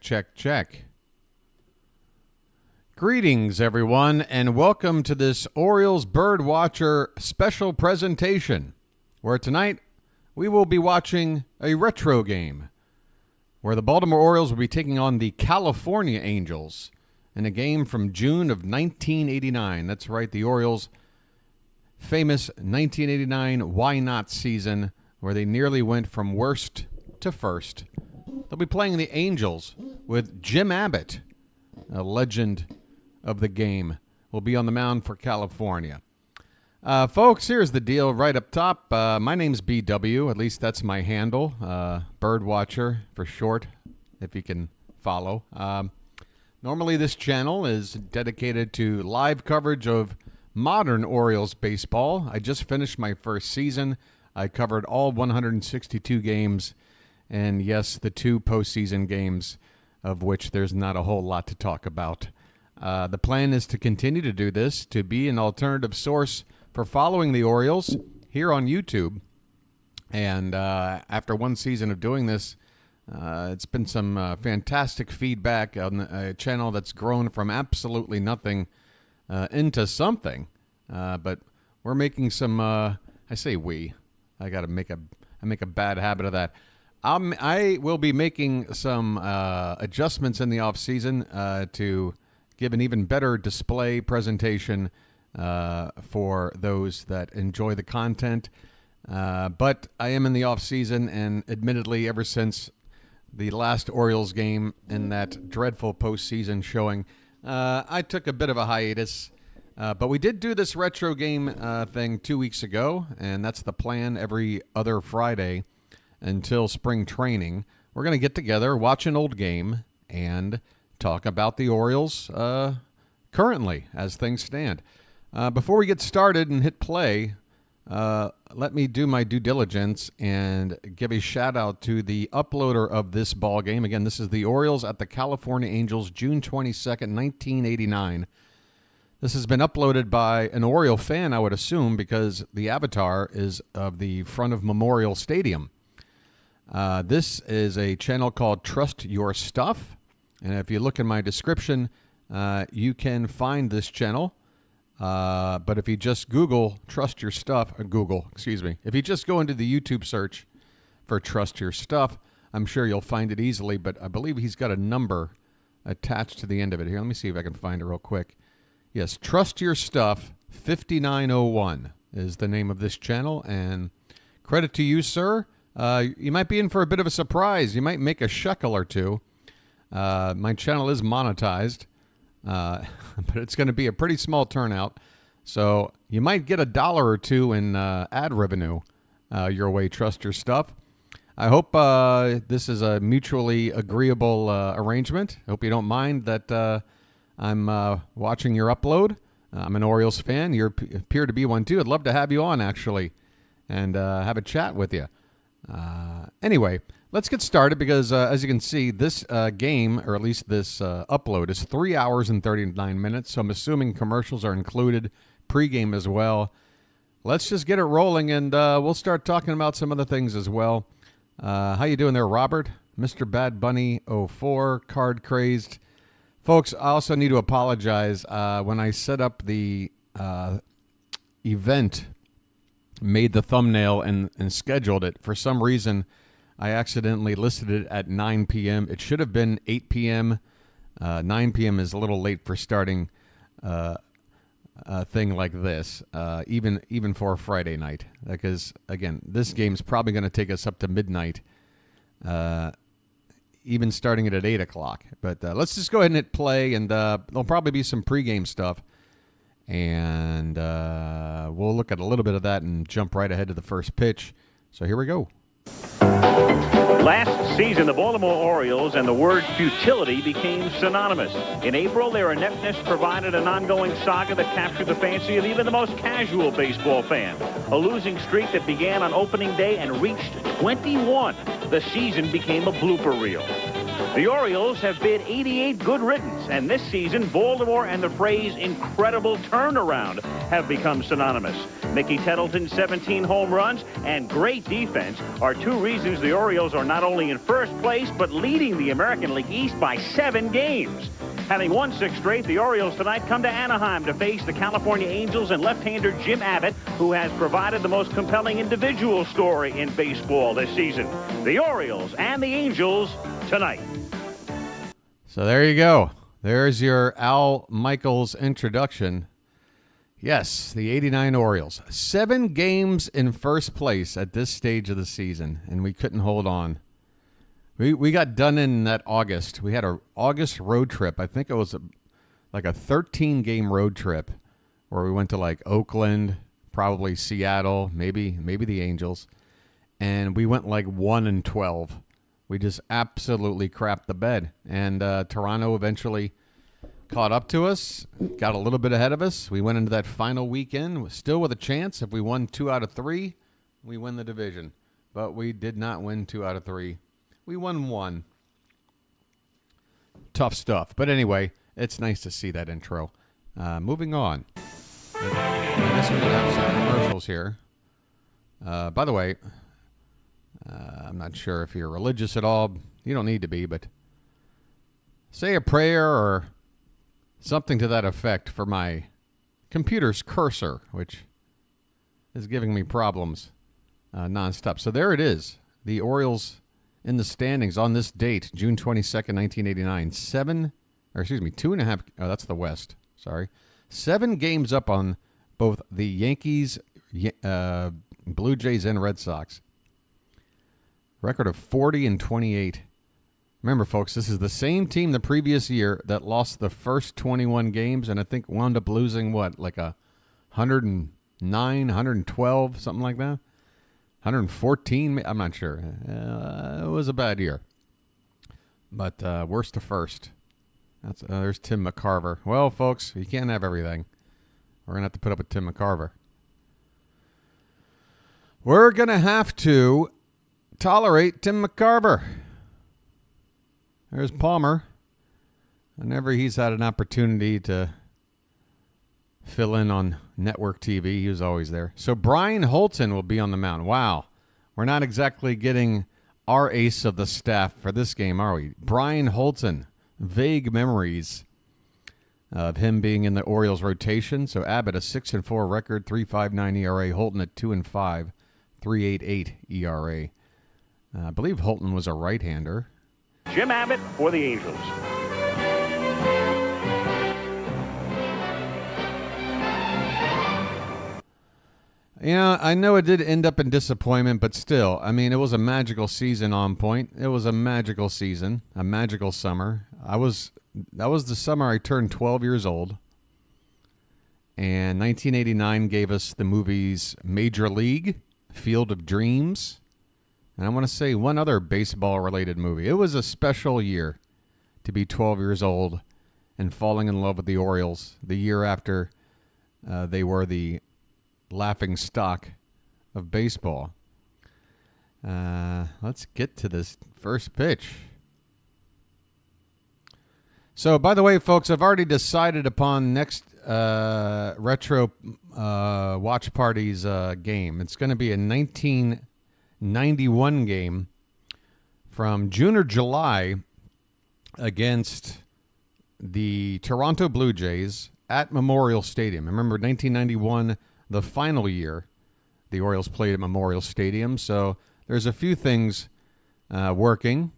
check. Greetings, everyone, and welcome to this Orioles BirdWatcher special presentation, where tonight we will be watching a retro game, where the Baltimore Orioles will be taking on the California Angels in a game from June of 1989. That's right, the Orioles' famous 1989 Why Not season, where they nearly went from worst to first. They'll be playing the Angels with Jim Abbott, a legend of the game, will be on the mound for California. Folks, here's the deal right up top. My name's BW, at least that's my handle, BirdWatcher for short, if you can follow. Normally this channel is dedicated to live coverage of modern Orioles baseball. I just finished my first season. I covered all 162 games, and yes, the 2 postseason games, of which there's not a whole lot to talk about. The plan is to continue to do this, to be an alternative source for following the Orioles here on YouTube. And after one season of doing this, it's been some fantastic feedback on a channel that's grown from absolutely nothing into something. But we're making some, I say we, I make a bad habit of that. I will be making some adjustments in the offseason to give an even better display presentation for those that enjoy the content. But I am in the offseason, and admittedly, ever since the last Orioles game in that dreadful postseason showing, I took a bit of a hiatus. But we did do this retro game thing 2 weeks ago, and that's the plan every other Friday until spring training. We're going to get together, watch an old game, and talk about the Orioles currently as things stand. Before we get started and hit play, let me do my due diligence and give a shout out to the uploader of this ball game. Again, this is the Orioles at the California Angels, June 22nd, 1989. This has been uploaded by an Oriole fan, I would assume, because the avatar is of the front of Memorial Stadium. This is a channel called Trust Your Stuff. And if you look in my description, you can find this channel. But if you just Google Trust Your Stuff, if you just go into the YouTube search for Trust Your Stuff, I'm sure you'll find it easily. But I believe he's got a number attached to the end of it. Here, let me see if I can find it real quick. Yes, Trust Your Stuff 5901 is the name of this channel. And credit to you, sir. You might be in for a bit of a surprise. You might make a shekel or two. My channel is monetized, but it's going to be a pretty small turnout. So you might get $1 or $2 in ad revenue your way. Trust Your Stuff. I hope this is a mutually agreeable arrangement. I hope you don't mind that I'm watching your upload. I'm an Orioles fan. You appear to be one too. I'd love to have you on, actually, and have a chat with you. Anyway, let's get started because, as you can see, this game, or at least this upload, is 3 hours and 39 minutes. So I'm assuming commercials are included, pregame as well. Let's just get it rolling, and we'll start talking about some other things as well. How you doing there, Robert? Mr. Bad Bunny 04, Card Crazed. Folks, I also need to apologize. When I set up the event, made the thumbnail and scheduled it, for some reason I accidentally listed it at 9 p.m. It should have been 8 p.m. 9 p.m. is a little late for starting a thing like this, even for a Friday night, because again, this game's probably going to take us up to midnight, even starting it at 8 o'clock. But let's just go ahead and hit play, and there'll probably be some pregame stuff. And we'll look at a little bit of that and jump right ahead to the first pitch. So here we go. Last season, the Baltimore Orioles and the word futility became synonymous. In April, their ineptness provided an ongoing saga that captured the fancy of even the most casual baseball fan. A losing streak that began on opening day and reached 21. The season became a blooper reel. The Orioles have bid 88 good riddance, and this season, Baltimore and the phrase incredible turnaround have become synonymous. Mickey Tettleton's 17 home runs and great defense are two reasons the Orioles are not only in first place, but leading the American League East by 7 games. Having won 6 straight, the Orioles tonight come to Anaheim to face the California Angels and left-hander Jim Abbott, who has provided the most compelling individual story in baseball this season. The Orioles and the Angels tonight. So there you go. There's your Al Michaels introduction. Yes, the 89 Orioles. 7 games in first place at this stage of the season, and we couldn't hold on. We got done in that August. We had an August road trip. I think it was like a 13-game road trip where we went to like Oakland, probably Seattle, maybe the Angels, and we went like 1-12. We just absolutely crapped the bed, and Toronto eventually caught up to us, got a little bit ahead of us. We went into that final weekend still with a chance. If we won 2 out of 3, we win the division, but we did not win 2 out of 3. We won 1. Tough stuff. But anyway, it's nice to see that intro. Moving on. I guess we're going to have some commercials here. By the way, I'm not sure if you're religious at all. You don't need to be, but say a prayer or something to that effect for my computer's cursor, which is giving me problems nonstop. So there it is. The Orioles in the standings on this date, June 22nd, 1989. 2.5. Oh, that's the West. Sorry. 7 games up on both the Yankees, Blue Jays, and Red Sox. Record of 40-28. Remember, folks, this is the same team the previous year that lost the first 21 games and I think wound up losing, like 109, 112, something like that? 114, I'm not sure. It was a bad year. But worst to first. There's Tim McCarver. Well, folks, you can't have everything. We're going to have to put up with Tim McCarver. We're going to have to tolerate Tim McCarver. There's Palmer. Whenever he's had an opportunity to fill in on network TV, he was always there. So Brian Holton will be on the mound. Wow. We're not exactly getting our ace of the staff for this game, are we? Brian Holton. Vague memories of him being in the Orioles rotation. So Abbott, a 6-4 record, 3.59 ERA. Holton at 2-5, 3.88 ERA. I believe Holton was a right-hander. Jim Abbott for the Angels. Yeah, I know it did end up in disappointment, but still, I mean, it was a magical season on point. It was a magical season, a magical summer. That was the summer I turned 12 years old. And 1989 gave us the movies Major League, Field of Dreams, and I want to say one other baseball-related movie. It was a special year to be 12 years old and falling in love with the Orioles the year after they were the laughing stock of baseball. Let's get to this first pitch. So, by the way, folks, I've already decided upon next retro watch party's game. It's going to be a 1991 game from June or July against the Toronto Blue Jays at Memorial Stadium. Remember, 1991, the final year, the Orioles played at Memorial Stadium. So there's a few things working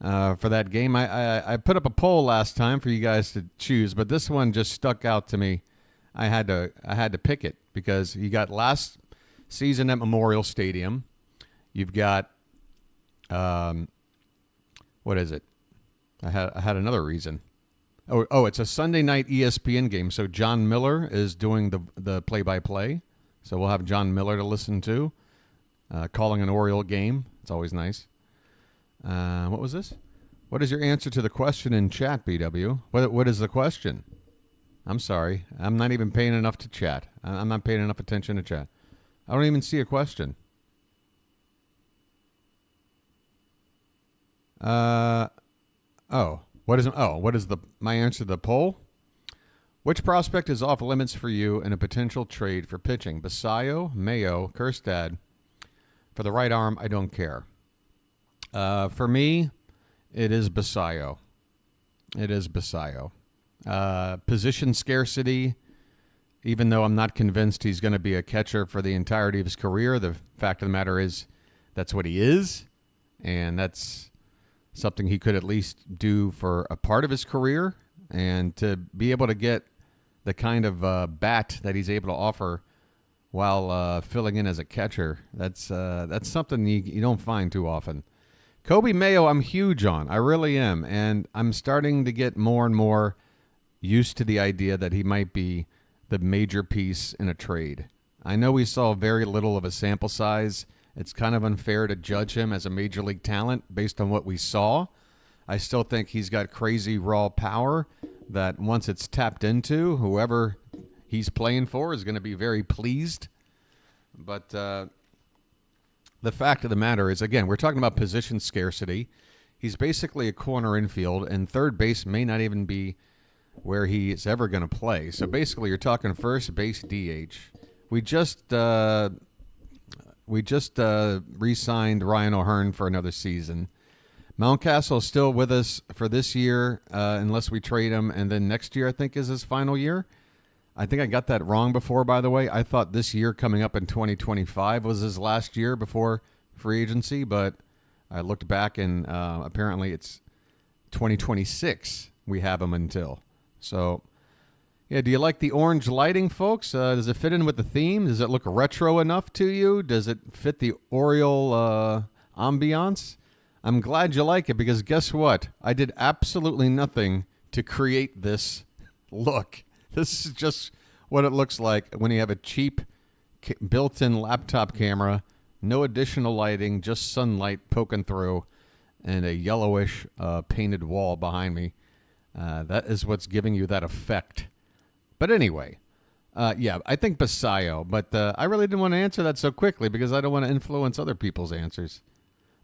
for that game. I put up a poll last time for you guys to choose, but this one just stuck out to me. I had to pick it because you got last season at Memorial Stadium. You've got what is it? I had another reason. Oh, it's a Sunday night ESPN game. So John Miller is doing the play-by-play. So we'll have John Miller to listen to, calling an Oriole game. It's always nice. What was this? What is your answer to the question in chat, BW? What is the question? I'm sorry. I'm not even paying enough to chat. I'm not paying enough attention to chat. I don't even see a question. What is my answer to the poll? Which prospect is off limits for you in a potential trade for pitching? Basayo, Mayo, Kjerstad. For the right arm, I don't care. For me, it is Basayo. Position scarcity, even though I'm not convinced he's going to be a catcher for the entirety of his career, the fact of the matter is that's what he is, and that's something he could at least do for a part of his career. And to be able to get the kind of bat that he's able to offer while filling in as a catcher, that's something you don't find too often. Kobe Mayo, I'm huge on. I really am. And I'm starting to get more and more used to the idea that he might be the major piece in a trade. I know we saw very little of a sample size. It's kind of unfair to judge him as a major league talent based on what we saw. I still think he's got crazy raw power that once it's tapped into, whoever he's playing for is going to be very pleased. But the fact of the matter is, again, we're talking about position scarcity. He's basically a corner infield, and third base may not even be where he is ever going to play. So basically, you're talking first base DH. We just re-signed Ryan O'Hearn for another season. Mountcastle is still with us for this year, unless we trade him, and then next year I think is his final year. I think I got that wrong before, by the way. I thought this year coming up in 2025 was his last year before free agency, but I looked back and apparently it's 2026 we have him until. So, yeah, do you like the orange lighting, folks? Does it fit in with the theme? Does it look retro enough to you? Does it fit the Oriole ambiance? I'm glad you like it because guess what? I did absolutely nothing to create this look. This is just what it looks like when you have a cheap built-in laptop camera, no additional lighting, just sunlight poking through, and a yellowish painted wall behind me. That is what's giving you that effect. But anyway, yeah, I think Basayo, but I really didn't want to answer that so quickly because I don't want to influence other people's answers.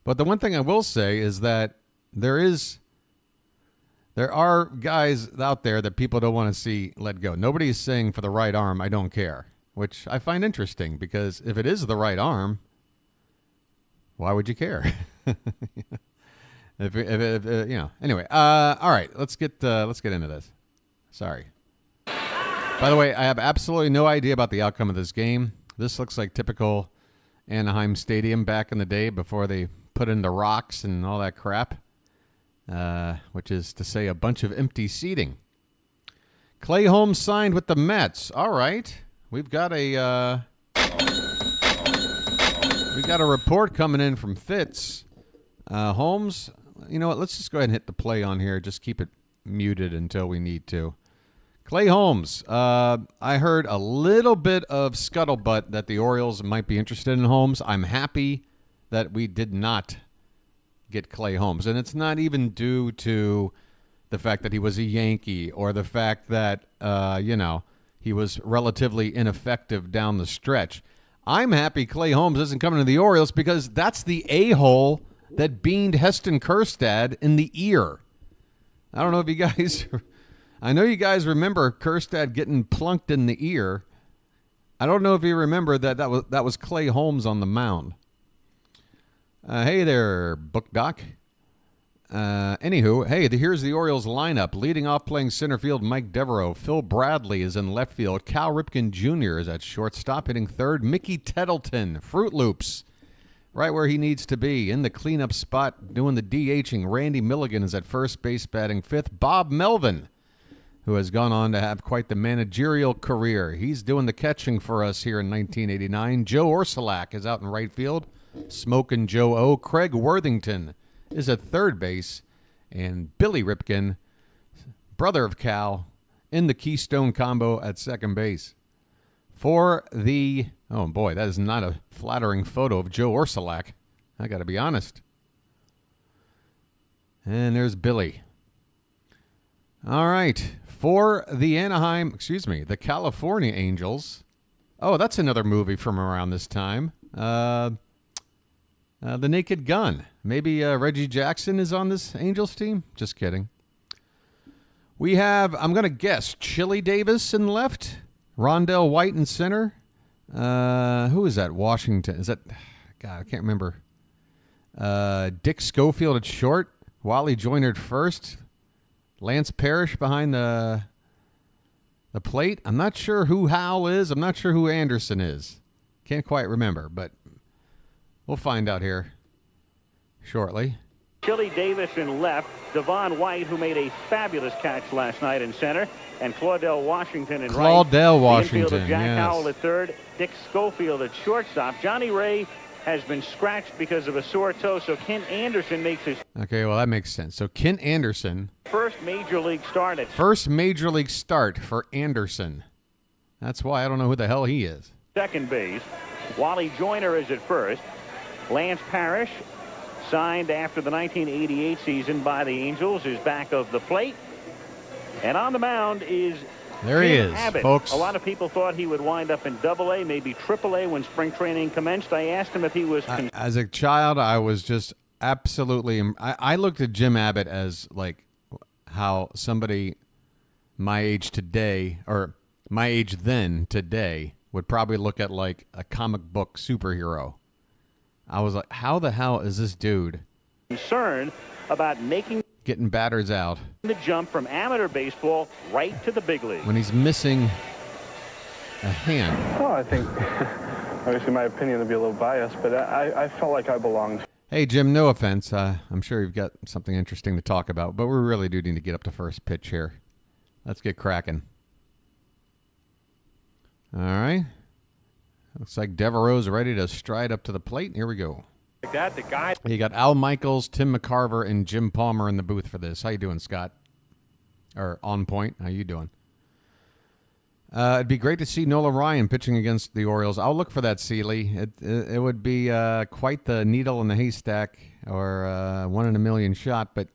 But the one thing I will say is that there are guys out there that people don't want to see let go. Nobody's saying for the right arm, I don't care, which I find interesting because if it is the right arm, why would you care? Anyway, all right, let's get into this. Sorry. By the way, I have absolutely no idea about the outcome of this game. This looks like typical Anaheim Stadium back in the day before they put in the rocks and all that crap, which is to say a bunch of empty seating. Clay Holmes signed with the Mets. All right. We've got a report coming in from Fitz. Holmes, you know what? Let's just go ahead and hit the play on here. Just keep it muted until we need to. Clay Holmes, I heard a little bit of scuttlebutt that the Orioles might be interested in Holmes. I'm happy that we did not get Clay Holmes. And it's not even due to the fact that he was a Yankee or the fact that, he was relatively ineffective down the stretch. I'm happy Clay Holmes isn't coming to the Orioles because that's the a-hole that beamed Heston Kjerstad in the ear. I don't know if you guys... I know you guys remember Kjerstad getting plunked in the ear. I don't know if you remember that was Clay Holmes on the mound. Hey there, Book Doc. Anywho, here's the Orioles lineup. Leading off playing center field, Mike Devereaux. Phil Bradley is in left field. Cal Ripken Jr. is at shortstop, hitting third. Mickey Tettleton, Fruit Loops, right where he needs to be. In the cleanup spot, doing the DHing. Randy Milligan is at first base, batting fifth. Bob Melvin, who has gone on to have quite the managerial career. He's doing the catching for us here in 1989. Joe Orsulak is out in right field. Smoking Joe O. Craig Worthington is at third base. And Billy Ripken, brother of Cal, in the Keystone combo at second base. For the... Oh, boy, that is not a flattering photo of Joe Orsulak. I got to be honest. And there's Billy. All right. For the California Angels. Oh, that's another movie from around this time. The Naked Gun. Maybe Reggie Jackson is on this Angels team? Just kidding. We have, I'm going to guess, Chili Davis in left, Rondell White in center. Who is that? Washington. Is that, God, I can't remember. Dick Schofield at short, Wally Joyner at first, Lance Parrish behind the plate. I'm not sure who Howell is. I'm not sure who Anderson is. Can't quite remember, but we'll find out here shortly. Chili Davis in left, Devon White, who made a fabulous catch last night in center, and Claudell Washington in right. Claudell Washington, the infielder Jack yes. Howell at third, Dick Schofield at shortstop. Johnny Ray has been scratched because of a sore toe, so Ken Anderson makes his Okay, well, that makes sense. So Ken Anderson. first major league start. First major league start for Anderson. That's why I don't know who the hell he is. Second base. Wally Joyner is at first. Lance Parrish, signed after the 1988 season by the Angels, is back of the plate. And on the mound is There he Jim is, Abbott. folks. A lot of people thought he would wind up in Double-A, maybe Triple-A when spring training commenced. I asked him if he was... As a child, I was just absolutely... I looked at Jim Abbott as like how somebody my age today, or my age then today, would probably look at like a comic book superhero. I was like, how the hell is this dude concerned about getting batters out the jump from amateur baseball right to the big league when he's missing a hand? Well, I think, obviously my opinion would be a little biased, but I felt like I belonged. Hey, Jim, no offense. I'm sure you've got something interesting to talk about, but we really do need to get up to first pitch here. Let's get cracking. All right. Looks like Devereaux's ready to stride up to the plate. Here we go. Like that, the guy. You got Al Michaels, Tim McCarver, and Jim Palmer in the booth for this. How you doing, Scott? Or On Point. How you doing? It'd be great to see Nola Ryan pitching against the Orioles. I'll look for that, Seeley. It would be quite the needle in the haystack, or 1 in a million shot. But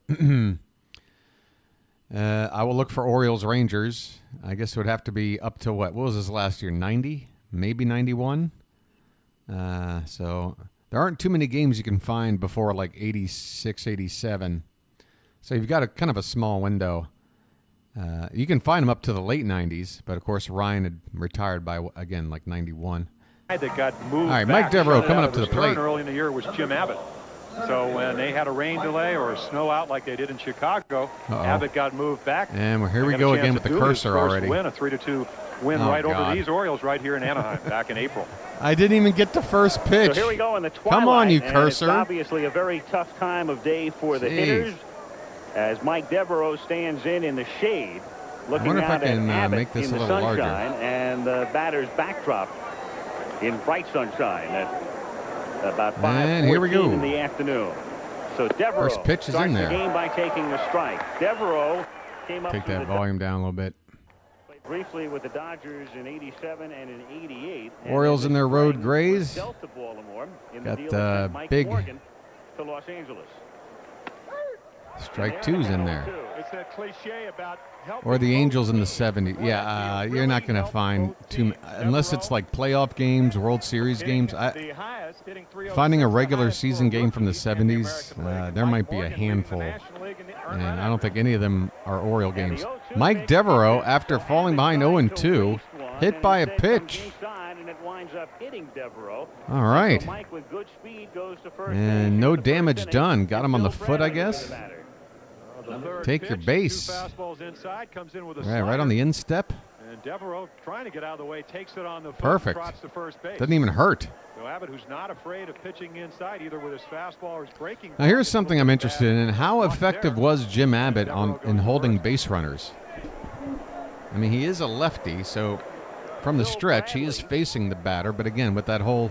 I will look for Orioles Rangers. I guess it would have to be up to what? What was this last year? 90? Maybe 91? So there aren't too many games you can find before like 86, 87. So you've got a kind of a small window. You can find them up to the late 90s, but of course Ryan had retired by, again, like 91. That got moved. All right, Mike Devereaux back coming out up to of the his turn plate. Early in the year was Jim Abbott. So when they had a rain delay or a snow out like they did in Chicago, Abbott got moved back. And here we They got go a chance again to with the do his cursor first already. Win, a 3-2 win Oh, right God. over these Orioles right here in Anaheim back in April. I didn't even get to first pitch. So here we go in the twilight. Come on, you and cursor. It's obviously a very tough time of day for the Jeez. hitters as Mike Devereaux stands in the shade, looking wonder if I out can, at Abbott make this in a the little larger. sunshine and the batter's backdrop in bright sunshine at about 5:14 And here we go. in the afternoon. So Devereaux First pitch is starts in there. the game by taking a strike. Devereaux came up Take to that the volume down a little bit. played briefly with the Dodgers in '87 and in '88. Orioles in their road grays. Delta Baltimore in the Got deal that sent Mike big Morgan to Los Angeles. Strike two's in there. It's that cliche about Or the Angels in the 70s. Yeah, you're not going to find too unless it's like playoff games, World Series games. Finding a regular season game from the 70s, there might be a handful. And I don't think any of them are Oriole games. Mike Devereaux, after falling behind 0-2, hit by a pitch. All right. And no damage done. Got him on the foot, I guess. Take your base. Yeah, right on the instep. And Devereaux trying to get out of the way, takes it on the foot, Perfect. trots to first base. Doesn't even hurt. So Abbott, who's not afraid of pitching inside, either with his fastball or his breaking. Now here's something I'm interested in. How effective was Jim Abbott in holding base runners? I mean, he is a lefty, so from the stretch, he is facing the batter. But again, with that whole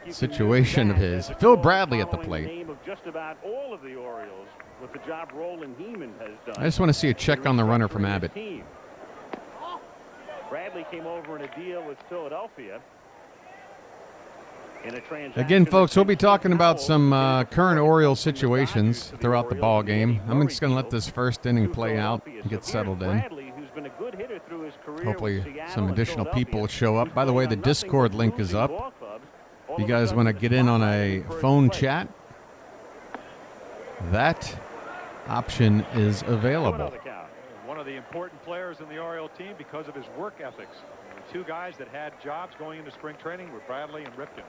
situation of his. Phil Bradley at the plate. I just want to see a check on the runner from Abbott. Bradley came over in a deal with Philadelphia. Again, folks, we'll be talking about some current Orioles situations throughout the ball game. I'm just going to let this first inning play out and get settled in. Hopefully some additional people will show up. By the way, the Discord link is up. If you guys want to get in on a phone chat, that option is available. One of the important players in the Oriole team because of his work ethics. The two guys that had jobs going into spring training were Bradley and Ripken.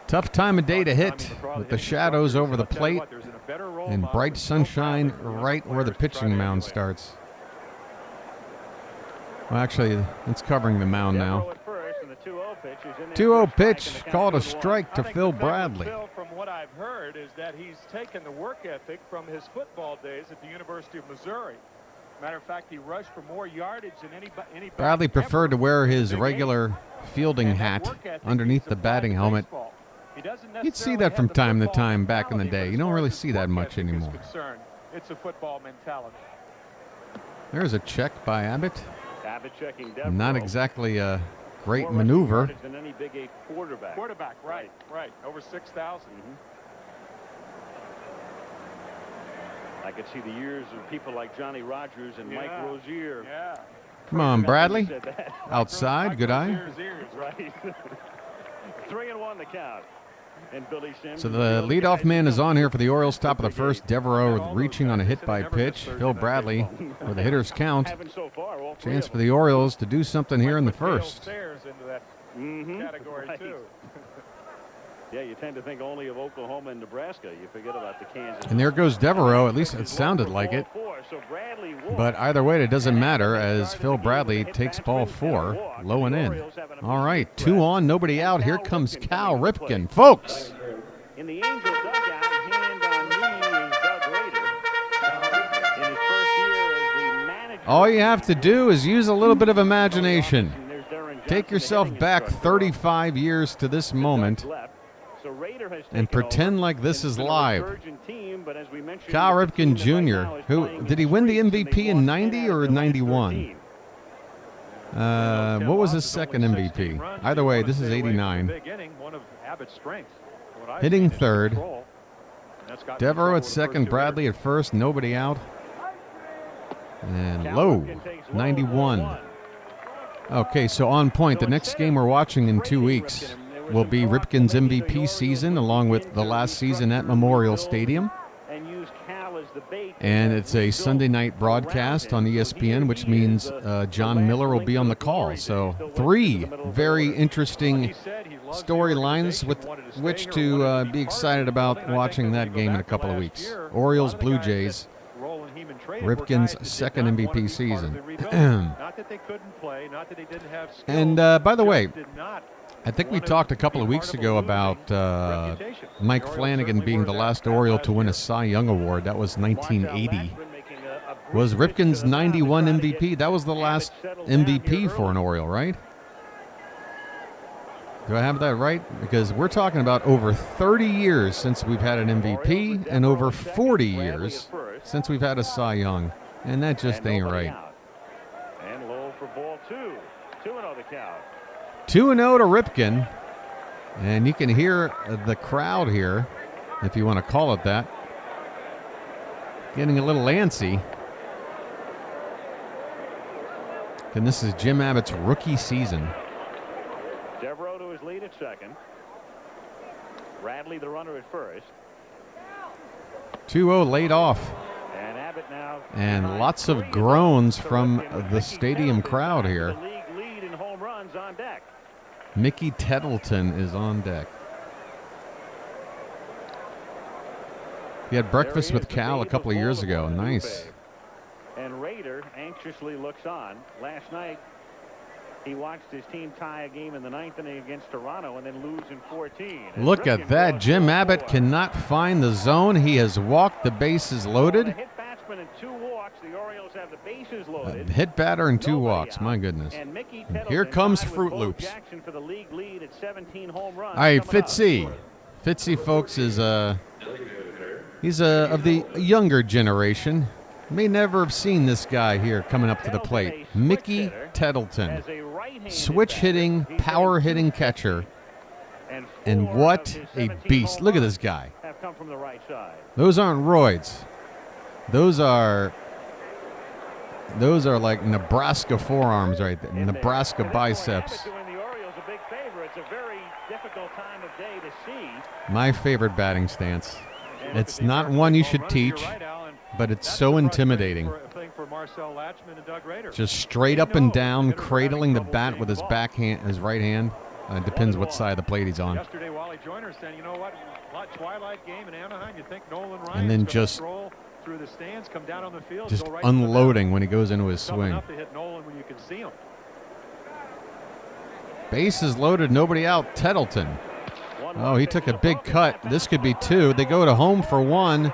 Tough time of day to hit with the shadows over the plate and bright sunshine right where the pitching mound starts. Well, actually, it's covering the mound now. 2-0 pitch, called a strike to Phil Bradley. From what I've heard is that he's taken the work ethic from his football days at the University of Missouri. Matter of fact, he rushed for more yardage than any Bradley preferred to wear his regular fielding hat underneath the batting helmet. You'd see that from time to time back in the day. You don't really see that much anymore. It's a football mentality. There's a check by Abbott. Abbott checking Not exactly a great maneuver. Than any Big 8 quarterback. Quarterback, right. Over 6,000. I could see the years of people like Johnny Rogers and Mike Rozier. Yeah. Come on, Bradley. Outside, good eye. Right. 3-1 the count. And Billy Sims. So the leadoff man is on here for the Orioles. Top of the first, Devereaux reaching on a hit by pitch. Phil Bradley with a hitter's count. Chance for the Orioles to do something here in the first. Category too. Yeah, you tend to think only of Oklahoma and Nebraska. You forget about the Kansas. And there goes Devereaux. At least it sounded like it. But either way, it doesn't matter as Phil Bradley takes ball 4, low and in. All right, 2 on, nobody out. Here comes Cal Ripken. Folks. In the Angel dugout, hand on knee is Doug Rader. In his first year as the manager. All you have to do is use a little bit of imagination. Take yourself back 35 years to this moment and pretend like this is live. Cal Ripken Jr., who did he win the MVP in 90 or 91? What was his second MVP? Either way, this is 89. Hitting third. Devereaux at second, Bradley at first, nobody out. And low, 91. Okay, so on point, the next game we're watching in 2 weeks will be Ripken's MVP season, along with the last season at Memorial Stadium. And it's a Sunday night broadcast on ESPN, which means John Miller will be on the call. So 3 very interesting storylines with which to be excited about watching that game in a couple of weeks. Orioles, Blue Jays, Ripken's second MVP season. And by the way, I think we talked a couple of weeks ago about Mike Flanagan being the last Oriole to win a Cy Young Award. That was 1980. Was Ripken's 91 MVP? That was the last MVP for an Oriole, right? Do I have that right? Because we're talking about over 30 years since we've had an MVP and over 40 years since we've had a Cy Young. And that just ain't right. And low for ball 2. 2-0 the count. 2-0 to Ripken, and you can hear the crowd here, if you want to call it that, getting a little antsy. And this is Jim Abbott's rookie season. Devereaux to his lead at second. Bradley the runner at first. 2-0 laid off. And Abbott now. And lots of groans from the stadium crowd here. The league lead in home runs on deck. Mickey Tettleton is on deck. He had breakfast with Cal a couple of years ago. Nice. And Rader anxiously looks on. Last night, he watched his team tie a game in the 9th inning against Toronto and then lose in 14. Look at that. Jim Abbott cannot find the zone. He has walked the bases loaded. Hit batsman and 2 walks. The Orioles have the bases loaded. Hit batter and 2 walks. My goodness. And Here comes Fruit Loops. For the league lead at 17 home runs. All right, Fitzy. Fitzy, folks, is he's of the younger generation. May never have seen this guy here coming up to the plate. Mickey Tettleton. Switch hitting, power hitting catcher. And what a beast. Look at this guy. Those aren't roids. Those are like Nebraska forearms right there. Nebraska biceps. The Orioles a big favor. It's a very difficult time of day to My favorite batting stance. It's not one you should teach, but it's so intimidating. Just straight up and down, cradling the bat with his backhand, his right hand. It depends what side of the plate he's on. Yesterday, Wally Joyner said, you know what, twilight game in Anaheim, you think Nolan Ryan's and then gonna just roll through the stands, come down on the field, just go right unloading when he goes into his coming swing. up to hit Nolan when you can see him. Bases loaded, nobody out. Tettleton. Oh, he took a big cut. This could be two. They go to home for one,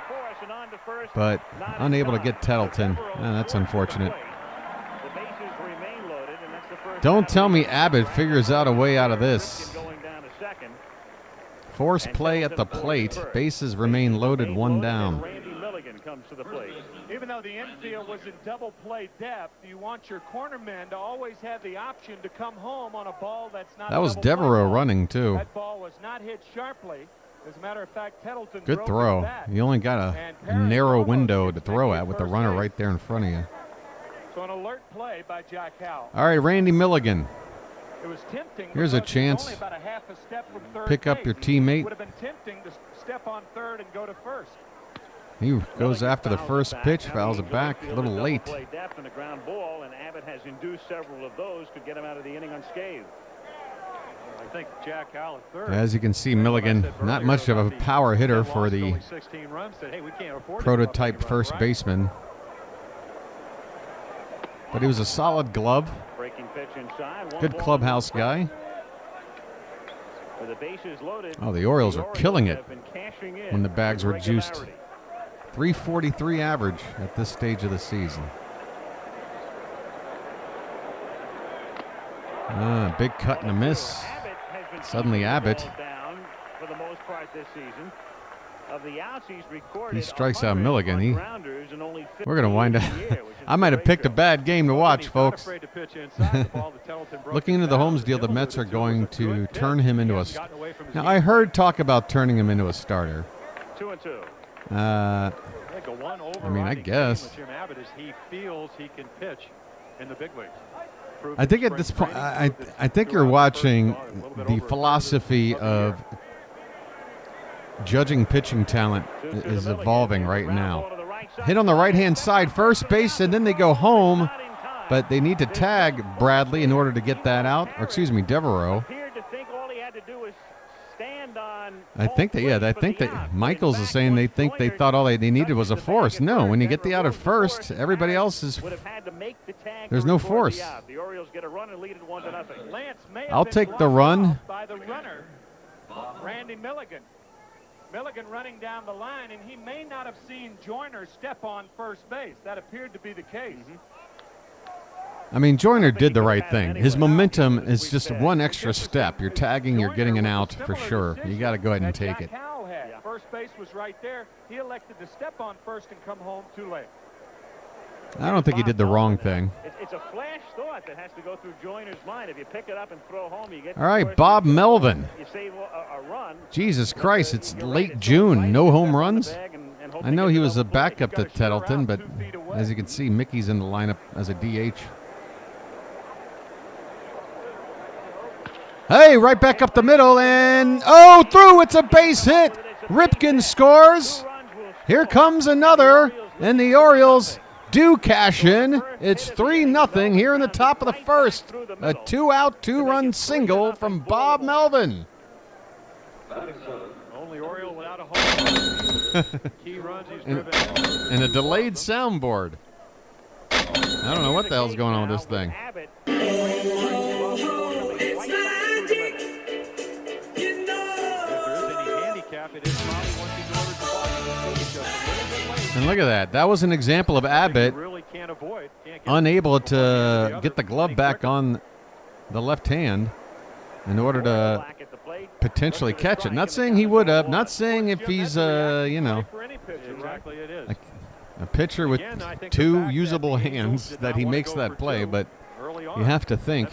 but unable to get Tettleton. That's unfortunate. Don't tell me Abbott figures out a way out of this. Force play at the plate. Bases remain loaded, one down. Even though the infield was in double play depth, you want your cornermen to always have the option to come home on a ball that's not. That was double play Devereaux ball. running too. That ball was not hit sharply. As a matter of fact, Tettleton Good drove throw. his bat. You only got a narrow window to throw at with the runner right there in front of you. So an alert play by Jack Howell. All right, Randy Milligan. It was tempting. Here's a because chance. only about a half a step from third Pick up base. your teammate. Would have been tempting to step on third and go to first. He goes after the first pitch, fouls it back. A little late. Depth in the ground ball, and Abbott has induced several of those to get him out of the inning unscathed. I think Jack Howell at third. As you can see, Milligan, not much of a power hitter for the prototype first baseman. But he was a solid glove. Good clubhouse guy. Oh, the Orioles are killing it when the bags were juiced. 343 average at this stage of the season. Big cut and a miss. Suddenly Abbott. He strikes out Milligan. We're going to wind up. I might have picked a bad game to watch, folks. Looking into the Holmes deal, the Mets are going to turn him into a. Now, I heard talk about turning him into a starter. 2-2. I mean, I guess. Jim Abbott is he feels he can pitch in the big leagues. I think at this point, I think you're watching the philosophy of judging pitching talent is evolving right now. Hit on the right-hand side, first base, and then they go home, but they need to tag Bradley in order to get that out. Or excuse me, Devereaux. I think that Michaels is saying they thought all they needed was a force. No, when you get the out at first, everybody else is. There's no force. I'll take the run. By the runner, Randy Milligan. Milligan running down the line, and he may not have seen Joyner step on first base. That appeared to be the case. I mean, Joyner did the right thing. His momentum is just one extra step. You're tagging, you're getting an out for sure. You got to go ahead and take it. First base was right there. He elected to step on first and come home too late. I don't think he did the wrong thing. It's a flash thought that has to go through Joyner's mind. If you pick it up and throw home, you get. All right, Bob Melvin. You save a run. Jesus Christ, it's late June. No home runs. I know he was a backup to Tettleton, but as you can see, Mickey's in the lineup as a DH. Hey, right back up the middle, and through. It's a base hit. Ripken scores. Here comes another, and the Orioles do cash in. It's 3-0 here in the top of the first. A 2-out, 2-run single from Bob Melvin. Only Oriole without a home. Key runs he's driven. And a delayed soundboard. I don't know what the hell's going on with this thing. And look at that. That was an example of Abbott unable to get the glove back on the left hand in order to potentially catch it. Not saying he would have. Not saying if he's, a pitcher with two usable hands that he makes that play, but you have to think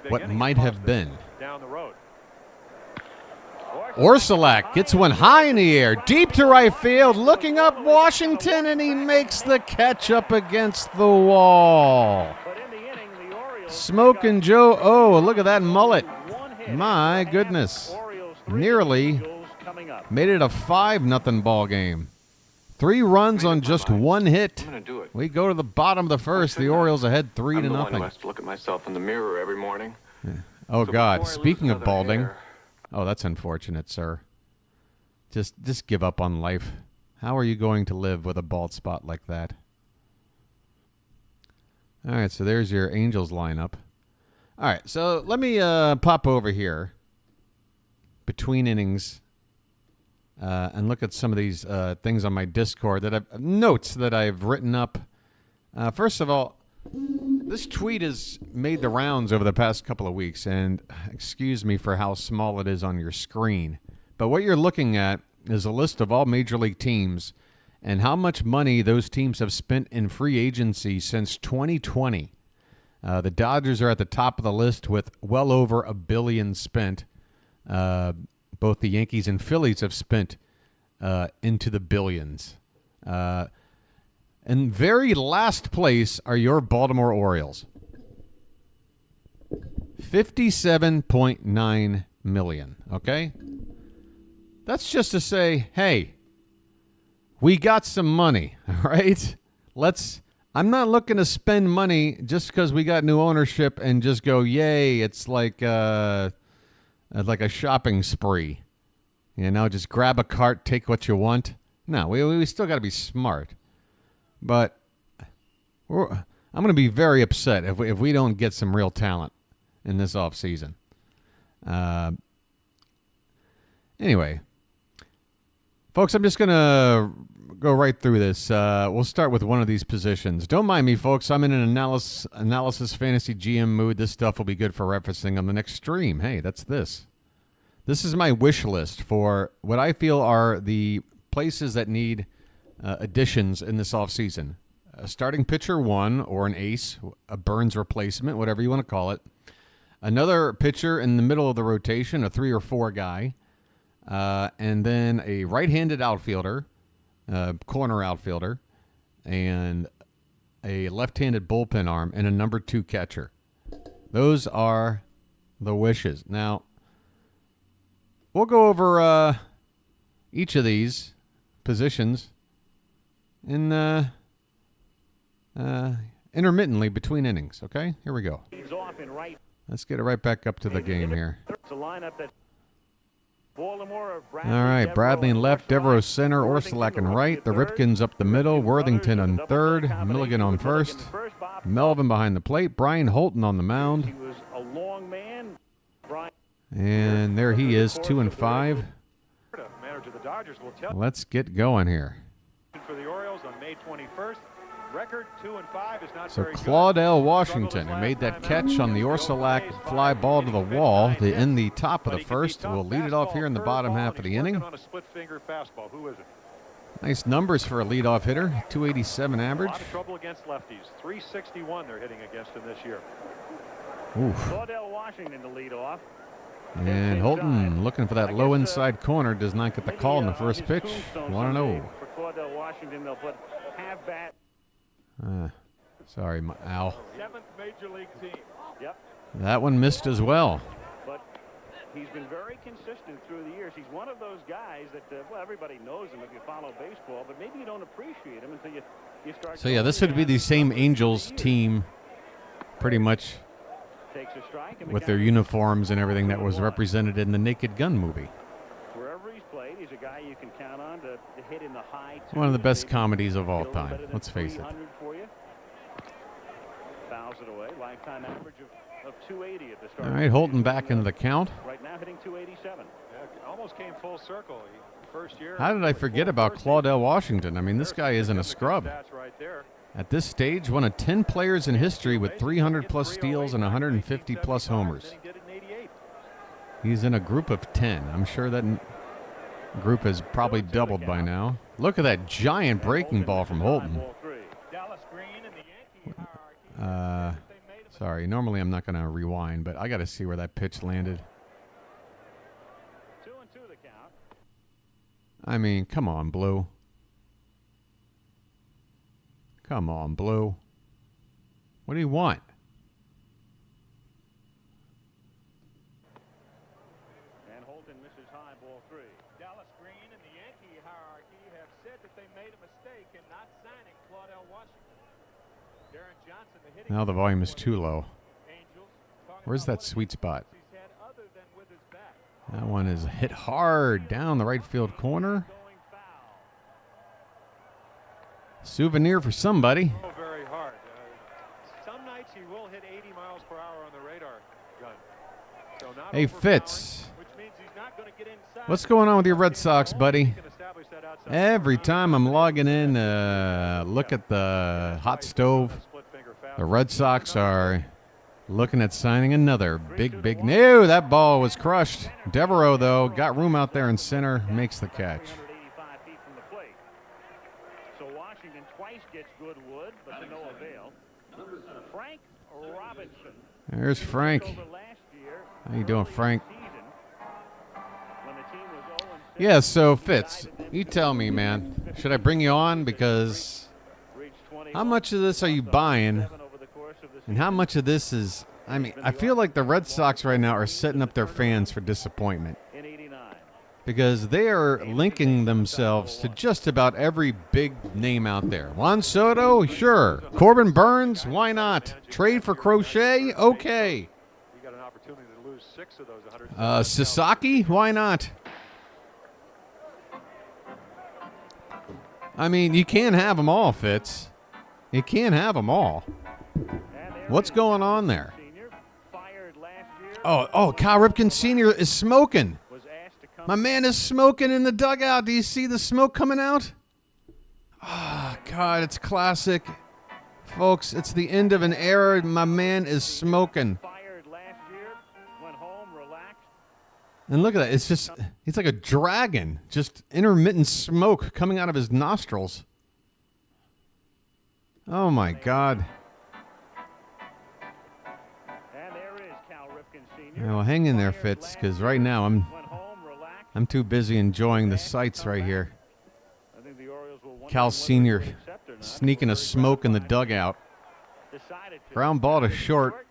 what might have been. Orsolak gets one high in the air, deep to right field, looking up Washington, and he makes the catch up against the wall. Smoking Joe, look at that mullet. My goodness. nearly made it a 5-0 ball game. 3 runs on just 1 hit. I'm gonna do it. We go to the bottom of the first. The Orioles ahead 3-0. I'm the one who has to look at myself in the mirror every morning. Oh, So God. before I Speaking lose of another balding. hair- Oh, that's unfortunate, sir. Just give up on life. How are you going to live with a bald spot like that? All right, so there's your Angels lineup. All right, so let me pop over here between innings and look at some of these things on my Discord notes that I've written up. First of all, this tweet has made the rounds over the past couple of weeks, and excuse me for how small it is on your screen. But what you're looking at is a list of all major league teams and how much money those teams have spent in free agency since 2020. The Dodgers are at the top of the list with well over $1 billion spent. Both the Yankees and Phillies have spent into the billions. And very last place are your Baltimore Orioles. $57.9 million, okay? That's just to say, hey, we got some money, all right? I'm not looking to spend money just because we got new ownership and just go, yay, it's like a shopping spree. You know, just grab a cart, take what you want. No, we still got to be smart. But I'm going to be very upset if we don't get some real talent in this offseason. Anyway, folks, I'm just going to go right through this. We'll start with one of these positions. Don't mind me, folks. I'm in an analysis fantasy GM mood. This stuff will be good for referencing on the next stream. Hey, that's this. This is my wish list for what I feel are the places that need additions in this offseason. A starting pitcher 1 or an ace, a Burns replacement, whatever you want to call it. Another pitcher in the middle of the rotation, a 3 or 4 guy. And then a right-handed outfielder, corner outfielder, and a left-handed bullpen arm, and a number 2 catcher. Those are the wishes. Now, we'll go over each of these positions in intermittently between innings. Okay, here we go. Let's get it right back up to the game here. All right, Bradley in left, Devereaux center, Orsulak in right, the Ripkins up the middle, Worthington on third, Milligan on first, Melvin behind the plate, Brian Holton on the mound. And there he is, 2 and 5. Let's get going here. For the Orioles on May 21st, record 2 and 5 is not So very good. Claudel Washington, who made that catch on the Orsulak fly ball to the wall to end the top of the first, will lead it off here in the bottom half of the inning. On a split finger fastball. Who is it? Nice numbers for a leadoff hitter, 287 average. A lot of trouble against lefties. 361 they're hitting against him this year. Oof. Claudel Washington to lead off. And Holton looking for that low inside corner, does not get the call in the first pitch. 1-0. For Claudel Washington, they'll put half bat. Sorry, Al. 7th Major League team. Yep. That one missed as well. But he's been very consistent through the years. He's one of those guys that, well, everybody knows him if you follow baseball, but maybe you don't appreciate him until you start. So, yeah, this would be the same Angels team pretty much Takes a strike and the with guy their uniforms and everything that was represented in the Naked Gun movie. Wherever he's played, he's a guy you can count on to hit in the high. One of the best maybe comedies of all a little time. better than Let's face it. 300 for you. Fouls it away. Lifetime average of 280 at the start. All right, Holton back into the count. Right now hitting 287. Yeah, almost came full circle. First year. How did I forget about Claudel Washington? I mean, this guy isn't a scrub. Stats right there. At this stage, one of 10 players in history with 300-plus steals and 150-plus homers. He's in a group of 10. I'm sure that group has probably doubled by now. Look at that giant breaking ball from Holton. Dallas Green and the Yankee hierarchy. Sorry, normally I'm not going to rewind, but I got to see where that pitch landed. 2-2 the count. I mean, come on, Blue. Come on, Blue. What do you want? And Holton misses high mistake in not signing Claudell Washington. Darren Johnson, the hitting Now the volume is too low. Angels, talking Where's about that sweet spot? what he's had other than with his bat. That one is hit hard down the right field corner. Going foul. Souvenir for somebody. Oh, very hard. Some nights he will hit 80 miles per hour on the radar gun. So not Hey, overfouling, Fitz. Which means he's not going to get inside. What's going on with your Red Sox, buddy? He can establish that outside Every corner. time I'm logging in, look at the hot stove. Split finger foul. The Red Sox are looking at signing another big. No, that ball was crushed. Devereaux, though, got room out there in center, makes the catch. 385 feet from the plate. So Washington twice gets good wood, but to no avail. Frank Robinson. There's Frank. Over last year, How you doing, Frank? season, when the team was 0-6, Yeah, so Fitz, you tell me, man. Should I bring you on? Because reached 20 how much of this are you buying? over the course of the And how much of this is, I mean, I feel like the Red Sox right now are setting up their fans for disappointment in 89. because they are linking themselves to just about every big name out there. Juan Soto, sure. Corbin Burns, why not? Trade for Crochet, okay. He got an opportunity to lose 6 of those 100. Sasaki, why not? I mean, you can't have them all, Fitz. You can't have them all. What's going on there? Senior, fired last year, Oh, Kyle Ripken Sr. is smoking. was asked to come My man is smoking in the dugout. Do you see the smoke coming out? Ah, God, it's classic. Folks, it's the end of an era. My man is smoking. fired last year, went home, relaxed. And look at that. It's just, he's like a dragon. Just intermittent smoke coming out of his nostrils. Oh, my God. And there is Cal Ripken Sr. Well, hang in there, Fitz, because right now Went home, relaxed. I'm too busy enjoying the sights right here. I think the Orioles will wonder Cal whether Sr. they would accept or not. sneaking a smoke in the dugout. Decided to. Ground ball to short.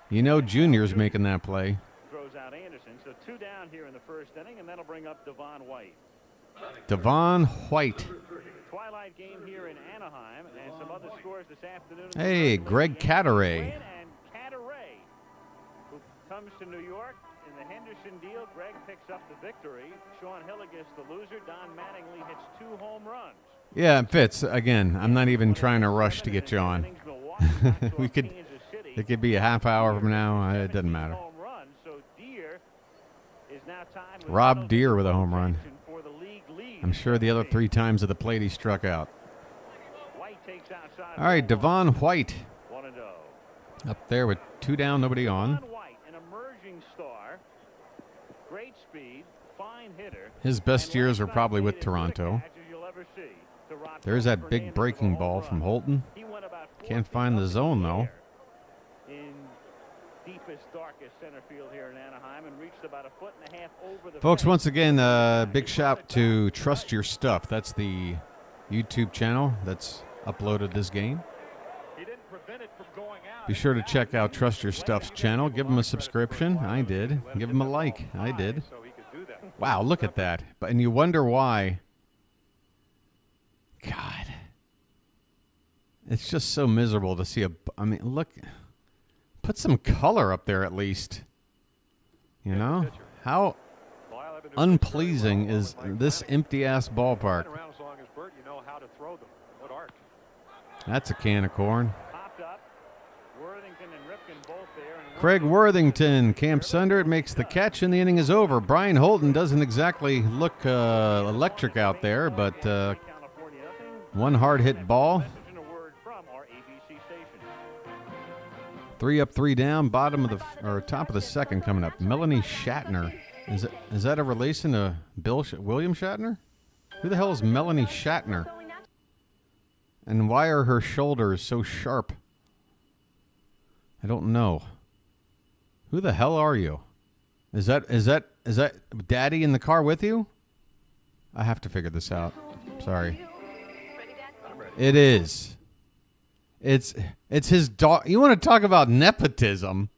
You know Junior's making that play. Throws out Anderson. So 2 down here in the first inning, and that'll bring up Devon White. Devon White. Twilight game here in Anaheim, and some other scores this afternoon. Hey, Greg Cadaret. Wynn and Cadaret, who comes to New York in the Henderson deal. Greg picks up the victory. Sean Hilligus, the loser. Don Mattingly hits 2 home runs. Yeah, Fitz, again, I'm not even trying to rush to get you on. We could, it could be a half hour from now. It doesn't matter. Home run, so Deere is now tied with Rob Deere with a home run. for the league lead. I'm sure the other 3 times at the plate he struck out. White takes outside. All right, Devon White 1-0. up there with 2 down, nobody on. Devon White, an emerging star, great speed, fine hitter. His best years are probably with Toronto. There's that big breaking ball from Holton. Can't find the zone, though. In deepest, darkest center field here in Anaheim, and reached about 1.5 feet over the Folks, fence. once again, big shout to Trust Your Stuff. That's the YouTube channel that's uploaded this game. He didn't prevent it from going out. Be sure to check out Trust Your Stuff's channel. Give them a subscription. I did. Give them a like. I did. So he could do that. Wow, look at that. And you wonder why. God. It's just so miserable to see a... I mean, look. Put some color up there at least. You know? How Lyle, I've been doing this very unpleasing well is with Mike this Manning. empty-ass ballpark? Been around as long as Bert, you know how to throw them. What art? That's a can of corn. Popped up. Worthington and Ripken both there. And Craig Worthington camps under it, makes the catch, and the inning is over. Brian Holton doesn't exactly look electric out there, but California, nothing. one hard-hit ball. Message and a word from our ABC station. 3 up, 3 down, bottom of the or top of the second coming up. Melanie Shatner. Is that a relation to William Shatner? Who the hell is Melanie Shatner? And why are her shoulders so sharp? I don't know. Who the hell are you? Is that Daddy in the car with you? I have to figure this out. Sorry. It is. It's his dog. You want to talk about nepotism?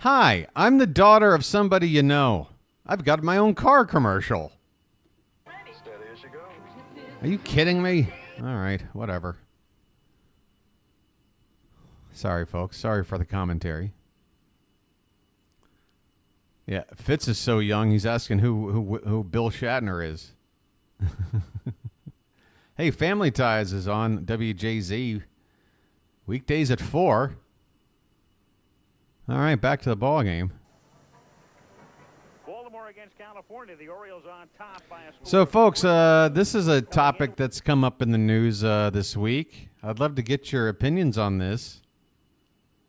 Hi, I'm the daughter of somebody you know. I've got my own car commercial. Steady as she Are you kidding me? All right, whatever. Sorry, folks. Sorry for the commentary. Yeah, Fitz is so young. He's asking who Bill Shatner is. Hey, Family Ties is on WJZ weekdays at 4. All right, back to the ball game. Baltimore against California. The Orioles on top by a score. So, folks, this is a topic that's come up in the news this week. I'd love to get your opinions on this.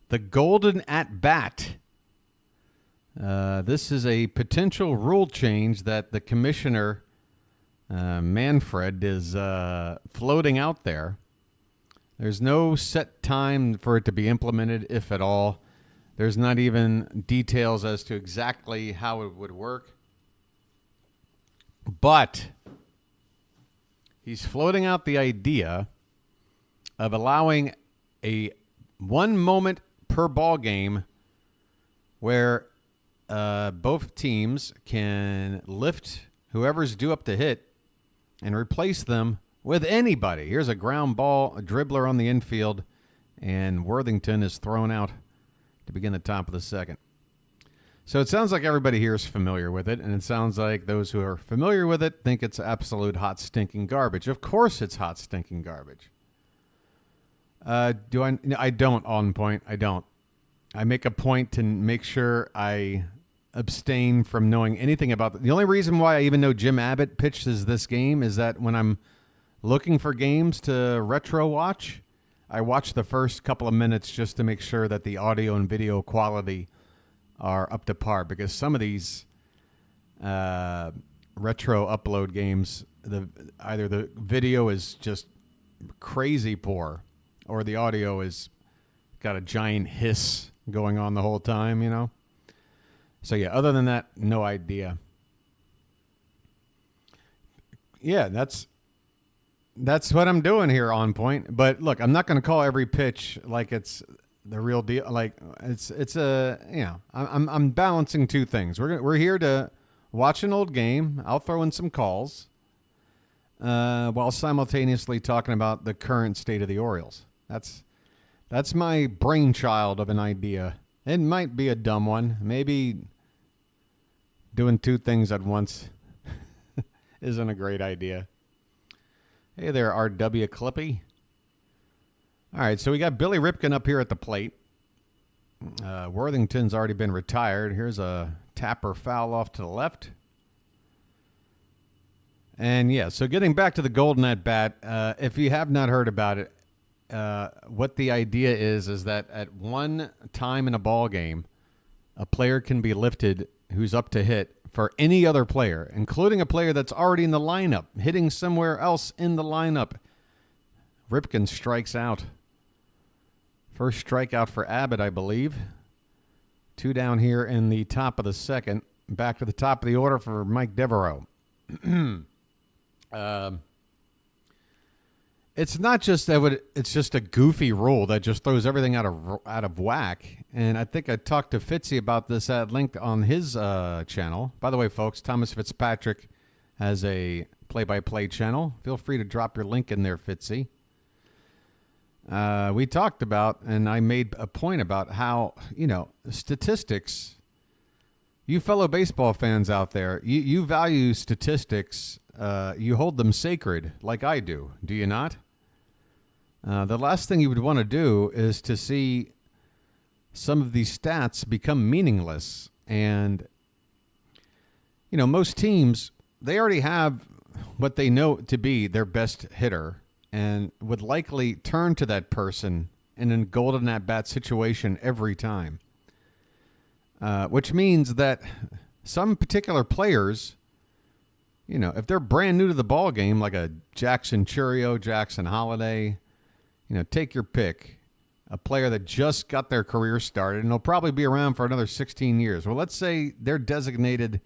The golden at bat. This is a potential rule change that the commissioner, Manfred, is floating out there. There's no set time for it to be implemented, if at all. There's not even details as to exactly how it would work. But he's floating out the idea of allowing a 1 moment per ball game where both teams can lift whoever's due up to hit and replace them with anybody. Here's a ground ball, a dribbler on the infield, and Worthington is thrown out to begin the top of the second. So it sounds like everybody here is familiar with it, and it sounds like those who are familiar with it think it's absolute hot, stinking garbage. Of course it's hot, stinking garbage. I don't, on point. I don't. I make a point to make sure I abstain from knowing anything about it. The only reason why I even know Jim Abbott pitches this game is that when I'm looking for games to retro watch, I watch the first couple of minutes just to make sure that the audio and video quality are up to par, because some of these retro upload games, either the video is just crazy poor or the audio is got a giant hiss going on the whole time, you know? So, yeah, other than that, no idea. Yeah, that's what I'm doing here on point. But, look, I'm not going to call every pitch like it's the real deal. Like, it's a, you know, I'm balancing two things. We're here to watch an old game. I'll throw in some calls while simultaneously talking about the current state of the Orioles. That's my brainchild of an idea. It might be a dumb one. Maybe doing two things at once isn't a great idea. Hey there, R.W. Clippy. All right, so we got Billy Ripken up here at the plate. Worthington's already been retired. Here's a tapper foul off to the left. And, yeah, so getting back to the golden at bat, if you have not heard about it, what the idea is that at one time in a ball game, a player can be lifted who's up to hit for any other player, including a player that's already in the lineup, hitting somewhere else in the lineup. Ripken strikes out. First strikeout for Abbott, I believe. 2 down here in the top of the second. Back to the top of the order for Mike Devereaux. It's not just that it's just a goofy rule that just throws everything out of whack. And I think I talked to Fitzy about this at length on his channel. By the way, folks, Thomas Fitzpatrick has a play-by-play channel. Feel free to drop your link in there, Fitzy. We talked about, and I made a point about how, you know, statistics, you fellow baseball fans out there, you value statistics. You hold them sacred like I do. Do you not? The last thing you would want to do is to see some of these stats become meaningless. And, you know, most teams, they already have what they know to be their best hitter and would likely turn to that person in a golden at-bat situation every time. Which means that some particular players, you know, if they're brand new to the ball game, like a Jackson Churio, Jackson Holiday, you know, take your pick. A player that just got their career started and they'll probably be around for another 16 years. Well, let's say they're designated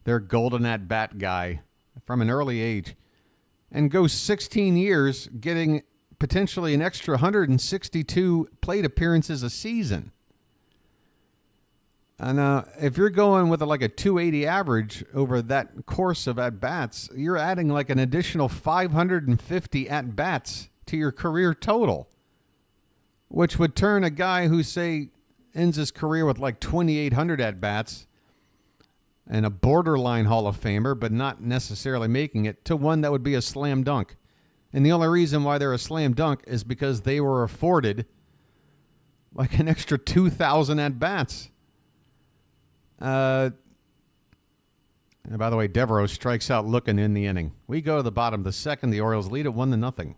their golden at-bat guy from an early age and go 16 years getting potentially an extra 162 plate appearances a season. And if you're going with like a 280 average over that course of at-bats, you're adding like an additional 550 at-bats to your career total, which would turn a guy who, say, ends his career with like 2,800 at-bats and a borderline Hall of Famer, but not necessarily making it, to one that would be a slam dunk. And the only reason why they're a slam dunk is because they were afforded like an extra 2,000 at-bats. And by the way, Devereaux strikes out looking in the inning. We go to the bottom of the second. The Orioles lead it 1-0.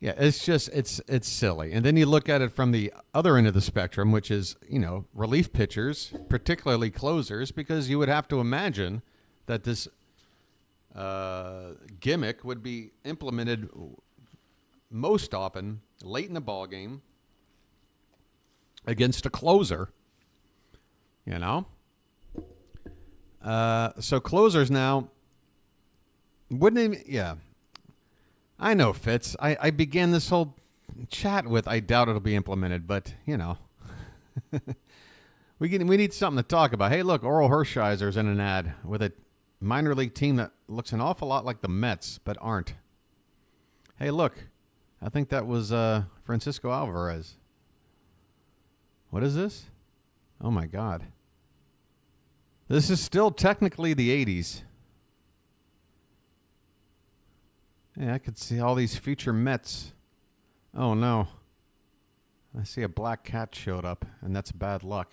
Yeah, it's just, it's silly. And then you look at it from the other end of the spectrum, which is, relief pitchers, particularly closers, because you would have to imagine that this gimmick would be implemented most often late in the ball game against a closer. So closers now wouldn't even, yeah. I know, Fitz. I began this whole chat with, I doubt it'll be implemented, but, we need something to talk about. Hey, look, Oral Hershiser's in an ad with a minor league team that looks an awful lot like the Mets, but aren't. Hey, look, I think that was Francisco Alvarez. What is this? Oh, my God. This is still technically the 80s. Yeah, I could see all these future Mets. Oh, no. I see a black cat showed up, and that's bad luck.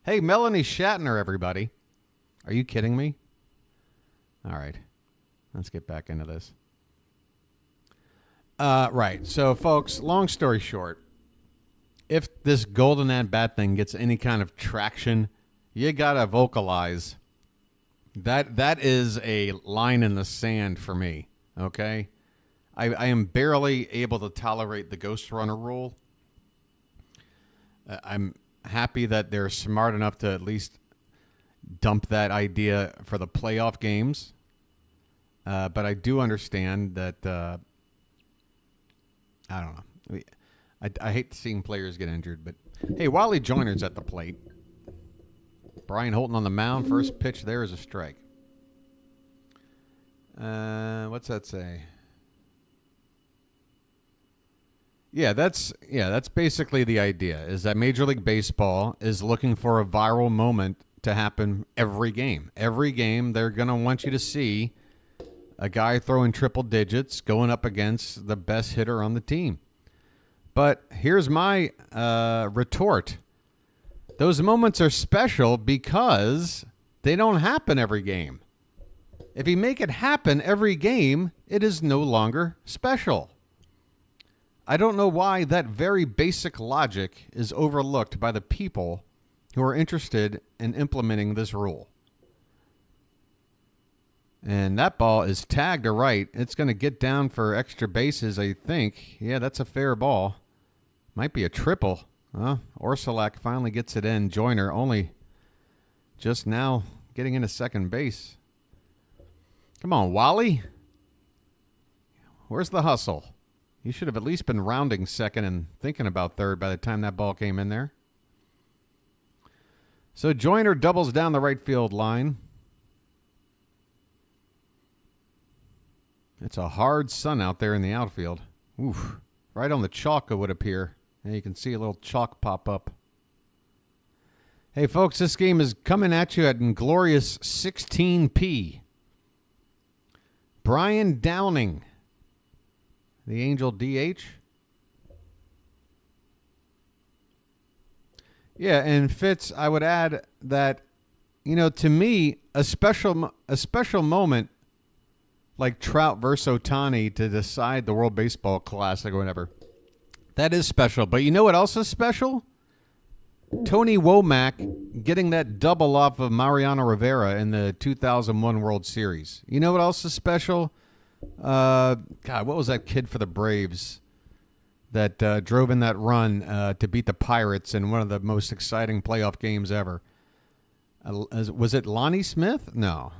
Hey, Melanie Shatner, everybody. Are you kidding me? All right. Let's get back into this. Right. So, folks, long story short, if this golden at-bat thing gets any kind of traction, you got to vocalize. That is a line in the sand for me, okay? I am barely able to tolerate the ghost runner rule. I'm happy that they're smart enough to at least dump that idea for the playoff games. But I do understand that, I don't know. I hate seeing players get injured, but hey, Wally Joyner's at the plate. Brian Holton on the mound. First pitch there is a strike. What's that say? Yeah, that's basically the idea, is that Major League Baseball is looking for a viral moment to happen every game. Every game, they're going to want you to see a guy throwing triple digits going up against the best hitter on the team. But here's my retort. Those moments are special because they don't happen every game. If you make it happen every game, it is no longer special. I don't know why that very basic logic is overlooked by the people who are interested in implementing this rule. And that ball is tagged to right. It's going to get down for extra bases, I think. Yeah, that's a fair ball. Might be a triple. Orsolak finally gets it in. Joyner only just now getting into second base. Come on, Wally. Where's the hustle? You should have at least been rounding second and thinking about third by the time that ball came in there. So Joyner doubles down the right field line. It's a hard sun out there in the outfield. Oof. Right on the chalk, it would appear. And you can see a little chalk pop up. Hey, folks, this game is coming at you at glorious 16p. Brian Downing, the Angel DH. Yeah, and Fitz, I would add that, to me, a special moment like Trout versus Ohtani to decide the World Baseball Classic or whatever, that is special. But you know what else is special? Tony Womack getting that double off of Mariano Rivera in the 2001 World Series. You know what else is special? God, what was that kid for the Braves that drove in that run to beat the Pirates in one of the most exciting playoff games ever? Was it Lonnie Smith? No.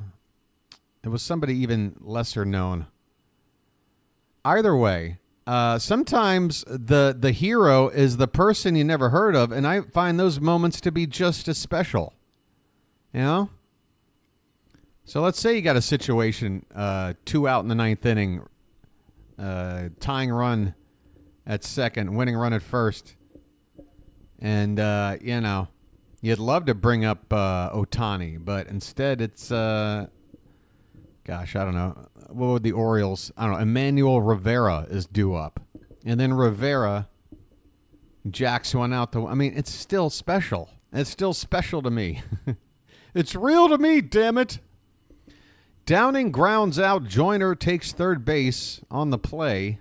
It was somebody even lesser known. Either way, sometimes the hero is the person you never heard of, and I find those moments to be just as special. You know? So let's say you got a situation, 2 out in the 9th inning, tying run at second, winning run at first. And, you know, you'd love to bring up Ohtani, but instead it's, gosh, I don't know. What would the Orioles, I don't know, Emmanuel Rivera is due up. And then Rivera jacks one out. I mean, it's still special. It's still special to me. It's real to me, damn it. Downing grounds out. Joyner takes third base on the play.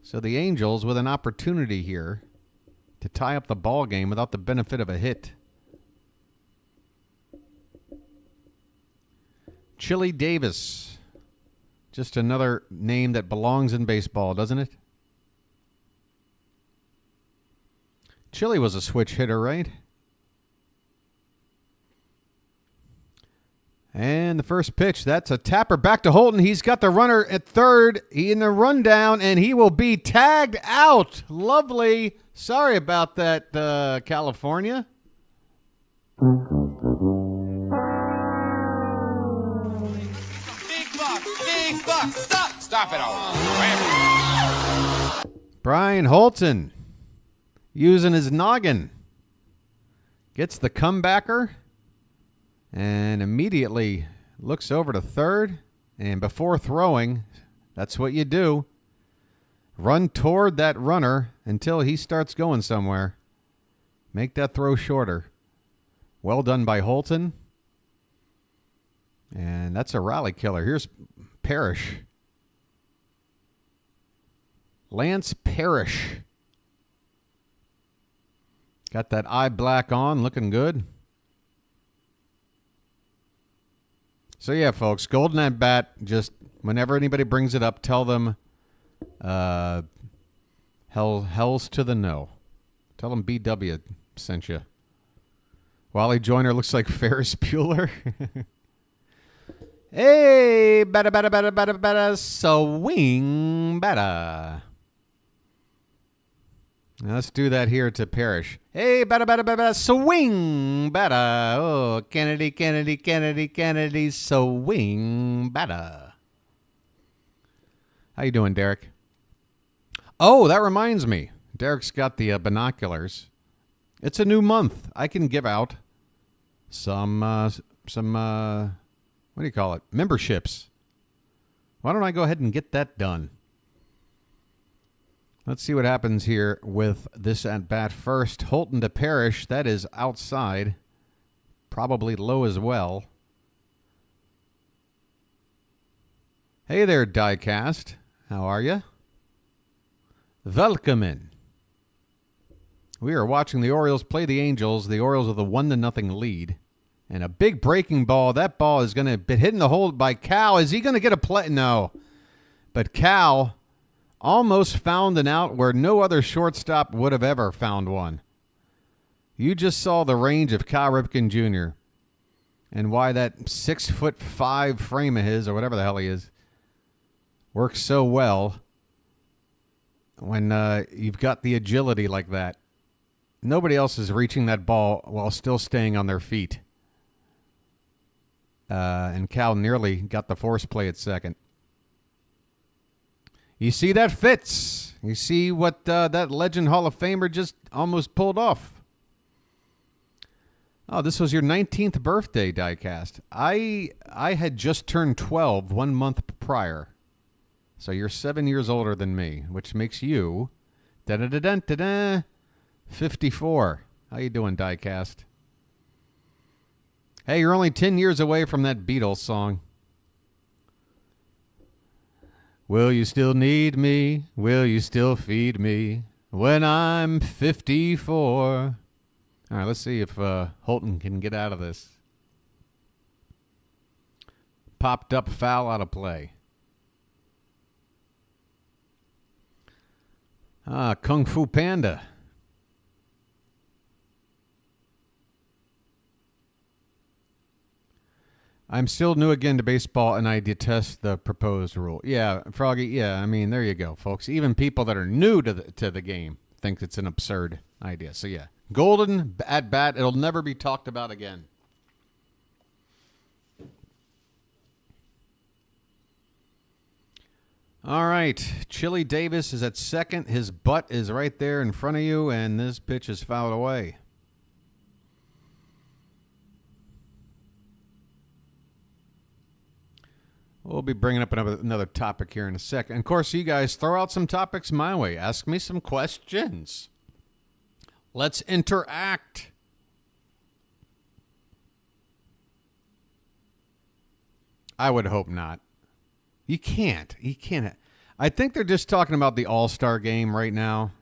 So the Angels with an opportunity here to tie up the ball game without the benefit of a hit. Chili Davis. Just another name that belongs in baseball, doesn't it? Chili was a switch hitter, right? And the first pitch, that's a tapper back to Holton. He's got the runner at third in the rundown, and he will be tagged out. Lovely. Sorry about that, California. Big buck, stop it all. Brian Holton using his noggin. Gets the comebacker. And immediately looks over to third. And before throwing, that's what you do. Run toward that runner until he starts going somewhere. Make that throw shorter. Well done by Holton. And that's a rally killer. Here's Parrish. Lance Parrish. Got that eye black on, looking good. So, yeah, folks, golden at bat, just whenever anybody brings it up, tell them hell's to the no. Tell them BW sent you. Wally Joyner looks like Ferris Bueller. Hey, bada, swing, bada. Now let's do that here to Parrish. Hey, bada, swing, bada. Oh, Kennedy, swing, bada. How you doing, Derek? Oh, that reminds me. Derek's got the binoculars. It's a new month. I can give out some what do you call it? Memberships. Why don't I go ahead and get that done? Let's see what happens here with this at bat first. Holton to Parrish. That is outside. Probably low as well. Hey there, Diecast. How are you? Welcome. We are watching the Orioles play the Angels. The Orioles with a 1-0 lead. And a big breaking ball. That ball is going to be hitting the hole by Cal. Is he going to get a play? No. But Cal almost found an out where no other shortstop would have ever found one. You just saw the range of Cal Ripken Jr. and why that 6'5" frame of his, or whatever the hell he is, works so well when you've got the agility like that. Nobody else is reaching that ball while still staying on their feet. And Cal nearly got the force play at second. You see that fits. You see what that Legend Hall of Famer just almost pulled off. Oh, this was your 19th birthday, Diecast. I had just turned 12 1 month prior. So you're 7 years older than me, which makes you 54. How you doing, Diecast? Hey, you're only 10 years away from that Beatles song. Will you still need me? Will you still feed me when I'm 54? All right, let's see if Holton can get out of this. Popped up foul out of play. Kung Fu Panda. I'm still new again to baseball, and I detest the proposed rule. Yeah, Froggy, yeah, I mean, there you go, folks. Even people that are new to the game think it's an absurd idea. So, yeah, golden at bat, it'll never be talked about again. All right, Chili Davis is at second. His butt is right there in front of you, and this pitch is fouled away. We'll be bringing up another topic here in a second. And of course, you guys throw out some topics my way. Ask me some questions. Let's interact. I would hope not. You can't. I think they're just talking about the All-Star game right now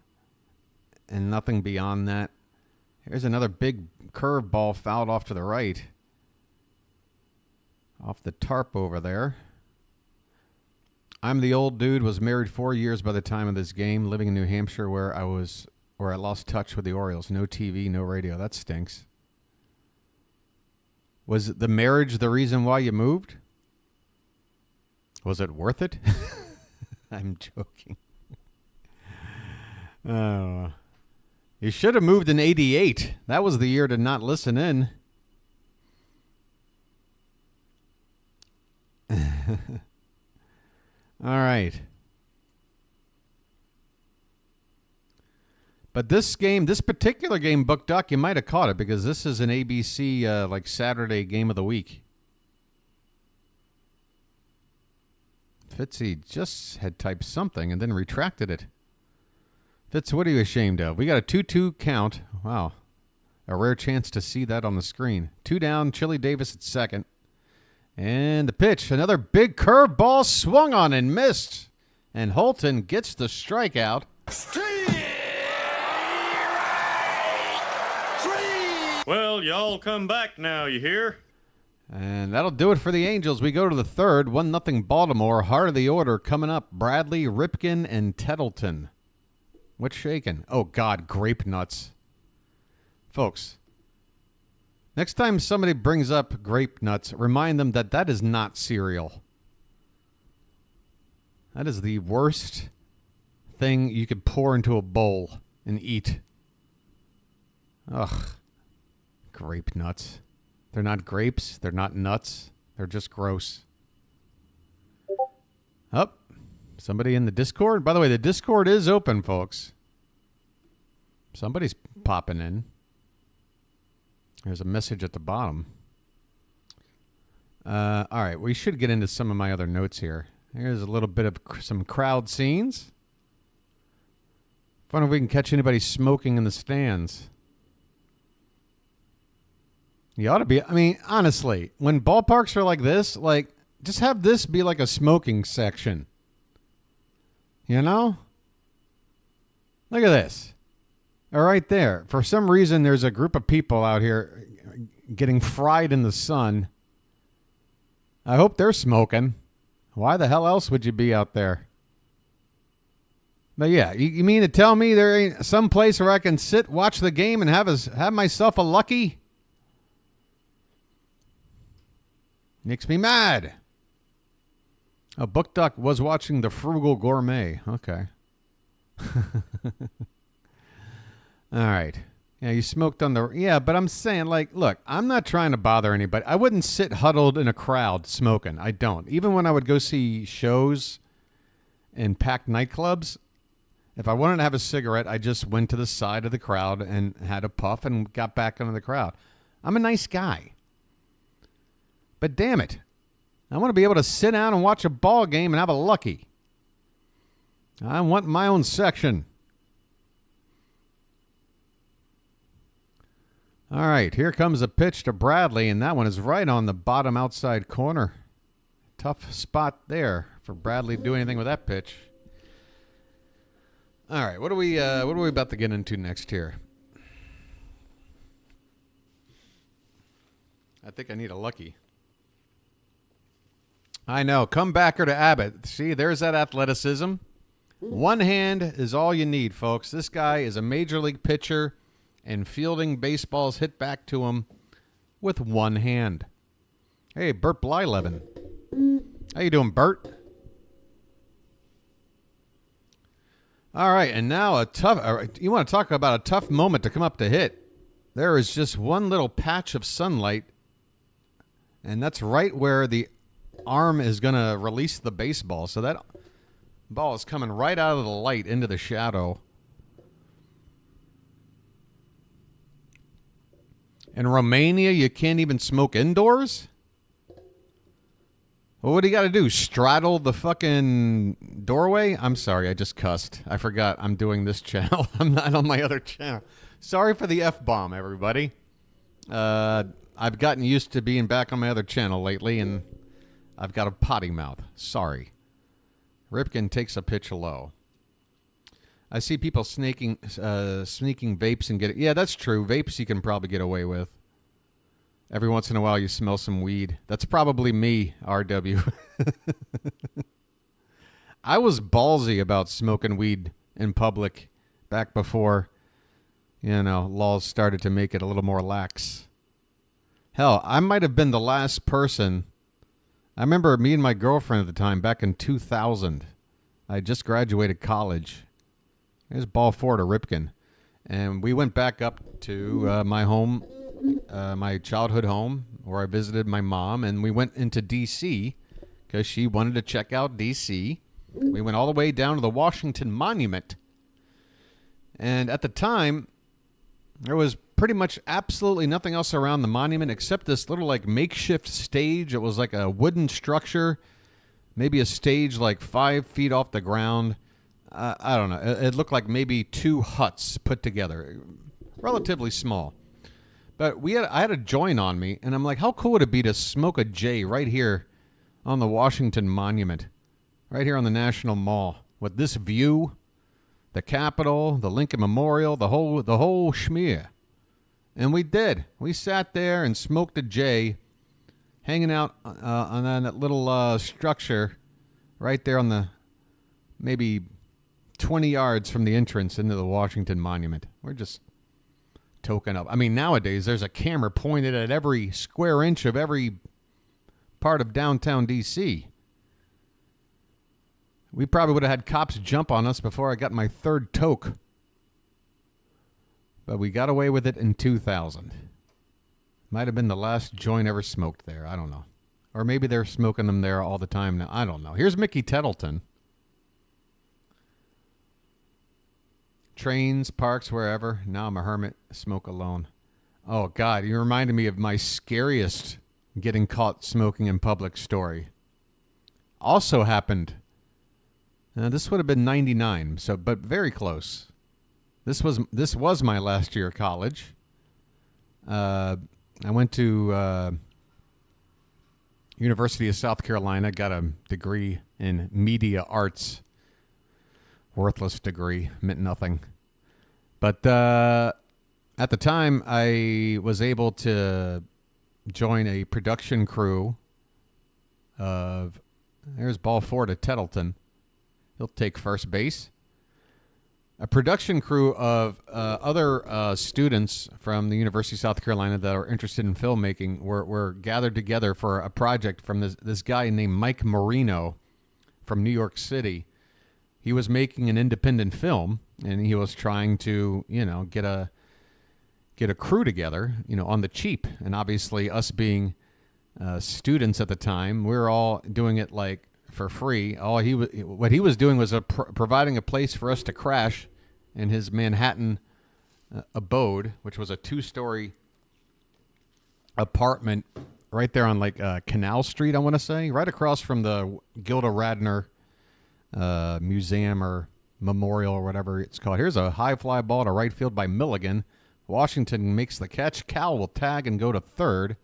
and nothing beyond that. Here's another big curveball fouled off to the right. Off the tarp over there. I'm the old dude, was married 4 years by the time of this game, living in New Hampshire where I lost touch with the Orioles. No TV, no radio. That stinks. Was the marriage the reason why you moved? Was it worth it? I'm joking. Oh. You should have moved in 88. That was the year to not listen in. All right. But this particular game, Book Duck, you might have caught it because this is an ABC like Saturday game of the week. Fitzy just had typed something and then retracted it. Fitz, what are you ashamed of? We got a 2-2 count. Wow. A rare chance to see that on the screen. 2 down, Chili Davis at second. And the pitch, another big curveball swung on and missed. And Holton gets the strikeout. Well, y'all come back now, you hear? And that'll do it for the Angels. We go to the third. 1-0 Baltimore. Heart of the order coming up. Bradley, Ripken, and Tettleton. What's shaking? Oh, God, grape nuts. Folks, next time somebody brings up grape nuts, remind them that that is not cereal. That is the worst thing you could pour into a bowl and eat. Ugh. Grape nuts. They're not grapes. They're not nuts. They're just gross. Oh, somebody in the Discord? By the way, the Discord is open, folks. Somebody's popping in. There's a message at the bottom. All right, we should get into some of my other notes here. Here's a little bit of some crowd scenes. Wonder if we can catch anybody smoking in the stands. You ought to be, I mean, honestly, when ballparks are like this, like, just have this be like a smoking section. You know? Look at this. Right there. For some reason, there's a group of people out here getting fried in the sun. I hope they're smoking. Why the hell else would you be out there? But yeah, you mean to tell me there ain't some place where I can sit, watch the game, and have myself a lucky? Makes me mad. Oh, Book Duck was watching The Frugal Gourmet. Okay. All right. Yeah, you smoked on the... Yeah, but I'm saying, like, look, I'm not trying to bother anybody. I wouldn't sit huddled in a crowd smoking. I don't. Even when I would go see shows in packed nightclubs, if I wanted to have a cigarette, I just went to the side of the crowd and had a puff and got back into the crowd. I'm a nice guy. But damn it, I want to be able to sit down and watch a ball game and have a lucky. I want my own section. All right, here comes a pitch to Bradley, and that one is right on the bottom outside corner. Tough spot there for Bradley to do anything with that pitch. All right, what are we about to get into next here? I think I need a lucky. I know. Comebacker to Abbott. See, there's that athleticism. One hand is all you need, folks. This guy is a major league pitcher, and fielding baseballs hit back to him with one hand. Hey, Bert Blyleven. How you doing, Bert? All right, and now you want to talk about a tough moment to come up to hit. There is just one little patch of sunlight, and that's right where the arm is going to release the baseball. So that ball is coming right out of the light into the shadow. In Romania, you can't even smoke indoors? Well, what do you got to do? Straddle the fucking doorway? I'm sorry, I just cussed. I forgot I'm doing this channel. I'm not on my other channel. Sorry for the F-bomb, everybody. I've gotten used to being back on my other channel lately, and I've got a potty mouth. Sorry. Ripken takes a pitch low. I see people sneaking vapes and get it. Yeah, that's true. Vapes you can probably get away with. Every once in a while you smell some weed. That's probably me, RW. I was ballsy about smoking weed in public back before, laws started to make it a little more lax. Hell, I might have been the last person. I remember me and my girlfriend at the time, back in 2000. I just graduated college. There's ball four to Ripken. And we went back up to my home, my childhood home, where I visited my mom. And we went into D.C. because she wanted to check out D.C. We went all the way down to the Washington Monument. And at the time, there was pretty much absolutely nothing else around the monument except this little makeshift stage. It was like a wooden structure, maybe a stage 5 feet off the ground. I don't know. It looked like maybe two huts put together, relatively small. But I had a joint on me, and I'm like, how cool would it be to smoke a J right here on the Washington Monument, right here on the National Mall, with this view, the Capitol, the Lincoln Memorial, the whole schmear. And we did. We sat there and smoked a J, hanging out on that little structure right there on the maybe 20 yards from the entrance into the Washington Monument. We're just token up. I mean, nowadays there's a camera pointed at every square inch of every part of downtown D.C. We probably would have had cops jump on us before I got my third toke. But we got away with it in 2000. Might have been the last joint ever smoked there. I don't know. Or maybe they're smoking them there all the time now. I don't know. Here's Mickey Tettleton. Trains, parks, wherever. Now I'm a hermit. Smoke alone. Oh, God. You reminded me of my scariest getting caught smoking in public story. Also happened. This would have been 99, but very close. This was my last year of college. I went to University of South Carolina, got a degree in media arts. Worthless degree, meant nothing. But at the time, I was able to join a production crew of, there's ball four to Tettleton. He'll take first base. A production crew of other students from the University of South Carolina that are interested in filmmaking were gathered together for a project from this guy named Mike Marino from New York City. He was making an independent film, and he was trying to, get a crew together, on the cheap. And obviously, us being students at the time, we were all doing it for free. What he was doing was providing a place for us to crash in his Manhattan abode, which was a 2-story apartment right there on Canal Street, I want to say, right across from the Gilda Radner museum or memorial or whatever it's called. Here's a high fly ball to right field by Milligan. Washington makes the catch. Cal will tag and go to third.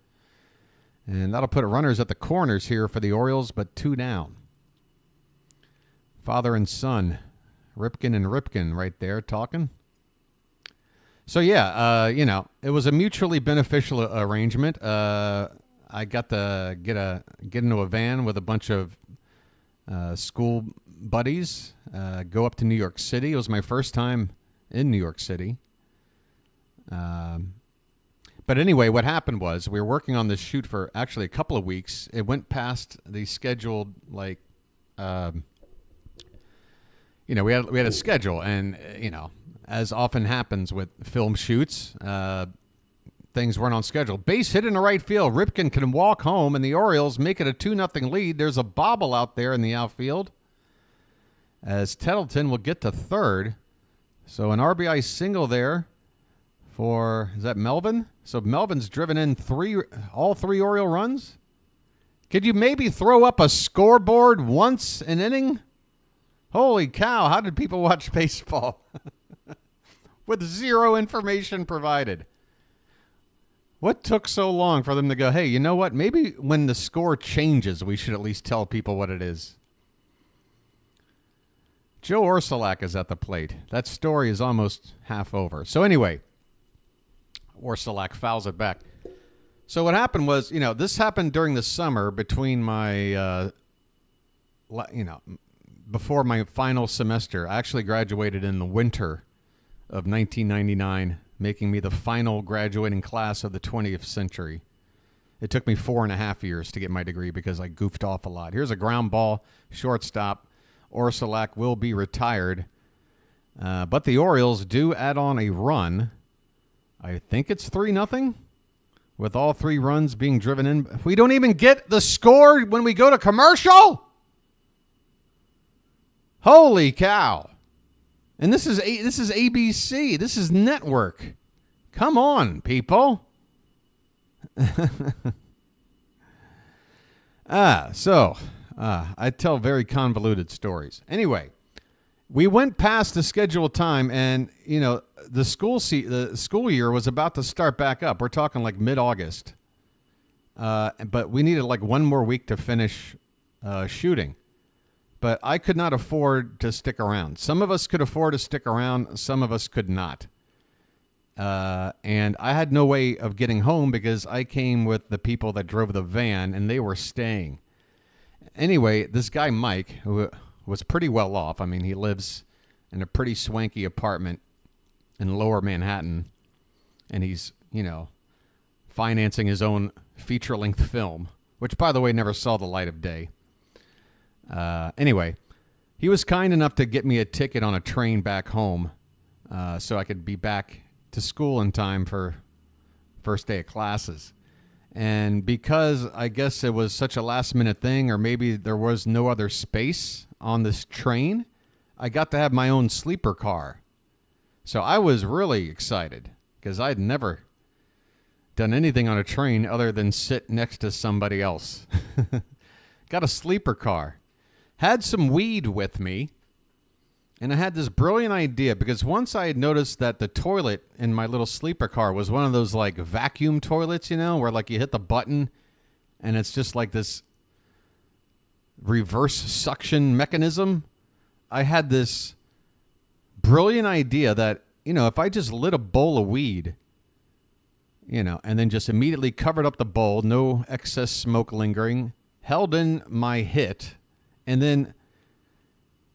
And that'll put runners at the corners here for the Orioles, but 2 down. Father and son, Ripken and Ripken right there talking. So, yeah, it was a mutually beneficial arrangement. I got to get into a van with a bunch of school buddies, go up to New York City. It was my first time in New York City. But anyway, what happened was we were working on this shoot for actually a couple of weeks. It went past the scheduled, like, we had a schedule, and as often happens with film shoots, things weren't on schedule. Base hit in the right field. Ripken can walk home, and the Orioles make it a 2-0 lead. There's a bobble out there in the outfield, as Tettleton will get to third. So an RBI single there for, is that Melvin? So Melvin's driven in all three Oriole runs. Could you maybe throw up a scoreboard once an inning? Holy cow, how did people watch baseball? With zero information provided. What took so long for them to go, hey, you know what? Maybe when the score changes, we should at least tell people what it is. Joe Orsulak is at the plate. That story is almost half over. So anyway, Orsulak fouls it back. So what happened was, this happened during the summer between my, before my final semester. I actually graduated in the winter of 1999, making me the final graduating class of the 20th century. It took me 4.5 years to get my degree because I goofed off a lot. Here's a ground ball, shortstop. Orsulak will be retired. But the Orioles do add on a run. I think it's 3-0 with all three runs being driven in. We don't even get the score when we go to commercial. Holy cow. And this is ABC. This is network. Come on, people. I tell very convoluted stories. Anyway, we went past the scheduled time, and the school year was about to start back up. We're talking like mid-August, but we needed like one more week to finish shooting. But I could not afford to stick around. Some of us could afford to stick around. Some of us could not. And I had no way of getting home because I came with the people that drove the van, and they were staying. Anyway, this guy, Mike, who was pretty well off. I mean, he lives in a pretty swanky apartment in Lower Manhattan, and he's, financing his own feature-length film, which, by the way, never saw the light of day. Anyway, he was kind enough to get me a ticket on a train back home so I could be back to school in time for first day of classes. And because I guess it was such a last-minute thing, or maybe there was no other space on this train, I got to have my own sleeper car. So I was really excited because I'd never done anything on a train other than sit next to somebody else. Got a sleeper car. Had some weed with me, and I had this brilliant idea because once I had noticed that the toilet in my little sleeper car was one of those like vacuum toilets, where like you hit the button and it's just like this reverse suction mechanism. I had this brilliant idea that, if I just lit a bowl of weed, and then just immediately covered up the bowl, no excess smoke lingering, held in my hit, and then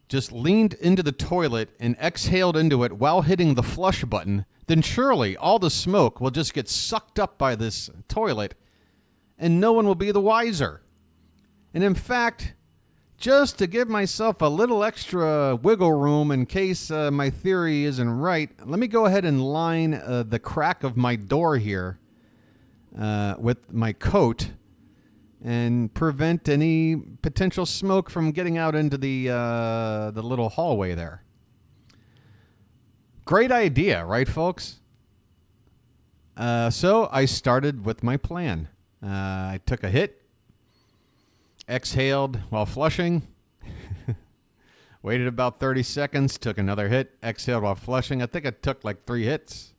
just leaned into the toilet and exhaled into it while hitting the flush button, then surely all the smoke will just get sucked up by this toilet and no one will be the wiser. And in fact, just to give myself a little extra wiggle room in case my theory isn't right, let me go ahead and line the crack of my door here with my coat and prevent any potential smoke from getting out into the little hallway there. Great idea, right, folks? So I started with my plan. I took a hit, exhaled while flushing, waited about 30 seconds, took another hit, exhaled while flushing. I think I took like 3 hits.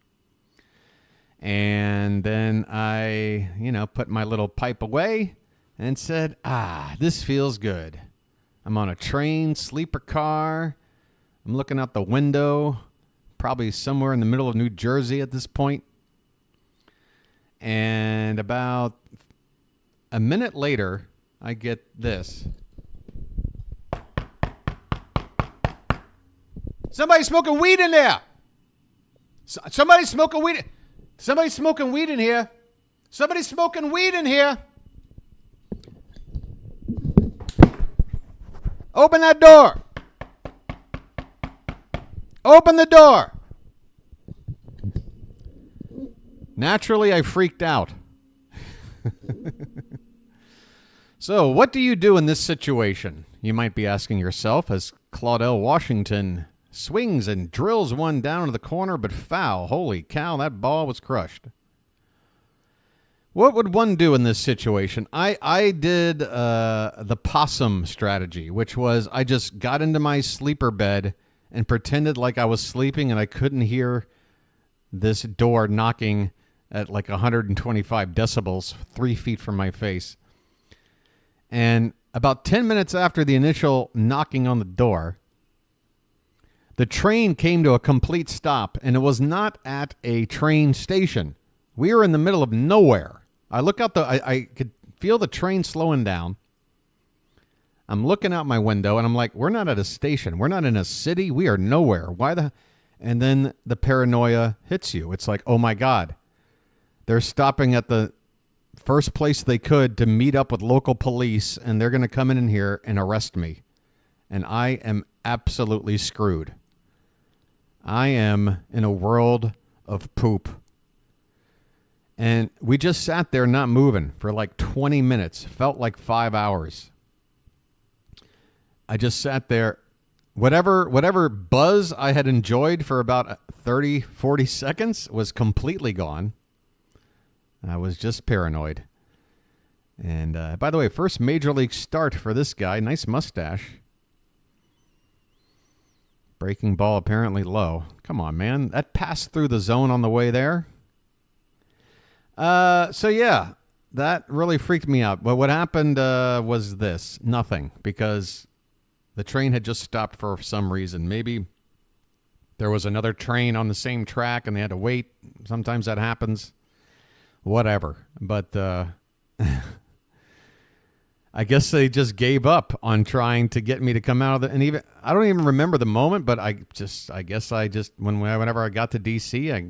And then I, put my little pipe away and said, this feels good. I'm on a train, sleeper car. I'm looking out the window, probably somewhere in the middle of New Jersey at this point. And about a minute later, I get this. Somebody smoking weed in there. Somebody smoking weed. Somebody's smoking weed in here. Somebody's smoking weed in here. Open that door. Open the door. Naturally, I freaked out. So, what do you do in this situation? You might be asking yourself as Claudell Washington swings and drills one down to the corner, but foul. Holy cow, that ball was crushed. What would one do in this situation? I did the possum strategy, which was I just got into my sleeper bed and pretended like I was sleeping and I couldn't hear this door knocking at like 125 decibels, 3 feet from my face. And about 10 minutes after the initial knocking on the door, the train came to a complete stop, and it was not at a train station. We were in the middle of nowhere. I look out I could feel the train slowing down. I'm looking out my window, and I'm like, we're not at a station. We're not in a city. We are nowhere. And then the paranoia hits you. It's like, oh, my God. They're stopping at the first place they could to meet up with local police, and they're going to come in here and arrest me. And I am absolutely screwed. I am in a world of poop. And we just sat there not moving for like 20 minutes. Felt like 5 hours. I just sat there. Whatever buzz I had enjoyed for about 30, 40 seconds was completely gone. I was just paranoid. And by the way, first major league start for this guy. Nice mustache. Breaking ball apparently low. Come on, man. That passed through the zone on the way there. So, yeah, that really freaked me out. But what happened was this. Nothing. Because the train had just stopped for some reason. Maybe there was another train on the same track and they had to wait. Sometimes that happens. Whatever. But I guess they just gave up on trying to get me to come out of and even I don't even remember the moment, but I guess whenever I got to DC, I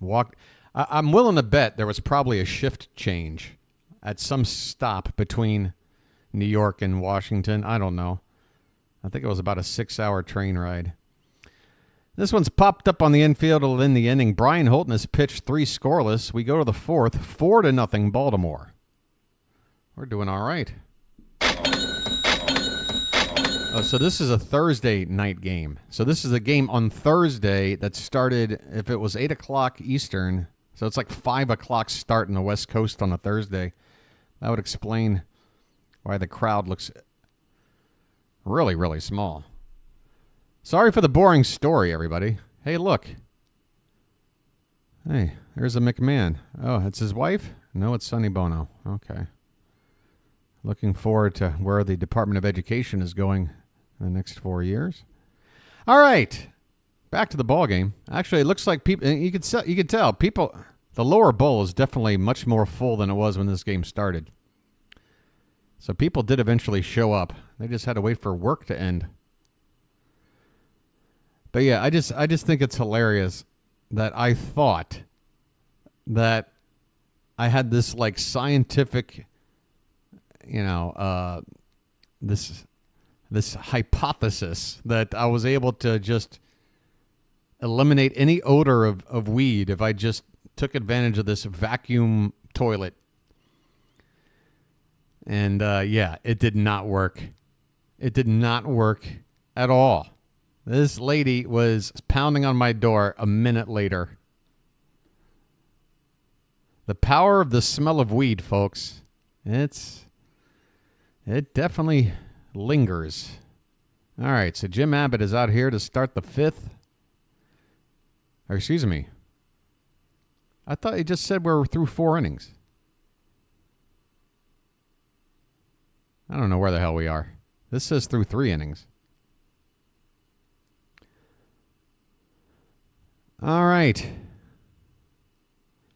walked. I'm willing to bet there was probably a shift change at some stop between New York and Washington. I don't know. I think it was about a 6-hour train ride. This one's popped up on the infield in the inning. Brian Holton has pitched 3 scoreless. We go to the 4th, 4-0 Baltimore. We're doing all right. Oh, so this is a Thursday night game. So this is a game on Thursday that started, if it was 8 o'clock Eastern, so it's like 5 o'clock start in the West Coast on a Thursday. That would explain why the crowd looks really, really small. Sorry for the boring story, everybody. Hey, look. Hey, there's a McMahon. Oh, it's his wife? No, it's Sonny Bono. Okay. Looking forward to where the Department of Education is going in the next 4 years. All right. Back to the ball game. Actually, it looks like people. You could tell people. The lower bowl is definitely much more full than it was when this game started. So people did eventually show up. They just had to wait for work to end. But yeah, I just think it's hilarious that I thought that I had this like scientific, this hypothesis that I was able to just eliminate any odor of weed if I just took advantage of this vacuum toilet. And yeah, it did not work. It did not work at all. This lady was pounding on my door a minute later. The power of the smell of weed, folks. It definitely lingers. All right, so Jim Abbott is out here to start the 5th. Or excuse me. I thought he just said we're through 4 innings. I don't know where the hell we are. This says through 3 innings. All right.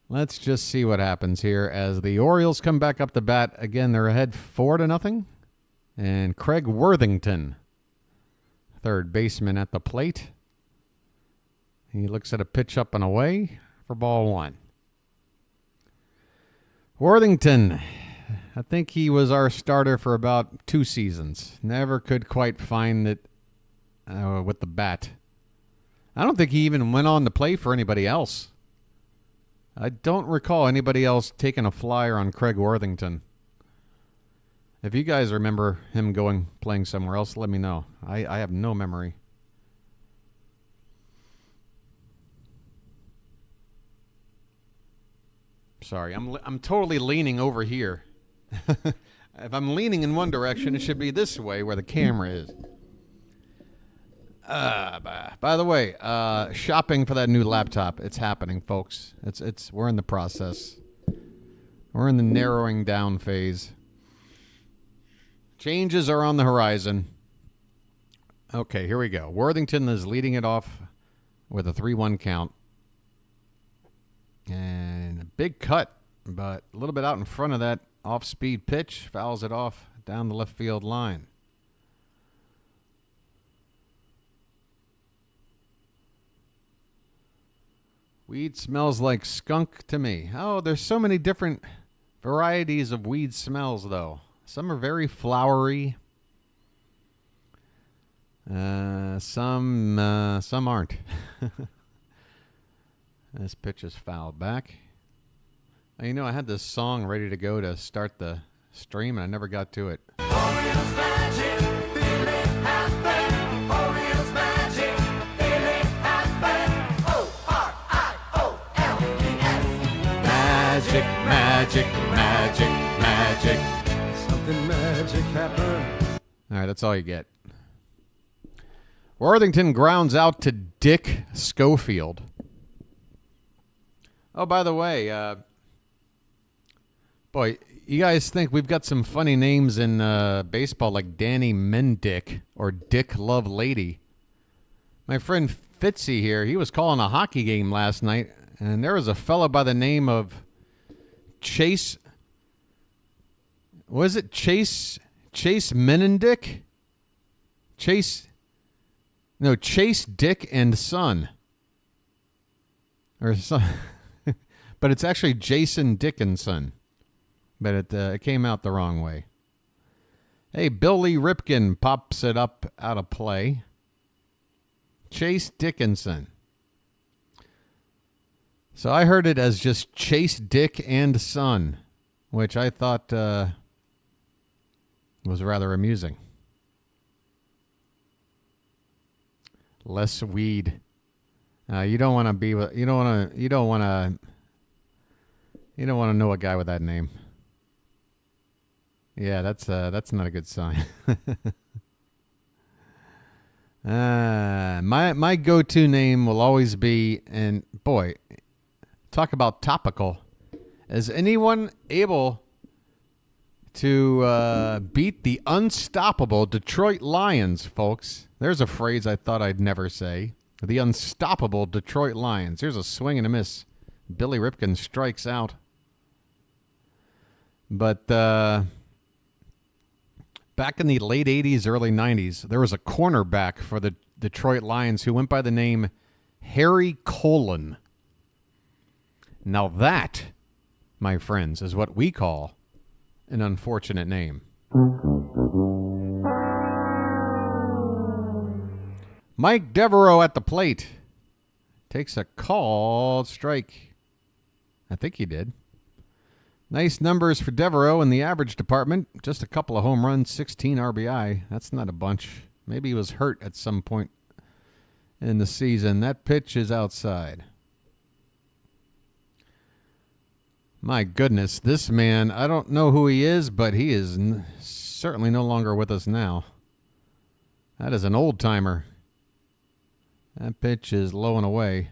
Let's just see what happens here as the Orioles come back up to bat. Again, they're ahead 4-0. And Craig Worthington, third baseman at the plate. He looks at a pitch up and away for ball 1. Worthington. I think he was our starter for about 2 seasons. Never could quite find it with the bat. I don't think he even went on to play for anybody else. I don't recall anybody else taking a flyer on Craig Worthington. If you guys remember him playing somewhere else, let me know. I have no memory. Sorry, I'm totally leaning over here. If I'm leaning in one direction, it should be this way where the camera is. By the way, shopping for that new laptop, it's happening, folks. We're in the process. We're in the narrowing down phase. Changes are on the horizon. Okay, here we go. Worthington is leading it off with a 3-1 count. And a big cut, but a little bit out in front of that off-speed pitch. Fouls it off down the left field line. Weed smells like skunk to me. Oh, there's so many different varieties of weed smells, though. Some are very flowery. Some aren't. This pitch is fouled back. You know, I had this song ready to go to start the stream, and I never got to it. Orioles magic, feel it happen. Orioles magic, feel it happen. O-R-I-O-L-E-S. Magic, magic, magic, magic. Something magic happens. All right, that's all you get. Worthington grounds out to Dick Schofield. Oh, by the way, boy, you guys think we've got some funny names in baseball like Danny Mendick or Dick Lovelady. My friend Fitzy here, he was calling a hockey game last night, and there was a fella by the name of Chase. Was it Chase Mendick? Chase Dick and Son. Or son. But it's actually Jason Dickinson. But it came out the wrong way. Hey, Billy Ripken pops it up out of play. Chase Dickinson. So I heard it as just Chase Dick and Son, which I thought was rather amusing. Less weed. You don't want to be with. You don't want to know a guy with that name. Yeah, that's not a good sign. My go-to name will always be, and boy, talk about topical. Is anyone able to beat the unstoppable Detroit Lions, folks? There's a phrase I thought I'd never say. The unstoppable Detroit Lions. Here's a swing and a miss. Billy Ripken strikes out. But back in the late 80s, early 90s, there was a cornerback for the Detroit Lions who went by the name Harry Colon. Now that, my friends, is what we call an unfortunate name. Mike Devereaux at the plate. Takes a called strike. I think he did. Nice numbers for Devereaux in the average department. Just a couple of home runs, 16 RBI. That's not a bunch. Maybe he was hurt at some point in the season. That pitch is outside. My goodness, this man, I don't know who he is, but he is certainly no longer with us now. That is an old-timer. That pitch is low and away.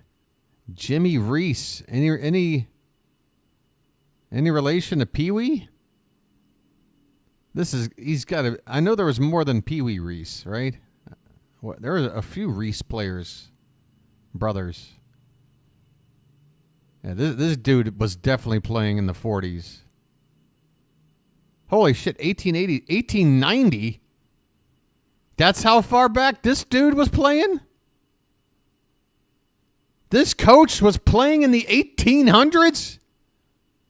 Jimmy Reese. Any relation to Pee-wee? He's got a, I know there was more than Pee-wee Reese, right? There are a few Reese players, brothers. Yeah, this dude was definitely playing in the 40s. Holy shit, 1890? That's how far back this dude was playing? This coach was playing in the 1800s?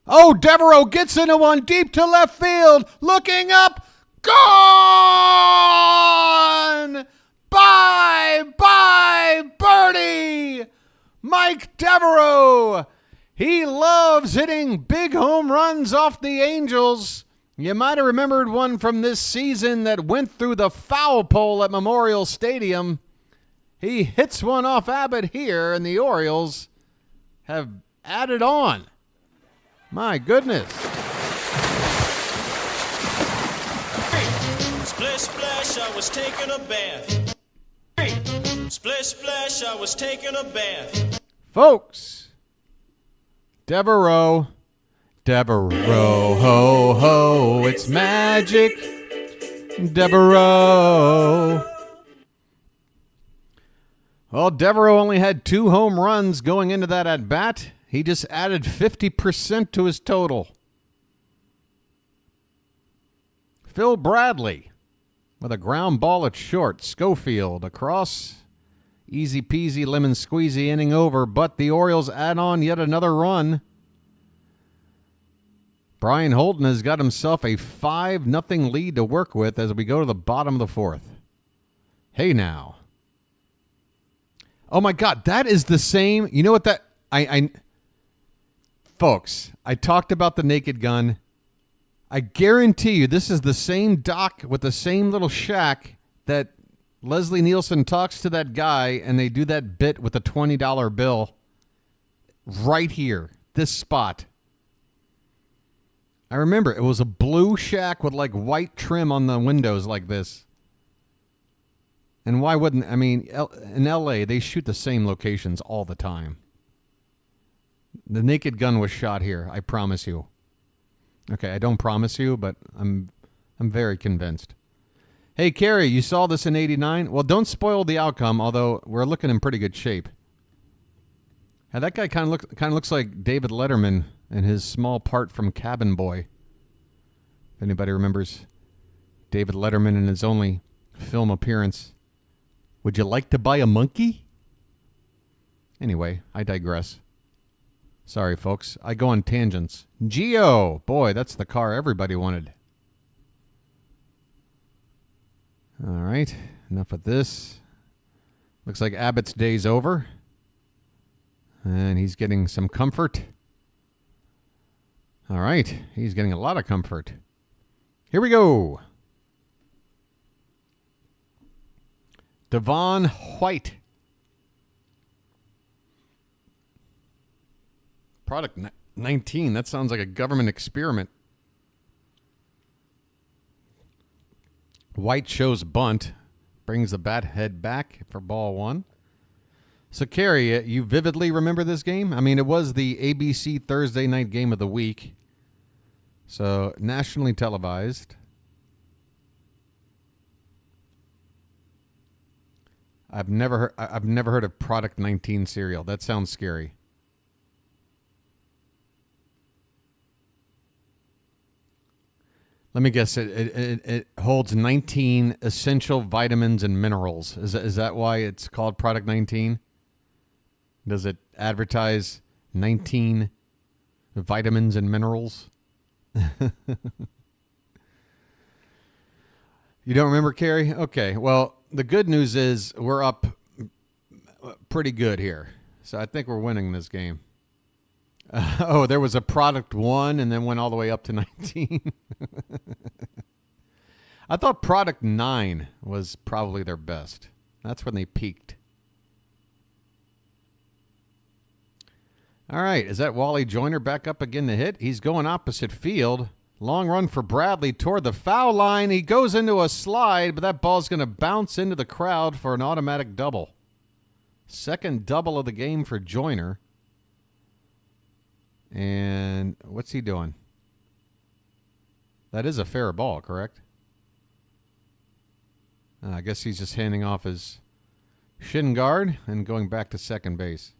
Oh, Devereaux gets into one deep to left field. Looking up. Gone! Bye, birdie! Mike Devereaux. He loves hitting big home runs off the Angels. You might have remembered one from this season that went through the foul pole at Memorial Stadium. He hits one off Abbott here, and the Orioles have added on. My goodness. Splish, splash, I was taking a bath. Splish, splash, I was taking a bath. Folks, Devereaux, ho, ho, it's magic. Devereaux. Well, Devereaux only had 2 home runs going into that at-bat. He just added 50% to his total. Phil Bradley with a ground ball at short. Schofield across. Easy peasy lemon squeezy inning over, but the Orioles add on yet another run. Brian Holden has got himself a 5-0 lead to work with as we go to the bottom of the 4th. Hey now. Oh my God, that is the same. You know what that folks, I talked about the Naked Gun. I guarantee you this is the same dock with the same little shack that Leslie Nielsen talks to that guy and they do that bit with a $20 bill right here, this spot. I remember it was a blue shack with like white trim on the windows like this. And why wouldn't, I mean, in LA, they shoot the same locations all the time. The Naked Gun was shot here, I promise you. Okay, I don't promise you, but I'm very convinced. Hey, Kerry, you saw this in 89? Well, don't spoil the outcome, although we're looking in pretty good shape. Now, that guy kind of looks like David Letterman in his small part from Cabin Boy. If anybody remembers David Letterman in his only film appearance. Would you like to buy a monkey? Anyway, I digress. Sorry, folks. I go on tangents. Geo! Boy, that's the car everybody wanted. All right. Enough of this. Looks like Abbott's day's over. And he's getting some comfort. All right. He's getting a lot of comfort. Here we go. Devon White. Product 19. That sounds like a government experiment. White shows bunt. Brings the bat head back for ball 1. So, Kerry, you vividly remember this game? I mean, it was the ABC Thursday night game of the week. So, nationally televised. I've never heard of Product 19 cereal. That sounds scary. Let me guess. It holds 19 essential vitamins and minerals. Is that why it's called Product 19? Does it advertise 19 vitamins and minerals? You don't remember, Kerry? Okay. Well, the good news is we're up pretty good here. So I think we're winning this game. There was a Product 1 and then went all the way up to 19. I thought Product 9 was probably their best. That's when they peaked. All right. Is that Wally Joyner back up again to hit? He's going opposite field. Long run for Bradley toward the foul line. He goes into a slide, but that ball's going to bounce into the crowd for an automatic double. Second double of the game for Joyner. And what's he doing? That is a fair ball, correct? I guess he's just handing off his shin guard and going back to second base.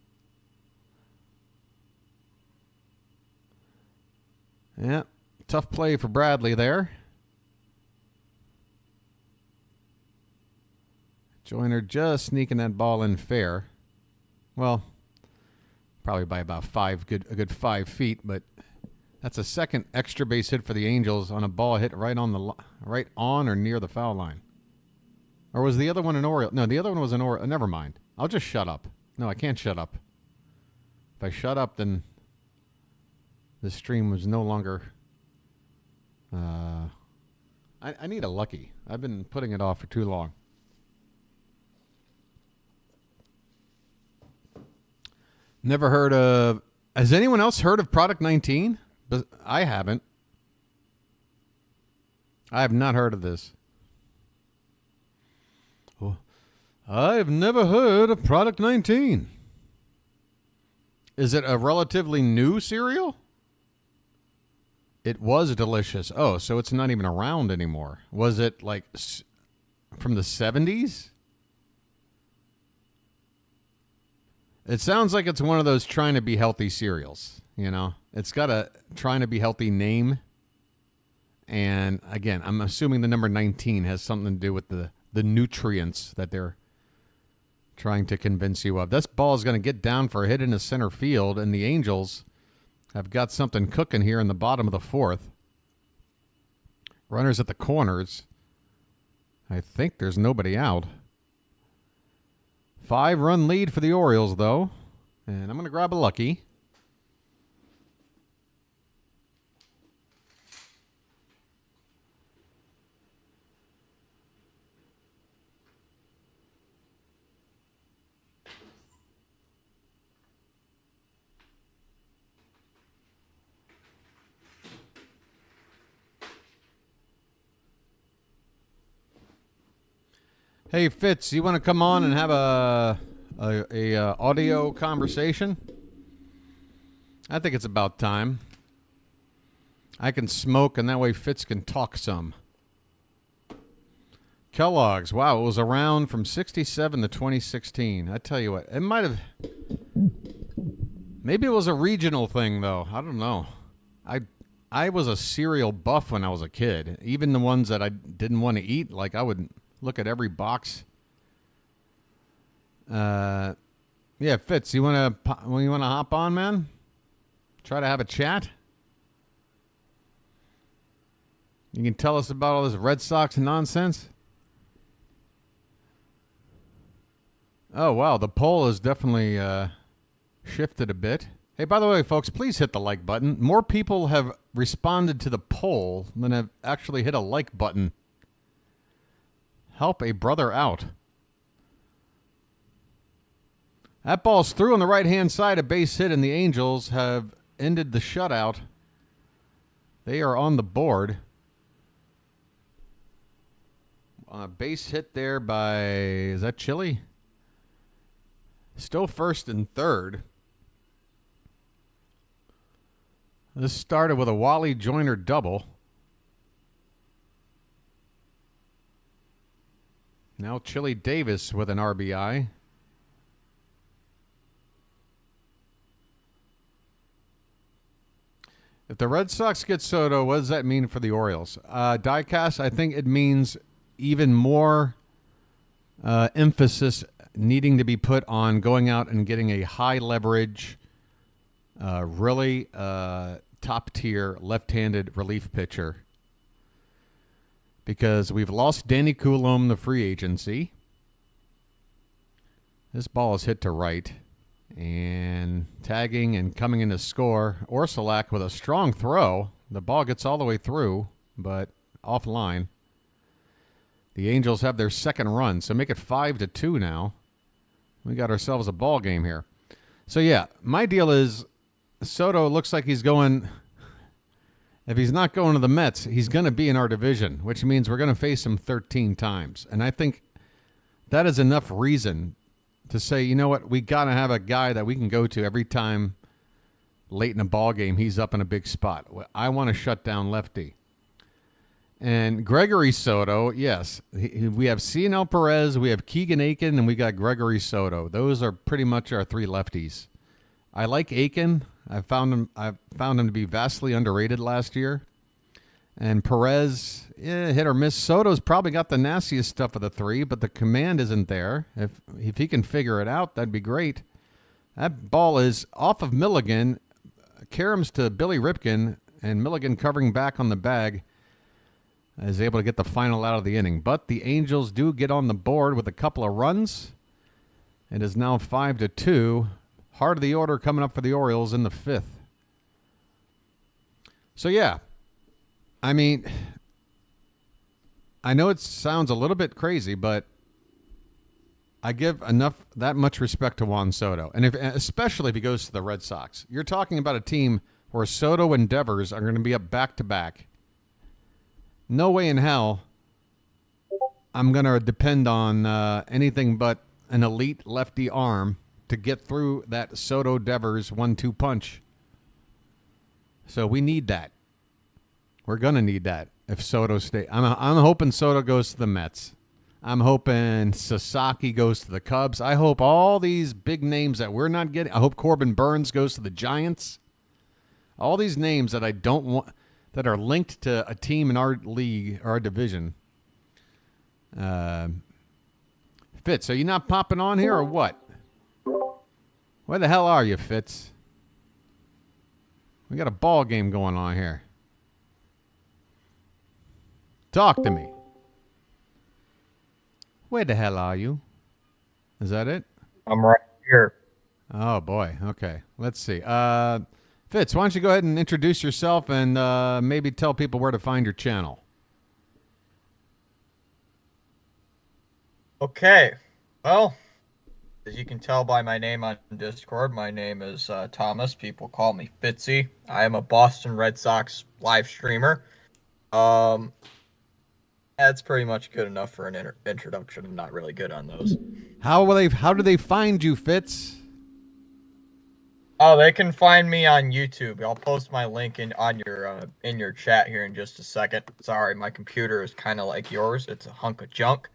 Yeah, tough play for Bradley there. Joyner just sneaking that ball in fair. Well, probably by about a good 5 feet, but That's a second extra base hit for the Angels on a ball hit right on or near the foul line. Or was the other one an Oriole? No, the other one was an Oriole. Never mind. I'll just shut up. No, I can't shut up. If I shut up, then the stream was no longer... I need a lucky. I've been putting it off for too long. Never heard of... Has anyone else heard of Product 19? But I haven't. I have not heard of this. Oh, I've never heard of Product 19. Is it a relatively new cereal? It was delicious. Oh, so it's not even around anymore. Was it like from the 70s? It sounds like it's one of those trying to be healthy cereals, you know? It's got a trying to be healthy name. And again, I'm assuming the number 19 has something to do with the nutrients that they're trying to convince you of. This ball is going to get down for a hit into center field, and the Angels have got something cooking here in the bottom of the fourth. Runners at the corners. I think there's nobody out. 5-run lead for the Orioles, though. And I'm going to grab a lucky. Hey, Fitz, you want to come on and have a audio conversation? I think it's about time. I can smoke, and that way Fitz can talk some. Kellogg's, wow, it was around from 67 to 2016. I tell you what, it might have... Maybe it was a regional thing, though. I don't know. I was a cereal buff when I was a kid. Even the ones that I didn't want to eat, like I would... Look at every box. Yeah, Fitz, you want to hop on, man? Try to have a chat? You can tell us about all this Red Sox nonsense? Oh, wow, the poll has definitely shifted a bit. Hey, by the way, folks, please hit the like button. More people have responded to the poll than have actually hit a like button. Help a brother out. That ball's through on the right-hand side, a base hit, and the Angels have ended the shutout. They are on the board. A base hit there by, is that Chile? Still first and third. This started with a Wally Joyner double. Now Chili Davis with an RBI. If the Red Sox get Soto, what does that mean for the Orioles? Diecast, I think it means even more emphasis needing to be put on going out and getting a high leverage, really top-tier left-handed relief pitcher. Because we've lost Danny Coulomb, the free agency. This ball is hit to right. And tagging and coming in to score. Orsolak with a strong throw. The ball gets all the way through, but offline. The Angels have their second run, so make it 5-2 now. We got ourselves a ball game here. So, yeah, my deal is Soto looks like he's going... If he's not going to the Mets, he's going to be in our division, which means we're going to face him 13 times. And I think that is enough reason to say, you know what, we got to have a guy that we can go to every time late in a ball game he's up in a big spot. I want to shut down lefty. And Gregory Soto, yes, we have Cionel Perez, we have Keegan Aiken, and we got Gregory Soto. Those are pretty much our three lefties. I like Aiken. I found him to be vastly underrated last year. And Perez, hit or miss. Soto's probably got the nastiest stuff of the three, but the command isn't there. If he can figure it out, that'd be great. That ball is off of Milligan, caroms to Billy Ripken, and Milligan covering back on the bag is able to get the final out of the inning. But the Angels do get on the board with a couple of runs. It is now 5-2. Heart of the order coming up for the Orioles in the 5th. So, yeah, I mean, I know it sounds a little bit crazy, but I give that much respect to Juan Soto, and especially if he goes to the Red Sox. You're talking about a team where Soto and Devers are going to be up back-to-back. No way in hell I'm going to depend on anything but an elite lefty arm to get through that Soto-Devers 1-2 punch. So we need that. We're going to need that if Soto stays. I'm hoping Soto goes to the Mets. I'm hoping Sasaki goes to the Cubs. I hope all these big names that we're not getting. I hope Corbin Burns goes to the Giants. All these names that I don't want, that are linked to a team in our league, our division. Fitz, are you not popping on here or what? Where the hell are you, Fitz? We got a ball game going on here. Talk to me. Where the hell are you? Is that it? I'm right here. Oh, boy. Okay. Let's see. Fitz, why don't you go ahead and introduce yourself and maybe tell people where to find your channel. Okay. Well, as you can tell by my name on Discord, my name is Thomas. People call me Fitzy. I am a Boston Red Sox live streamer. That's pretty much good enough for an introduction. I'm not really good on those. How do they find you, Fitz? Oh, they can find me on YouTube. I'll post my link in your chat here in just a second. Sorry, my computer is kind of like yours. It's a hunk of junk.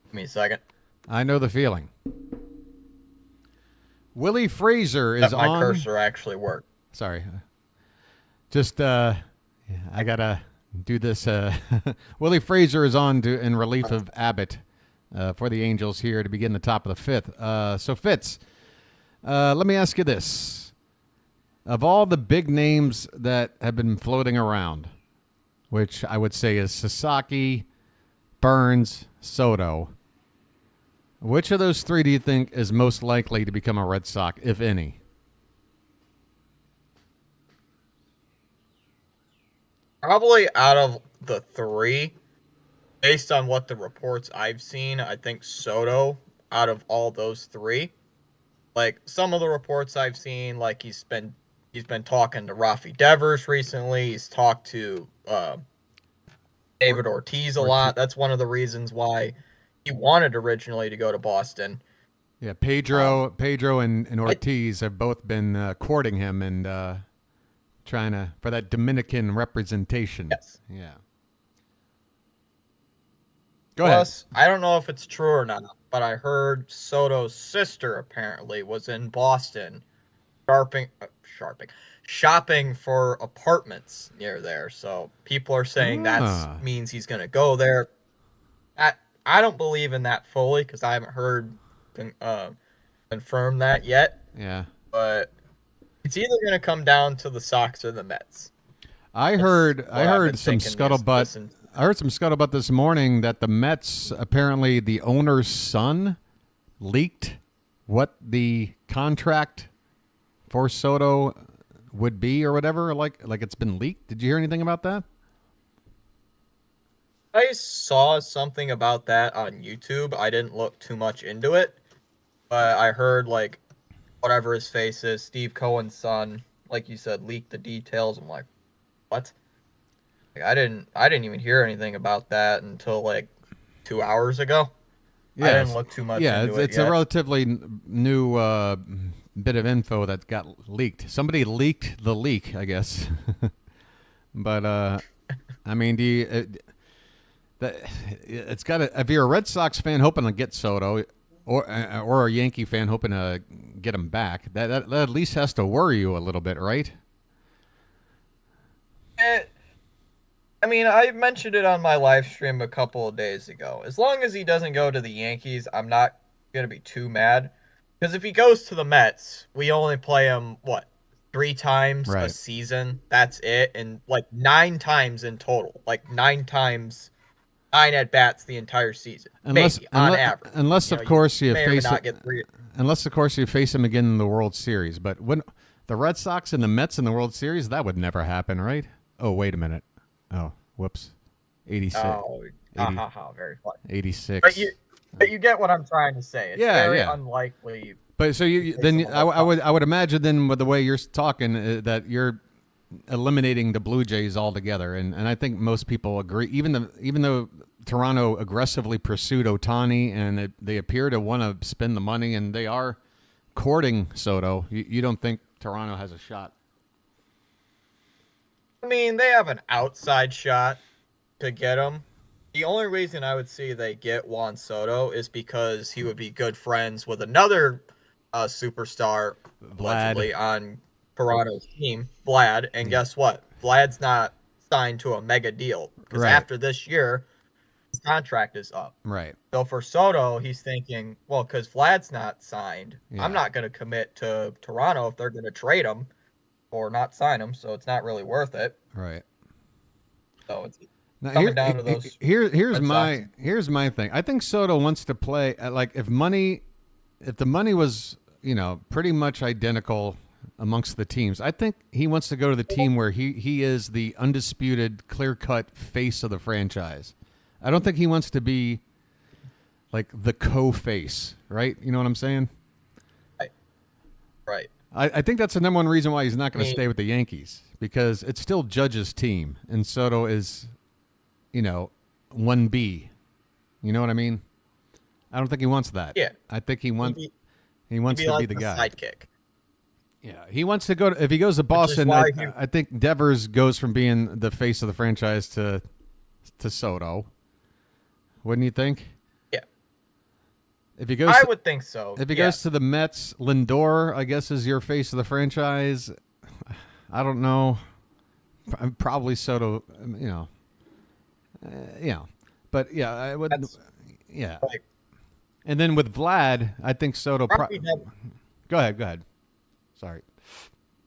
Give me a second. I know the feeling. Willie Fraser is on. My cursor actually worked. Sorry. Just, I gotta do this. Willie Fraser is on in relief of Abbott for the Angels here to begin the top of the 5th. So, Fitz, let me ask you this. Of all the big names that have been floating around, which I would say is Sasaki, Burns, Soto, which of those three do you think is most likely to become a Red Sox, if any? Probably out of the three, based on what the reports I've seen, I think Soto out of all those three. Like some of the reports I've seen, like he's been talking to Rafi Devers recently. He's talked to David Ortiz a lot. That's one of the reasons why he wanted originally to go to Boston. Yeah, Pedro and Ortiz have both been courting him and trying for that Dominican representation. Yes. Yeah. Go ahead. I don't know if it's true or not, but I heard Soto's sister apparently was in Boston shopping for apartments near there. So people are saying that means he's going to go there. I don't believe in that fully because I haven't heard confirm that yet. Yeah. But it's either going to come down to the Sox or the Mets. I heard some scuttlebutt. I heard some scuttlebutt this morning that the Mets, apparently the owner's son, leaked what the contract for Soto would be or whatever. Like it's been leaked. Did you hear anything about that? I saw something about that on YouTube. I didn't look too much into it, but I heard like whatever his face is, Steve Cohen's son, like you said, leaked the details. I'm like, what? Like, I didn't even hear anything about that until like 2 hours ago. Yeah, I didn't look too much into it. It's a relatively new bit of info that got leaked. Somebody leaked the leak, I guess. But I mean, it's got to. If you're a Red Sox fan hoping to get Soto, or a Yankee fan hoping to get him back, that at least has to worry you a little bit, right? I mean, I mentioned it on my live stream a couple of days ago. As long as he doesn't go to the Yankees, I'm not going to be too mad. Because if he goes to the Mets, we only play him, 3 times a season. That's it. And like 9 times in total. Like 9 times, 9 at bats the entire season. Maybe, on average. Unless, of course, you face unless, of course, you face him again in the World Series. But when the Red Sox and the Mets in the World Series, that would never happen, right? Oh, wait a minute. Oh, whoops. 86. Oh, very funny. 86. But you get what I'm trying to say. It's very unlikely. But so I would imagine then with the way you're talking that you're eliminating the Blue Jays altogether, and I think most people agree. Even though Toronto aggressively pursued Ohtani and they appear to want to spend the money and they are courting Soto, you don't think Toronto has a shot? I mean, they have an outside shot to get him. The only reason I would see they get Juan Soto is because he would be good friends with another superstar allegedly on Toronto's team, Vlad. And guess what? Vlad's not signed to a mega deal because after this year, his contract is up. Right. So for Soto, he's thinking, well, because Vlad's not signed, I'm not going to commit to Toronto if they're going to trade him or not sign him. So it's not really worth it. Right. So it's coming down to those. Here's my thing. I think Soto wants to play like if the money was pretty much identical amongst the teams. I think he wants to go to the team where he is the undisputed, clear-cut face of the franchise. I don't think he wants to be like the co-face, right? You know what I'm saying? Right. I think that's the number one reason why he's not going to stay with the Yankees, because it's still Judge's team, and Soto is, 1B. You know what I mean? I don't think he wants that. Yeah. I think he wants to be the guy. Sidekick. Yeah, he wants to go. If he goes to Boston, I think Devers goes from being the face of the franchise to Soto. Wouldn't you think? Yeah. If he goes, I would think so. If he goes to the Mets, Lindor, I guess, is your face of the franchise. I don't know. Probably Soto. But yeah, I would. Yeah. And then with Vlad, I think Soto. Go ahead. Sorry.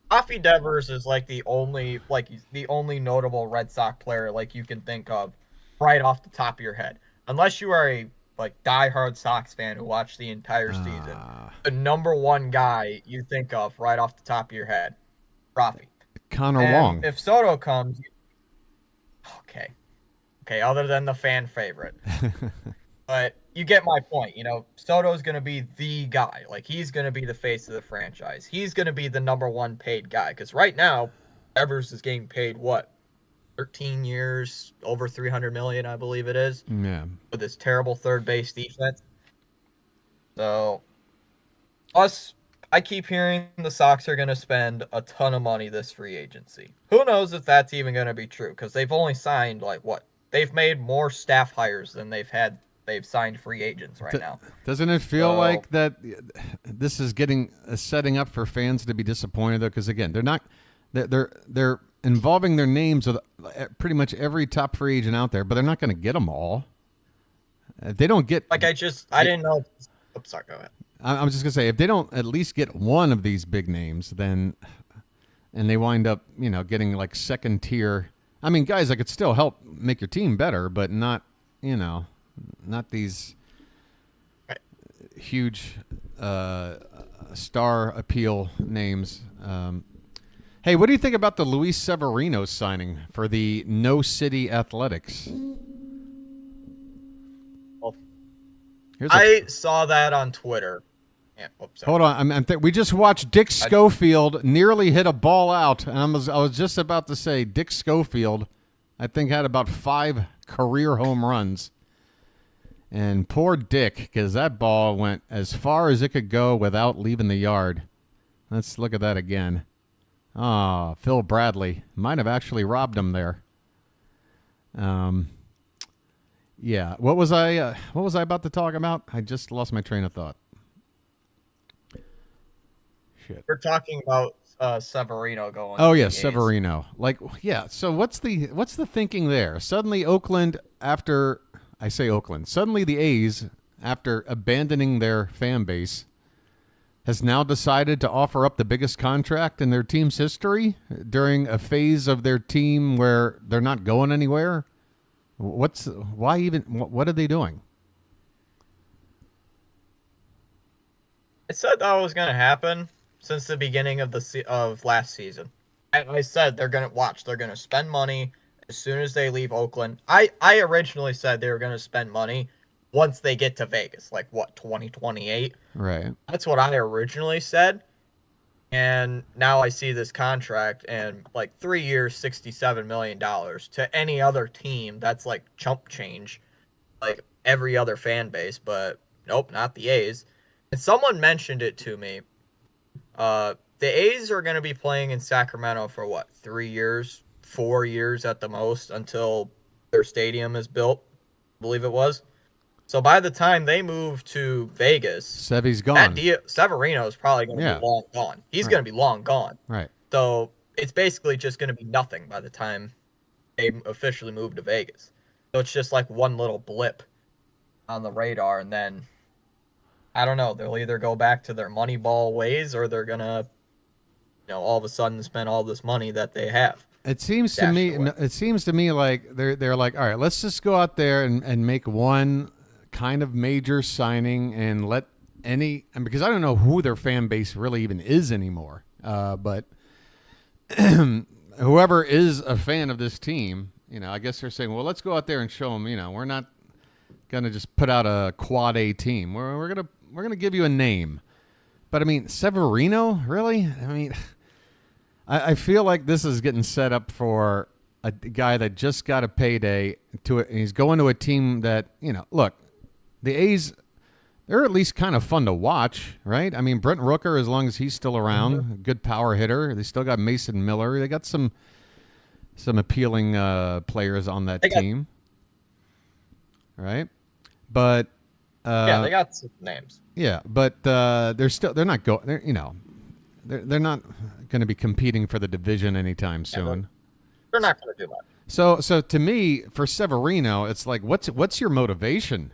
Rafi Devers is like the only notable Red Sox player like you can think of right off the top of your head. Unless you are a diehard Sox fan who watched the entire season. The number one guy you think of right off the top of your head. Rafi. Connor Wong. If Soto comes, okay, other than the fan favorite. But you get my point. Soto's going to be the guy. Like, he's going to be the face of the franchise. He's going to be the number one paid guy. Because right now, Evers is getting paid, 13 years, over $300 million, I believe it is. Yeah. With this terrible third base defense. So, plus, I keep hearing the Sox are going to spend a ton of money this free agency. Who knows if that's even going to be true? Because they've only signed, They've made more staff hires than they've signed free agents right now. Doesn't it feel like that this is setting up for fans to be disappointed though? Because again, they're involving their names with pretty much every top free agent out there, but they're not going to get them all. If they don't get I didn't know. Oops, sorry, go ahead. I was just going to say, if they don't at least get one of these big names, and they wind up getting like second tier. I mean, guys that could still help make your team better, but not these huge star appeal names. Hey, what do you think about the Luis Severino signing for the No City Athletics? Well, I saw that on Twitter. Yeah, hold on, we just watched Dick Schofield nearly hit a ball out, and I was just about to say Dick Schofield, I think, had about 5 career home runs, and poor Dick, because that ball went as far as it could go without leaving the yard. Let's look at that again. Phil Bradley might have actually robbed him there. Yeah. What was I about to talk about? I just lost my train of thought. Shit. We're talking about Severino going. Oh yeah, Severino. So what's the thinking there? Suddenly Oakland, suddenly the A's, after abandoning their fan base, has now decided to offer up the biggest contract in their team's history during a phase of their team where they're not going anywhere? What are they doing? I said that was going to happen since the beginning of of last season. I said they're going to spend money as soon as they leave Oakland. I originally said they were going to spend money once they get to Vegas, like 2028? Right. That's what I originally said. And now I see this contract and like 3 years, $67 million. To any other team, that's like chump change, like every other fan base, but nope, not the A's. And someone mentioned it to me. The A's are going to be playing in Sacramento for 3 years, 4 years at the most until their stadium is built, I believe it was. So by the time they move to Vegas, Sevy's gone. Severino is probably going to be long gone. He's going to be long gone. Right. So it's basically just going to be nothing by the time they officially move to Vegas. So it's just like one little blip on the radar, and then I don't know. They'll either go back to their Moneyball ways, or they're gonna, all of a sudden spend all this money that they have. It seems to me. It seems to me like they're like, all right, let's just go out there and make one kind of major signing and let because I don't know who their fan base really even is anymore. But whoever is a fan of this team, I guess they're saying, well, let's go out there and show them. We're not gonna just put out a quad A team. We're gonna give you a name. But I mean, Severino, really? I mean, I feel like this is getting set up for a guy that just got a payday and he's going to a team that, look, the A's, they're at least kind of fun to watch, right? I mean, Brent Rooker, as long as he's still around, good power hitter. They still got Mason Miller. They got some appealing players on that team, right? But they got some names. Yeah, but they're not going to be competing for the division anytime soon. They're not going to do much. So to me, for Severino, it's like, what's your motivation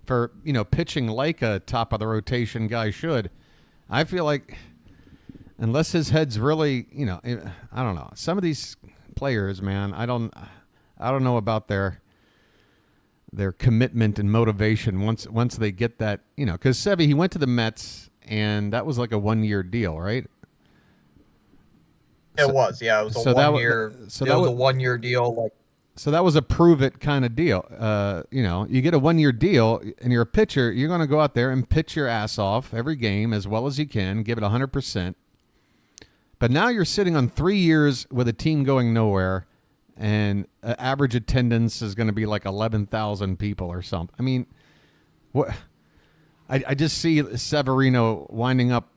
for pitching like a top of the rotation guy should? I feel like unless his head's really, I don't know. Some of these players, man, I don't know about their commitment and motivation once they get that, because Sevy, he went to the Mets and that was like a 1-year deal, right? It was a 1 year. So that was a 1 year deal. So that was a prove it kind of deal. You get a 1 year deal and you're a pitcher, you're going to go out there and pitch your ass off every game as well as you can, give it 100%. But now you're sitting on 3 years with a team going nowhere, and average attendance is going to be like 11,000 people or something. I mean, what? I just see Severino winding up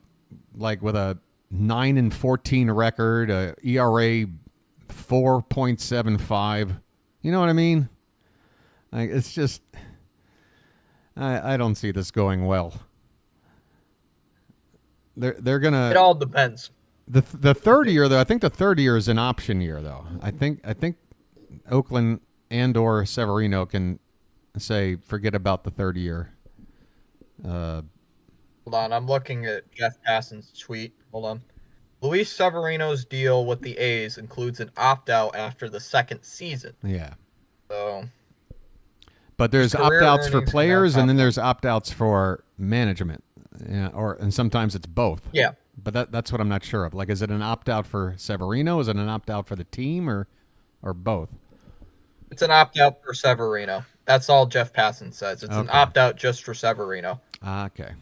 like with a 9-14 record, a ERA 4.75. You know what I mean? Like, it's just, I don't see this going well. They're gonna. It all depends. The third year, though, I think the third year is an option year, though. I think Oakland and or Severino can say forget about the third year. Hold on, I'm looking at Jeff Passan's tweet. Hold on. Luis Severino's deal with the A's includes an opt-out after the second season. Yeah. So. But there's opt-outs for players, and then there's opt-outs for management, and sometimes it's both. Yeah. But that's what I'm not sure of. Like, is it an opt-out for Severino? Is it an opt-out for the team, or both? It's an opt-out for Severino. That's all Jeff Passan says. It's an opt-out just for Severino. Okay.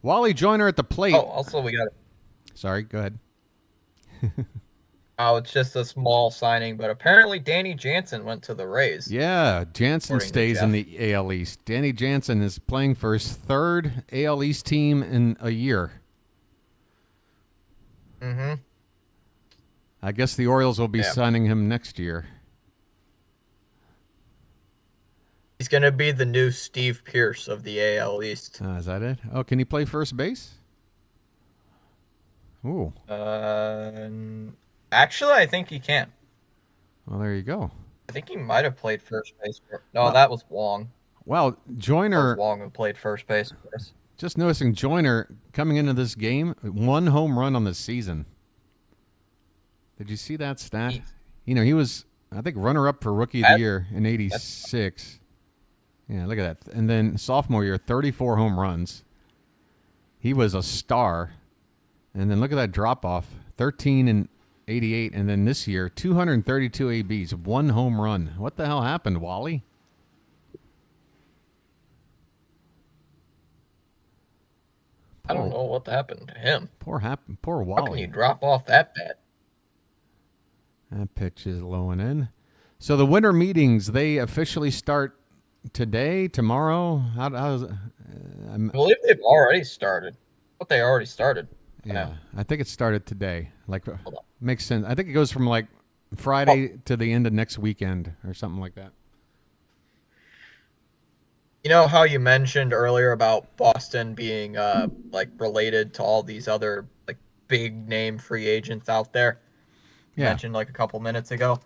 Wally Joyner at the plate. Oh, also we got it. Sorry, go ahead. Oh, it's just a small signing, but apparently Danny Jansen went to the Rays. Yeah, Jansen stays in the AL East. Danny Jansen is playing for his third AL East team in a year. Mm-hmm. I guess the Orioles will be signing him next year. He's going to be the new Steve Pearce of the AL East. Is that it? Oh, can he play first base? Ooh. Actually, I think he can. Well, there you go. I think he might have played first base. No, that was Wong. Well, Joyner. Wong who played first base for us. just noticing Joyner coming into this game, 1 home run on the season. Did you see that stat? You know, he was, I think, runner-up for Rookie of the Year in '86. Yeah, look at that. And then sophomore year, 34 home runs. He was a star. And then look at that drop-off, 13 and 88. And then this year, 232 ABs, 1 home run. What the hell happened, Wally? I don't know what happened to him. Poor Wally. How can you drop off that bad? That pitch is low and in. So the winter meetings, they officially start today, tomorrow? How's it? I believe they've already started. But they already started. Yeah, I think it started today. Like, makes sense. I think it goes from like Friday to the end of next weekend or something like that. You know how you mentioned earlier about Boston being like related to all these other like big name free agents out there? You mentioned like a couple minutes ago.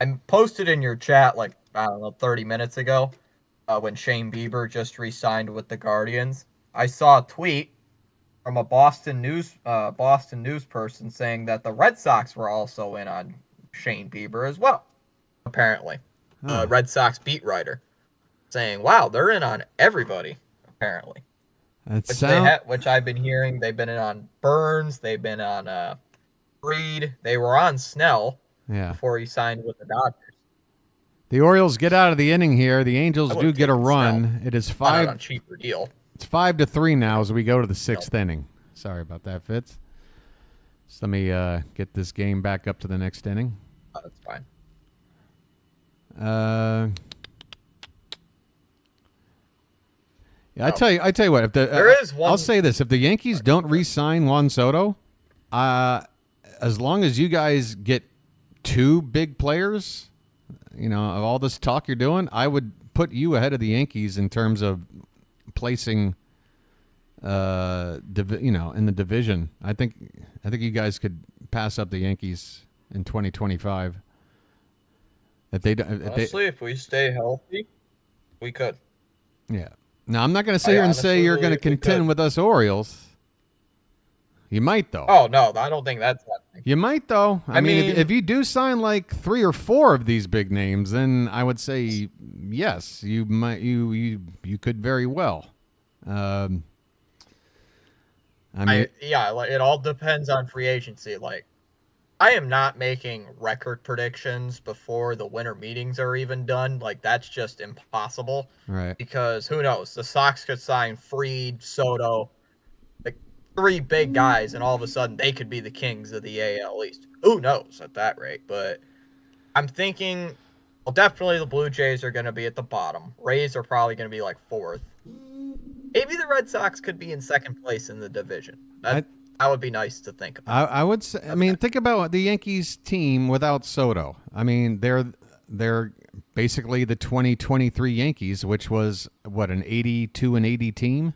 I posted in your chat like, I don't know, 30 minutes ago when Shane Bieber just re-signed with the Guardians. I saw a tweet from a Boston news person saying that the Red Sox were also in on Shane Bieber as well, apparently. Red Sox beat writer saying, wow, they're in on everybody, apparently. Which I've been hearing. They've been in on Burns. They've been on Reed. They were on Snell before he signed with the Dodgers. The Orioles get out of the inning here. The Angels do get a run. Snell. It is Not on a cheaper deal. It's 5-3 now as we go to the 6th inning. Sorry about that, Fitz. So let me get this game back up to the next inning. Oh, that's fine. Yeah, I tell you what. If I'll say this: if the Yankees don't re-sign Juan Soto, as long as you guys get 2 big players, you know, of all this talk you're doing, I would put you ahead of the Yankees in terms of placing, in the division. I think you guys could pass up the Yankees in 2025. If we stay healthy, we could. Yeah. Now, I'm not going to sit here and say you're going to contend with us Orioles. You might, though. Oh, no, I don't think that's happening. You might, though. I mean, if you do sign like 3 or 4 of these big names, then I would say yes, you might. You could very well. It all depends on free agency. Like, I am not making record predictions before the winter meetings are even done. Like, that's just impossible. Right. Because who knows? The Sox could sign Fried, Soto, like 3 big guys, and all of a sudden they could be the kings of the AL East. Who knows at that rate? But I'm thinking, well, definitely the Blue Jays are going to be at the bottom. Rays are probably going to be like 4th. Maybe the Red Sox could be in 2nd place in the division. That would be nice to think about. I would say. I mean, think about the Yankees team without Soto. I mean, they're basically the 2023 Yankees, which was what, an 82-80 team,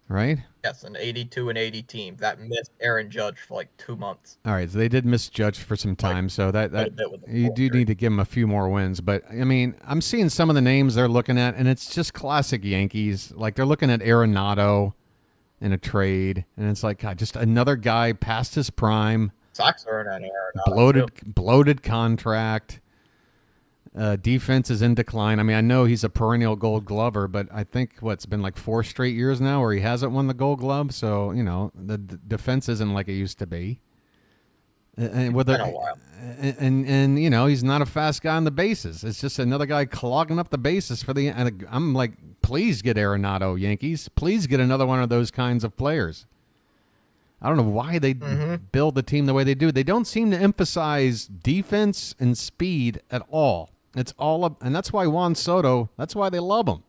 right? Yes, an 82-80 team that missed Aaron Judge for like 2 months. All right, so they did miss Judge for some time, so that you do need to give them a few more wins. But I mean, I'm seeing some of the names they're looking at, and it's just classic Yankees. Like, they're looking at Arenado in a trade, and it's like, God, just another guy past his prime. Sox are in Arenado. Bloated contract. Defense is in decline. I mean, I know he's a perennial Gold Glover, but I think it's been like 4 straight years now where he hasn't won the Gold Glove. So, you know, the defense isn't like it used to be. And with been a while. And you know, he's not a fast guy on the bases. It's just another guy clogging up the bases for the. And I'm like, please get Arenado, Yankees. Please get another one of those kinds of players. I don't know why they build the team the way they do. They don't seem to emphasize defense and speed at all. It's all, and that's why Juan Soto. That's why they love him.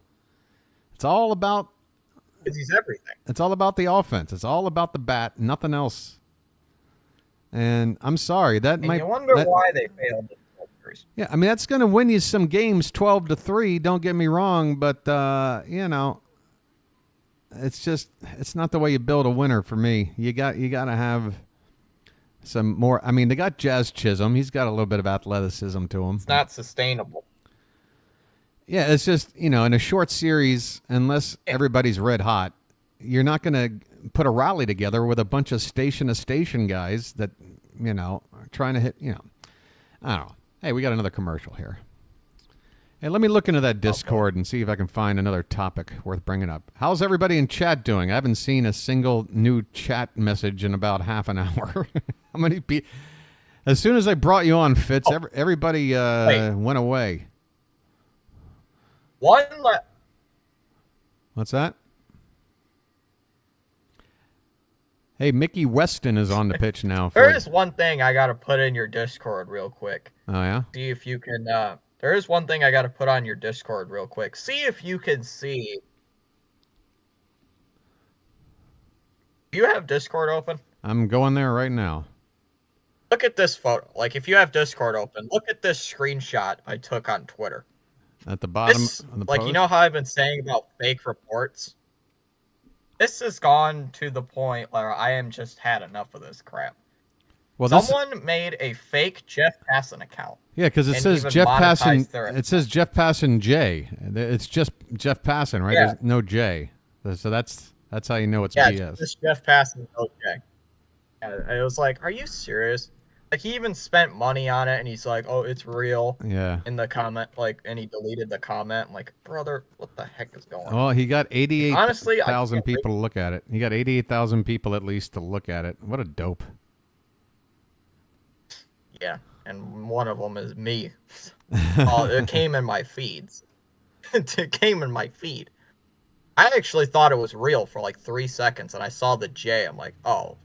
It's all about. Because he's everything. It's all about the offense. It's all about the bat. Nothing else. And I'm sorry that might. You wonder why they failed. Yeah, I mean, that's going to win you some games 12-3. Don't get me wrong, but you know, it's not the way you build a winner for me. You got to have some more. I mean, they got Jazz Chisholm. He's got a little bit of athleticism to him. It's not sustainable. Yeah, it's just, in a short series, unless everybody's red hot, you're not going to put a rally together with a bunch of station-to-station guys that, are trying to hit, I don't know. Hey, we got another commercial here. Hey, let me look into that Discord and see if I can find another topic worth bringing up. How's everybody in chat doing? I haven't seen a single new chat message in about half an hour. How many people? As soon as I brought you on, Fitz, everybody went away. What's that? Hey, Mickey Weston is on the pitch now. There is one thing I got to put in your Discord real quick. Oh, yeah? See if you can... there is one thing I got to put on your Discord real quick. See if you can see... Do you have Discord open? I'm going there right now. Look at this photo. Like, if you have Discord open, look at this screenshot I took on Twitter. At the bottom of the post? You know how I've been saying about fake reports? This has gone to the point where I am just had enough of this crap. Well, someone made a fake Jeff Passan account. Yeah, because it says Jeff Passan. It says Jeff Passan J. It's just Jeff Passan, right? Yeah. There's no J. So that's how you know it's BS. It's Jeff Passan, no J. I was like, are you serious? Like, he even spent money on it, and he's like, oh, it's real. Yeah. In the comment, and he deleted the comment. I'm like, brother, what the heck is going on? Well, he got 88,000 people to look at it. He got 88,000 people at least to look at it. What a dope. Yeah, and one of them is me. It came in my feeds. It came in my feed. I actually thought it was real for like 3 seconds, and I saw the J. I'm like, oh,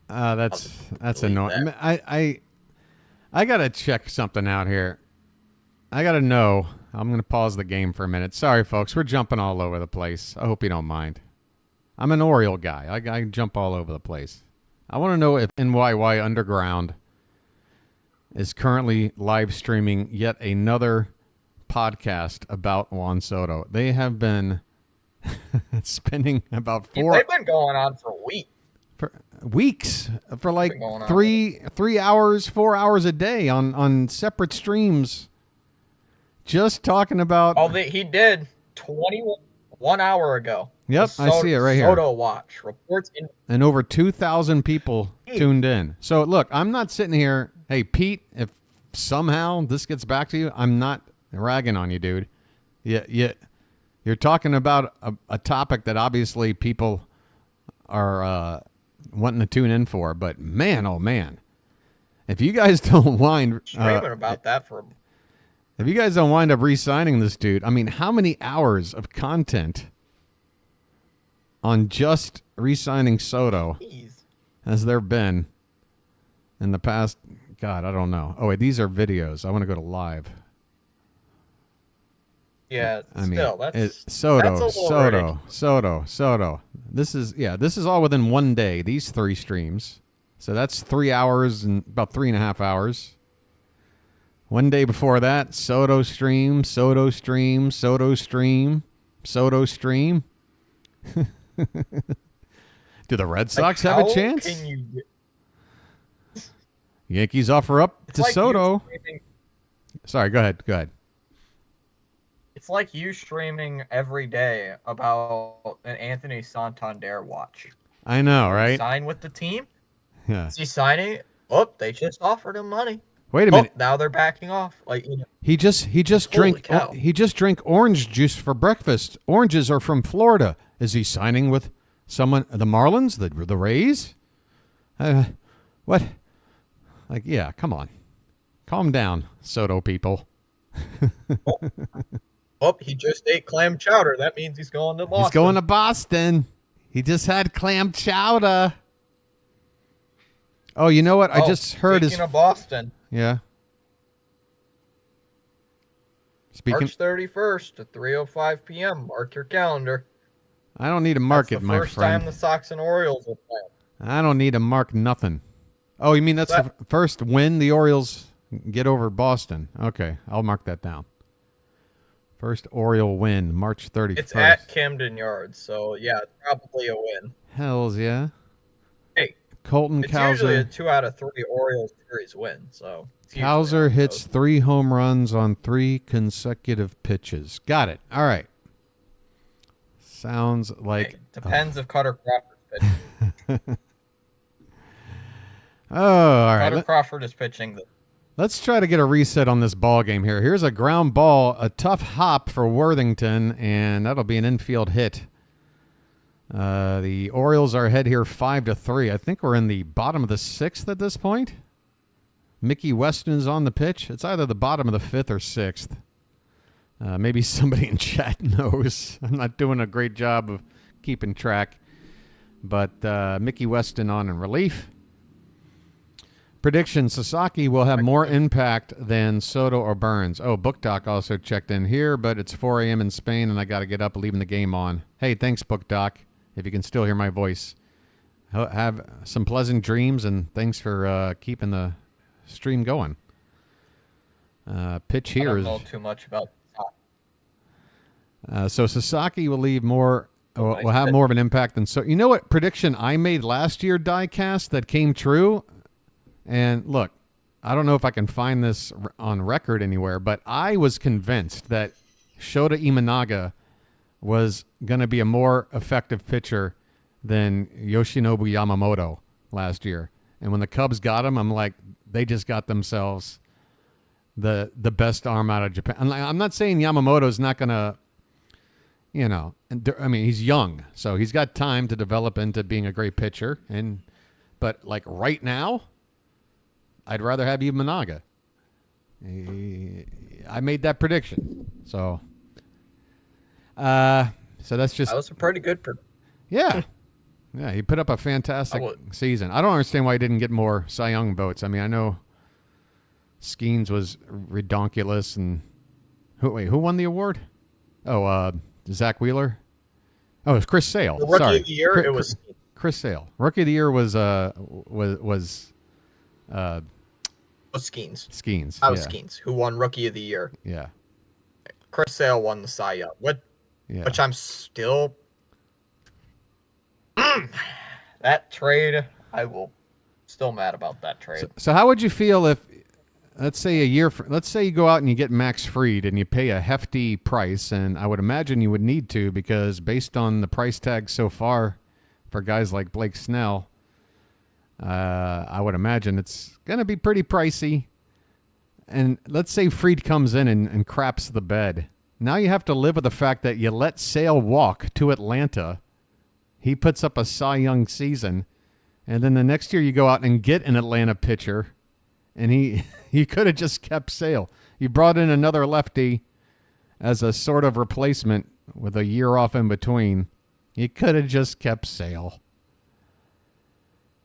that's annoying. I gotta check something out here. I gotta know. I'm gonna pause the game for a minute. Sorry, folks, we're jumping all over the place. I hope you don't mind. I'm an Oriole guy. I jump all over the place. I want to know if NYY Underground is currently live streaming yet another podcast about Juan Soto. They have been spending about they've been going on for weeks. For weeks, for like 3 hours, 4 hours a day on separate streams, just talking about. Oh, he did 21 hour ago. Yep, I see it right here. Soto Watch reports and over 2,000 people tuned in. So look, I'm not sitting here. Hey, Pete, if somehow this gets back to you, I'm not ragging on you, dude. Yeah, you're talking about a topic that obviously people are wanting to tune in for, but man, oh man, if you guys don't wind about that for, if you guys don't wind up re-signing this dude, I mean, how many hours of content on just re-signing Soto has there been in the past? God, I don't know. Oh wait, these are videos. I want to go to live. Yeah, that's Soto. This is all within one day, these 3 streams. So that's 3 hours and about 3.5 hours. One day before that, Soto stream. Do the Red Sox have a chance? Yankees offer up to Soto. Sorry, go ahead. It's like you streaming every day about an Anthony Santander watch. I know, right? Sign with the team? Yeah. Is he signing? Oh, they just offered him money. Wait a minute. Now they're backing off. He just drank orange juice for breakfast. Oranges are from Florida. Is he signing with someone? The Marlins? The Rays? What? Like, yeah, come on. Calm down, Soto people. He just ate clam chowder. That means he's going to Boston. He's going to Boston. He just had clam chowder. Oh, you know what? I just heard speaking of Boston. Yeah. March 31st at 3:05 p.m. Mark your calendar. I don't need to mark it, my friend. First time the Sox and Orioles will play. I don't need to mark nothing. Oh, you mean that's the first win the Orioles get over Boston? Okay, I'll mark that down. First Oriole win, March 31st. It's at Camden Yards, so yeah, it's probably a win. Hells yeah. Hey, Colton It's usually a Cowser. 2 out of 3 Orioles series win. So Cowser hits 3 home runs on 3 consecutive pitches. Got it. All right. Sounds like... Hey, depends if Cutter Crawford's pitching. Oh, all right. Cutter Crawford is pitching. Let's try to get a reset on this ball game here. Here's a ground ball, a tough hop for Worthington, and that'll be an infield hit. The Orioles are ahead here 5-3. I think we're in the bottom of the 6th at this point. Mickey Weston's on the pitch. It's either the bottom of the 5th or 6th. Maybe somebody in chat knows. I'm not doing a great job of keeping track. But Mickey Weston on in relief. Prediction, Sasaki will have more impact than Soto or Burns. Oh, Book Doc also checked in here, but it's 4 a.m. in Spain, and I got to get up, leaving the game on. Hey, thanks, Book Doc, if you can still hear my voice. Have some pleasant dreams, and thanks for keeping the stream going. Pitch here I don't know too much about so Sasaki will leave more... will have more of an impact than... So, you know what prediction I made last year, Diecast, that came true? And look, I don't know if I can find this on record anywhere, but I was convinced that Shota Imanaga was going to be a more effective pitcher than Yoshinobu Yamamoto last year. And when the Cubs got him, I'm like, they just got themselves the best arm out of Japan. I'm not saying Yamamoto's not going to, I mean, he's young, so he's got time to develop into being a great pitcher. But like right now, I'd rather have Imanaga. I made that prediction. So that's just... That was a pretty good Yeah. Yeah, he put up a fantastic season. I don't understand why he didn't get more Cy Young votes. I mean, I know Skeens was redonkulous. And who won the award? Oh, Zach Wheeler? Oh, it was Chris Sale. The Rookie of the Year, it was Chris Sale. Rookie of the Year was Skeens. Skeens. That was Skeens, who won Rookie of the Year. Yeah. Chris Sale won the Cy Young, which I'm still... that trade, I will still mad about that trade. So how would you feel if, let's say you go out and you get Max Fried and you pay a hefty price, and I would imagine you would need to, because based on the price tag so far for guys like Blake Snell, I would imagine it's going to be pretty pricey. And let's say Fried comes in and craps the bed. Now you have to live with the fact that you let Sale walk to Atlanta. He puts up a Cy Young season. And then the next year you go out and get an Atlanta pitcher. And he could have just kept Sale. You brought in another lefty as a sort of replacement with a year off in between. You could have just kept Sale.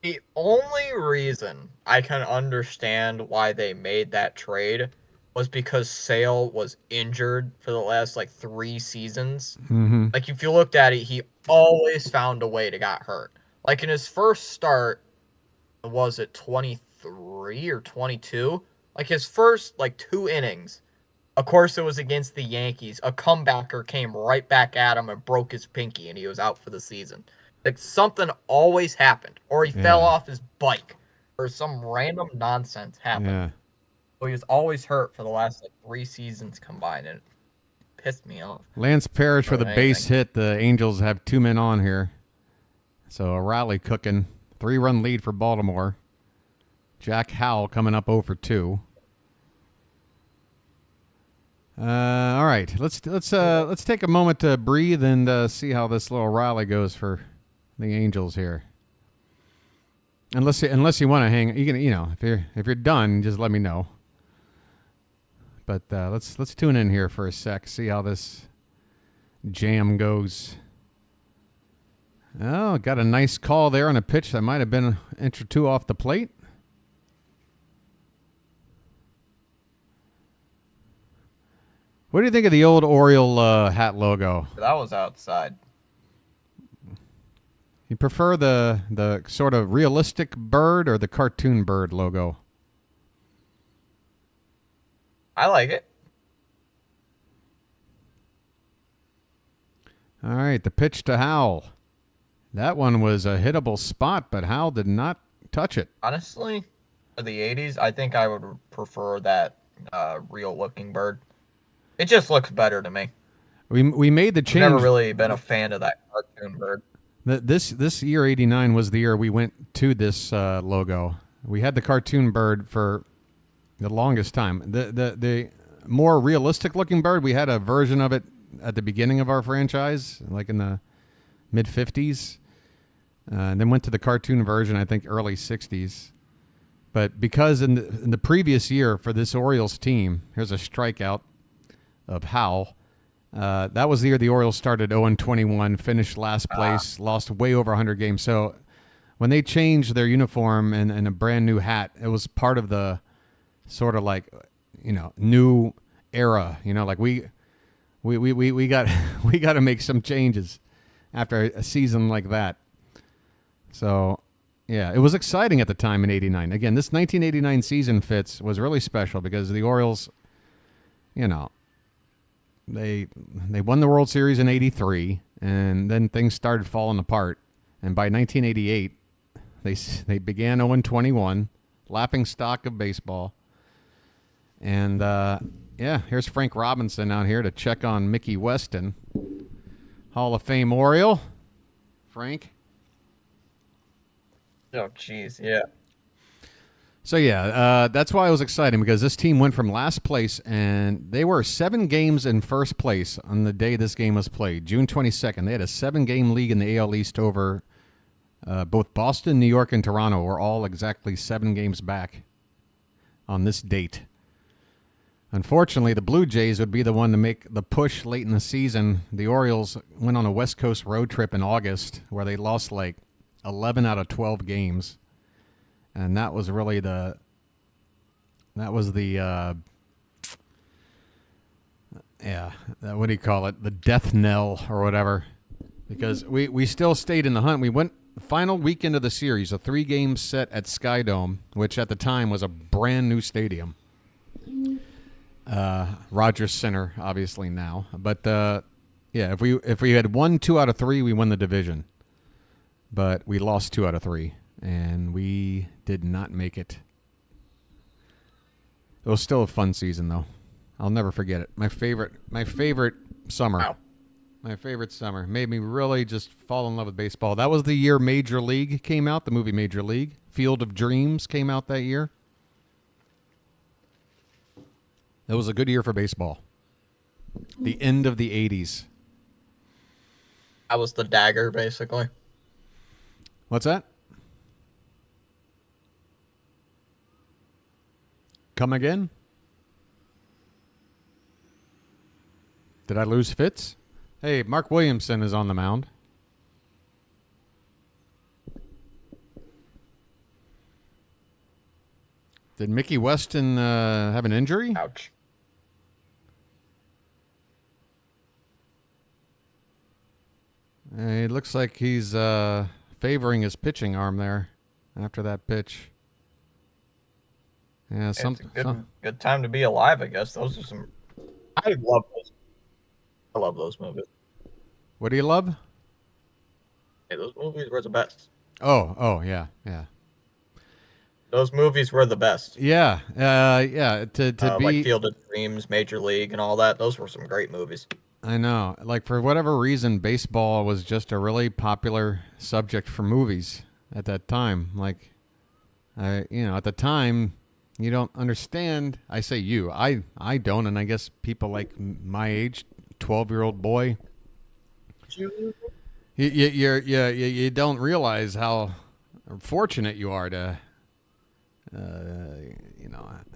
The only reason I can understand why they made that trade was because Sale was injured for the last 3 seasons. Mm-hmm. Like, if you looked at it, he always found a way to get hurt. Like, in his first start, was it 23 or 22? Like, his first 2 innings, of course it was against the Yankees. A comebacker came right back at him and broke his pinky, and he was out for the season. Like, something always happened, or he fell off his bike, or some random nonsense happened. Yeah. So he was always hurt for the last 3 seasons combined, and it pissed me off. Lance Parrish with a base hit. The Angels have 2 men on here. So a rally cooking. 3-run lead for Baltimore. Jack Howell coming up 0 for 2. All right, let's take a moment to breathe and see how this little rally goes for the Angels here. Unless you want to hang, you can, if you're done, just let me know. But let's tune in here for a sec, see how this jam goes. Oh, got a nice call there on a pitch that might have been an inch or 2 off the plate. What do you think of the old Oriole hat logo? That was outside. You prefer the sort of realistic bird or the cartoon bird logo? I like it. All right, the pitch to Howell. That one was a hittable spot, but Howell did not touch it. Honestly, for the 80s, I think I would prefer that real-looking bird. It just looks better to me. We made the change. I've never really been a fan of that cartoon bird. This year, 89, was the year we went to this logo. We had the cartoon bird for the longest time. The more realistic looking bird, we had a version of it at the beginning of our franchise, like in the mid-50s. And then went to the cartoon version, I think, early 60s. But because in the previous year for this Orioles team, here's a strikeout of Howell. That was the year the Orioles started 0-21, finished last place, lost way over 100 games. So when they changed their uniform and a brand new hat, it was part of the sort of like, new era. Like we got we got to make some changes after a season like that. So, yeah, it was exciting at the time in 89. Again, this 1989 season, Fitz, was really special because the Orioles, they won the World Series in 83, and then things started falling apart. And by 1988, they began 0-21, laughing stock of baseball. And, here's Frank Robinson out here to check on Mickey Weston, Hall of Fame Oriole. Frank? Oh, jeez, yeah. So, that's why it was exciting, because this team went from last place, and they were 7 games in first place on the day this game was played, June 22nd. They had a 7-game league in the AL East over both Boston, New York, and Toronto were all exactly 7 games back on this date. Unfortunately, the Blue Jays would be the one to make the push late in the season. The Orioles went on a West Coast road trip in August where they lost like 11 out of 12 games. And that was really the what do you call it? The death knell or whatever. Because we still stayed in the hunt. We went final weekend of the series, a 3-game set at Sky Dome, which at the time was a brand new stadium. Rogers Center, obviously now. But if we had won 2 out of 3, we won the division. But we lost 2 out of 3, and we did not make it. It was still a fun season, though. I'll never forget it. My favorite summer. Wow. My favorite summer. Made me really just fall in love with baseball. That was the year Major League came out, the movie Major League. Field of Dreams came out that year. It was a good year for baseball. The end of the 80s. That was the dagger, basically. What's that? Come again? Did I lose Fitz? Hey, Mark Williamson is on the mound. Did Mickey Weston have an injury? Ouch. It looks like he's favoring his pitching arm there after that pitch. Yeah, It's a good time to be alive, I guess. Those are some. I love those. I love those movies. What do you love? Hey, those movies were the best. Oh, yeah. Those movies were the best. Yeah. To be like Field of Dreams, Major League, and all that. Those were some great movies. I know. Like, for whatever reason, baseball was just a really popular subject for movies at that time. Like, at the time, you don't understand. I say you. I don't, and I guess people like my age, 12-year-old boy, you don't realize how fortunate you are to,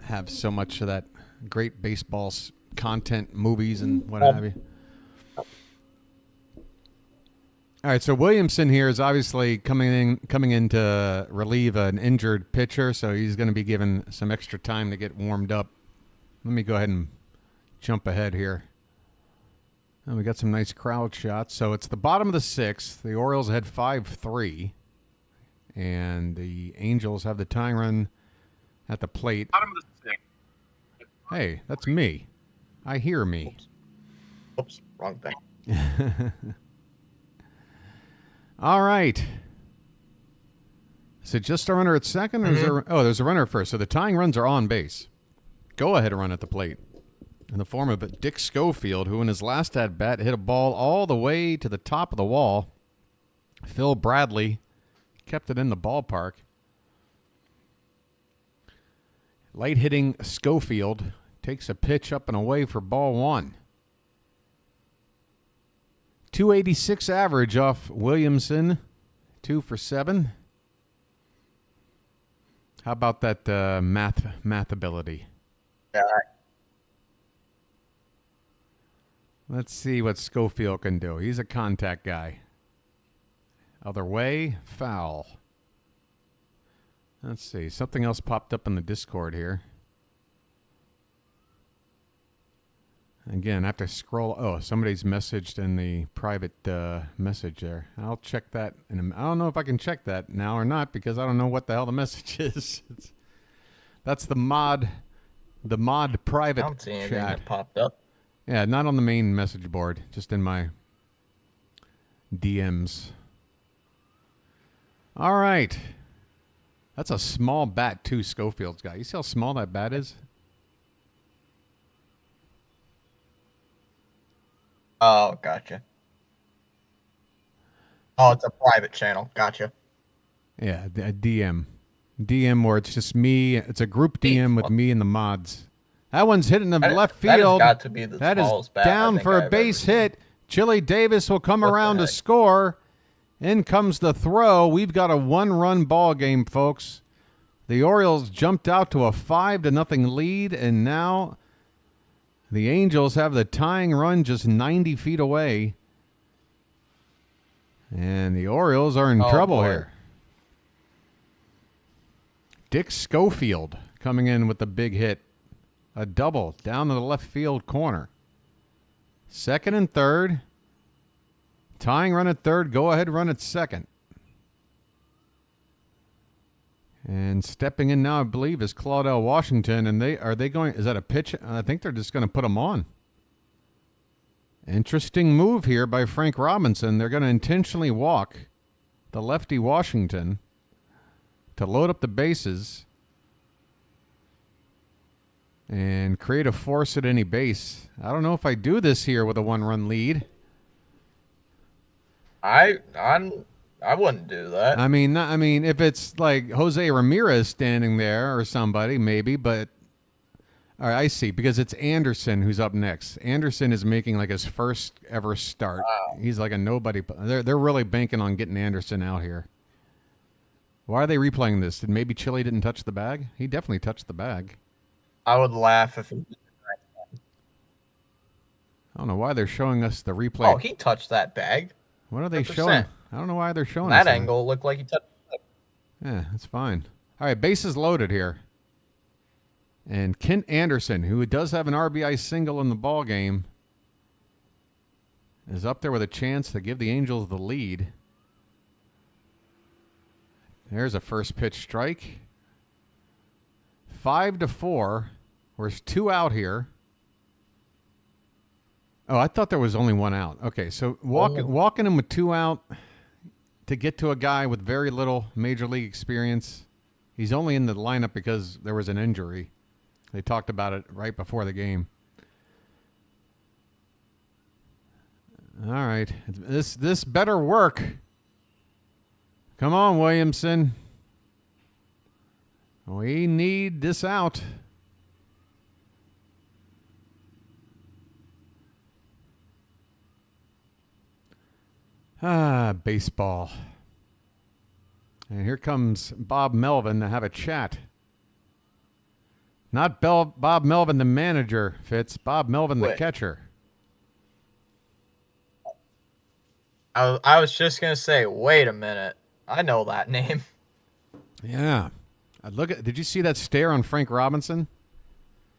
have so much of that great baseball content, movies, and what have you. All right, so Williamson here is obviously coming in to relieve an injured pitcher, so he's going to be given some extra time to get warmed up. Let me go ahead and jump ahead here. And we got some nice crowd shots. So it's the bottom of the 6th. The Orioles had 5-3, and the Angels have the tying run at the plate. Bottom of the 6th. Hey, that's me. I hear me. Oops, wrong thing. All right. Is it just a runner at second? Or is there, there's a runner at first. So the tying runs are on base. Go ahead run at the plate. In the form of Dick Schofield, who in his last at-bat hit a ball all the way to the top of the wall. Phil Bradley kept it in the ballpark. Light hitting Schofield takes a pitch up and away for ball one. 286 average off Williamson. 2 for 7. How about that math ability? Yeah. Let's see what Schofield can do. He's a contact guy. Other way, foul. Let's see. Something else popped up in the Discord here. Again, I have to scroll. Oh, somebody's messaged in the private message there. I'll check that. I don't know if I can check that now or not because I don't know what the hell the message is. That's the mod private chat. I don't see anything that popped up. Yeah, not on the main message board, just in my DMs. All right. That's a small bat, too, Schofield's got. You see how small that bat is? Oh, gotcha. Oh, it's a private channel. Gotcha. Yeah, a DM. DM where it's just me. It's a group DM with me and the mods. That one's hitting the left field. That has got to be the smallest bat down for a base hit. Chili Davis will come around to score. In comes the throw. We've got a 1-run ball game, folks. The Orioles jumped out to a 5-0 lead, and now the Angels have the tying run just 90 feet away. And the Orioles are in trouble here. Dick Schofield coming in with the big hit. A double down to the left field corner. Second and third. Tying run at third. Go ahead run at second. And stepping in now, I believe, is Claudel Washington. And are they going? Is that a pitch? I think they're just going to put him on. Interesting move here by Frank Robinson. They're going to intentionally walk the lefty Washington to load up the bases and create a force at any base. I don't know if I do this here with a 1-run lead. I wouldn't do that. I mean, if it's like Jose Ramirez standing there or somebody, maybe. But all right, I see, because it's Anderson who's up next. Anderson is making like his first ever start. Wow. He's like a nobody. They're really banking on getting Anderson out here. Why are they replaying this? Did maybe Chili didn't touch the bag? He definitely touched the bag. I would laugh if he did. I don't know why they're showing us the replay. Oh, he touched that bag. What are they 100%. showing? I don't know why they're showing that us angle. Looked like he touched the bag. Yeah, that's fine. All right, bases loaded here. And Kent Anderson, who does have an RBI single in the ball game, is up there with a chance to give the Angels the lead. There's a first pitch strike. 5-4. There's 2 out here. Oh, I thought there was only 1 out. Okay, so walking him with 2 out to get to a guy with very little major league experience. He's only in the lineup because there was an injury. They talked about it right before the game. All right, this better work. Come on, Williamson. We need this out. Baseball. And here comes Bob Melvin to have a chat. Not Bob Melvin, the manager, Fitz. Bob Melvin, the catcher. I was just going to say, wait a minute. I know that name. Yeah. Did you see that stare on Frank Robinson?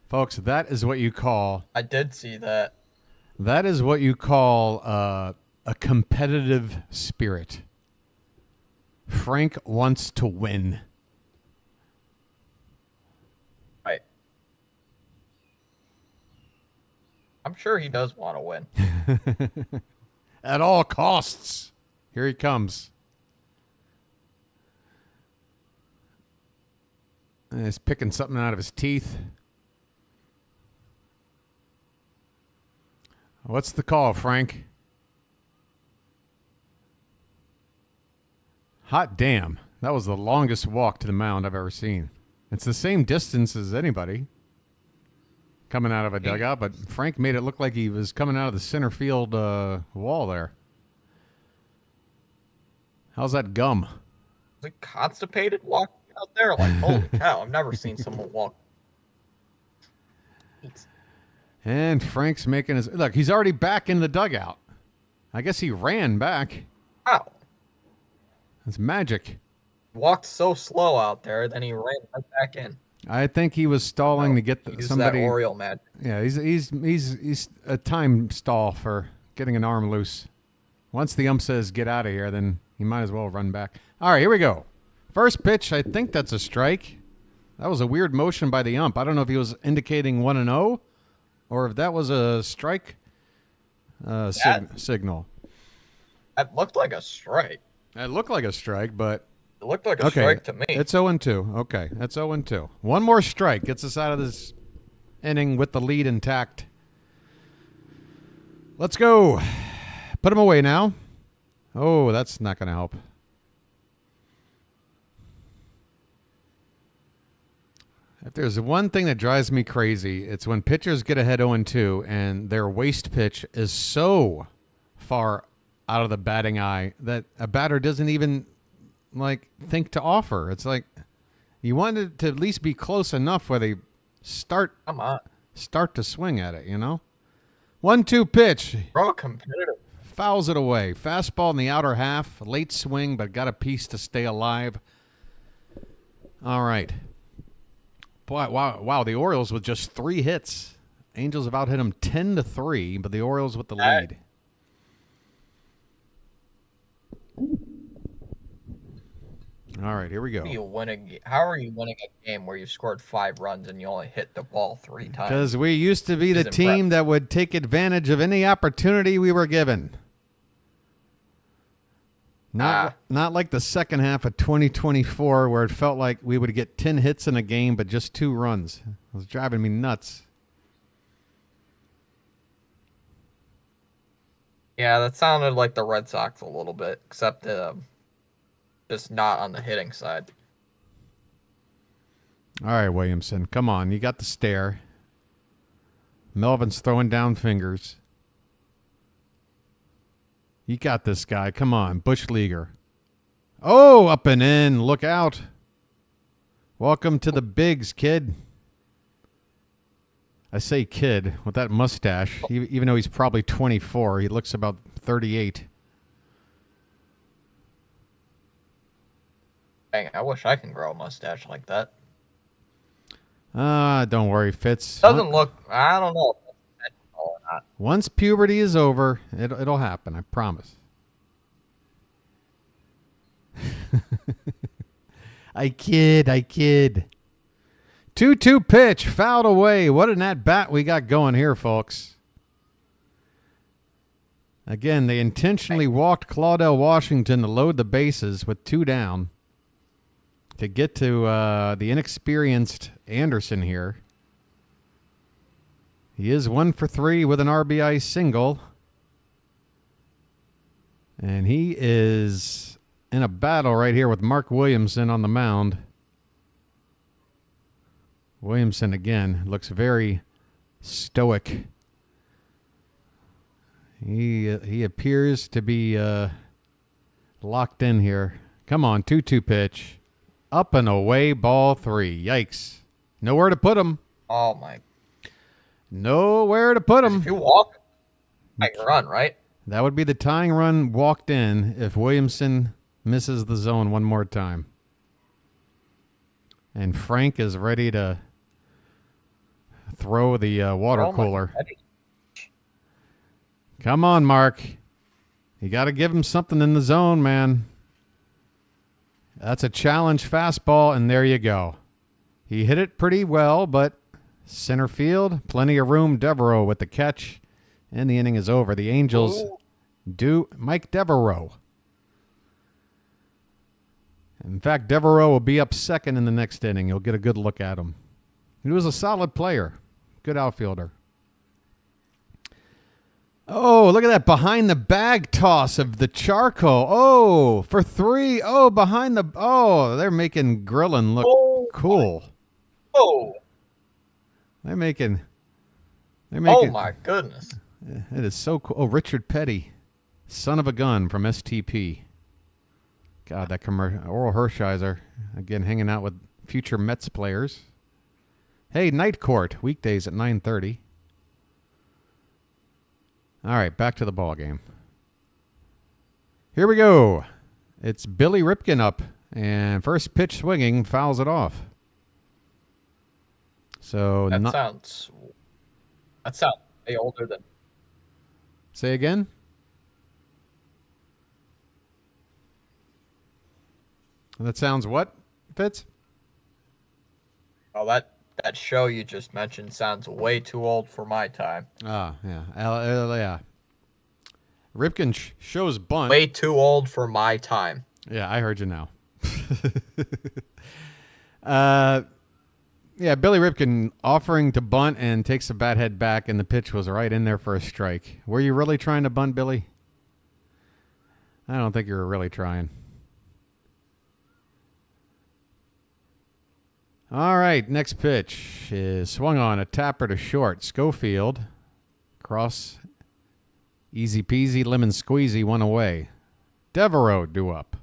Folks, that is what you call... I did see that. That is what you call a competitive spirit. Frank wants to win. Right. I'm sure he does want to win. At all costs. Here he comes. And he's picking something out of his teeth. What's the call, Frank? Hot damn. That was the longest walk to the mound I've ever seen. It's the same distance as anybody coming out of a dugout, but Frank made it look like he was coming out of the center field wall there. How's that gum? Was it constipated walking out there? Like, holy cow, I've never seen someone walk. And Frank's making his... Look, he's already back in the dugout. I guess he ran back. Wow. That's magic. Walked so slow out there, then he ran right back in. I think he was stalling to get somebody. That Oriole magic. Yeah, he's a time stall for getting an arm loose. Once the ump says get out of here, then he might as well run back. All right, here we go. First pitch, I think that's a strike. That was a weird motion by the ump. I don't know if he was indicating 1-0 or if that was a strike signal. That looked like a strike. It looked like a strike, but... It looked like a strike to me. It's 0-2. Okay, that's 0-2. One more strike gets us out of this inning with the lead intact. Let's go. Put him away now. Oh, that's not going to help. If there's one thing that drives me crazy, it's when pitchers get ahead 0-2 and their waste pitch is so far out of the batting eye that a batter doesn't even think to offer. It's like you want it to at least be close enough where they start to swing at it, you know? 1-2 pitch. Bro, competitive. Fouls it away. Fastball in the outer half. Late swing, but got a piece to stay alive. All right. Boy, wow. The Orioles with just 3 hits. Angels have out hit them 10-3, but the Orioles with the lead. All right, here we go. How are you winning a game where you scored 5 runs and you only hit the ball 3 times? Because we used to be the team that would take advantage of any opportunity we were given. Not like the second half of 2024 where it felt like we would get 10 hits in a game but just 2 runs. It was driving me nuts. Yeah, that sounded like the Red Sox a little bit, except just not on the hitting side. All right, Williamson, come on. You got the stare. Melvin's throwing down fingers. You got this guy. Come on, Bush Leaguer. Oh, up and in. Look out. Welcome to the bigs, kid. I say kid with that mustache. Even though he's probably 24, he looks about 38. Dang, I wish I can grow a mustache like that. Don't worry, Fitz. Doesn't look... I don't know if that's or not. Once puberty is over, it'll happen, I promise. I kid. 2-2 pitch, fouled away. What an at-bat we got going here, folks. Again, they intentionally walked Claudell Washington to load the bases with 2 down to get to the inexperienced Anderson here. He is 1 for 3 with an RBI single. And he is in a battle right here with Mark Williamson on the mound. Williamson, again, looks very stoic. He appears to be locked in here. Come on, 2-2 pitch. Up and away, ball 3. Yikes. Nowhere to put him. Oh, my. Nowhere to put him. If you walk, I can run, right? That would be the tying run walked in if Williamson misses the zone one more time. And Frank is ready to throw the water cooler. Come on, Mark. You got to give him something in the zone, man. That's a challenge fastball, and there you go. He hit it pretty well, but center field, plenty of room. Devereaux with the catch, and the inning is over. The Angels do Mike Devereaux. In fact, Devereaux will be up second in the next inning. You'll get a good look at him. He was a solid player. Good outfielder. Oh, look at that behind the bag toss of the charcoal. Oh, for 3. Oh, behind the... Oh, they're making Grillen look cool. Oh. They're making... Oh, my goodness. It is so cool. Oh, Richard Petty. Son of a gun from STP. God, that commercial. Oral Hershiser, again, hanging out with future Mets players. Hey, Night Court, weekdays at 9:30. All right, back to the ball game. Here we go. It's Billy Ripken up, and first pitch swinging fouls it off. So that sounds way older than. Say again. That sounds what, Fitz? Oh, that show you just mentioned sounds way too old for my time. Ah, yeah. Yeah. Ripken shows bunt. Way too old for my time. Yeah, I heard you now. Yeah, Billy Ripken offering to bunt and takes the bat head back, and the pitch was right in there for a strike. Were you really trying to bunt, Billy? I don't think you were really trying. All right, next pitch is swung on, a tapper to short. Schofield, cross, easy peasy, lemon squeezy, one away. Devereaux due up.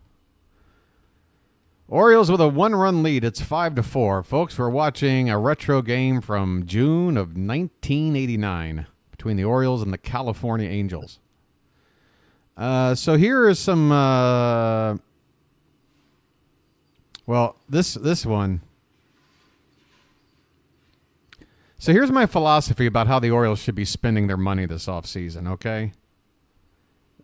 Orioles with a 1-run lead. It's 5-4. Folks, we're watching a retro game from June of 1989 between the Orioles and the California Angels. So here is some, this one. So here's my philosophy about how the Orioles should be spending their money this offseason, okay?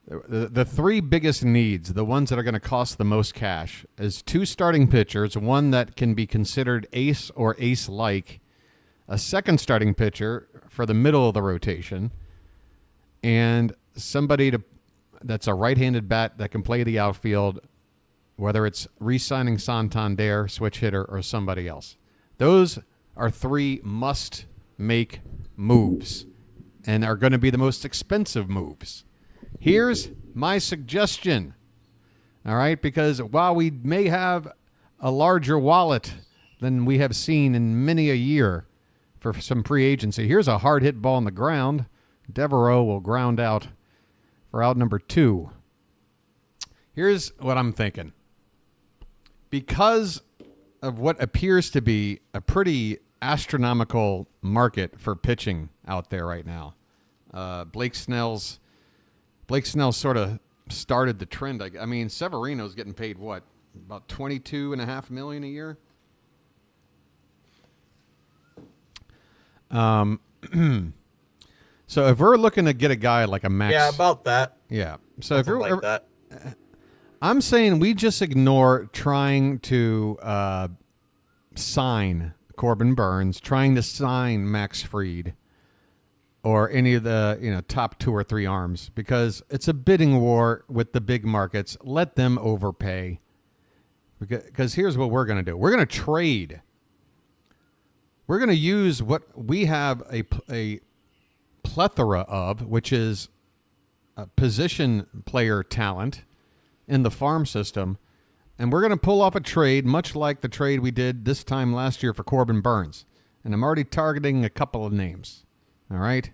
The 3 biggest needs, the ones that are going to cost the most cash, is 2 starting pitchers, one that can be considered ace or ace-like, a second starting pitcher for the middle of the rotation, and somebody that's a right-handed bat that can play the outfield, whether it's re-signing Santander, switch hitter, or somebody else. Those are 3 must-make moves and are going to be the most expensive moves. Here's my suggestion, all right, because while we may have a larger wallet than we have seen in many a year for some free agency, here's a hard hit ball on the ground. Devereaux will ground out for out number 2. Here's what I'm thinking. Because of what appears to be a pretty astronomical market for pitching out there right now, Blake Snell's sort of started the trend. I mean, Severino's getting paid what? About $22.5 million a year. So if we're looking to get a guy like a Max, yeah, about that. Yeah. So something if you're like that. I'm saying we just ignore trying to sign Corbin Burns, trying to sign Max Fried, or any of the top 2 or 3 arms, because it's a bidding war with the big markets. Let them overpay. Because here's what we're going to do. We're going to trade. We're going to use what we have a plethora of, which is position player talent in the farm system, and we're going to pull off a trade much like the trade we did this time last year for Corbin Burns. And I'm already targeting a couple of names. All right?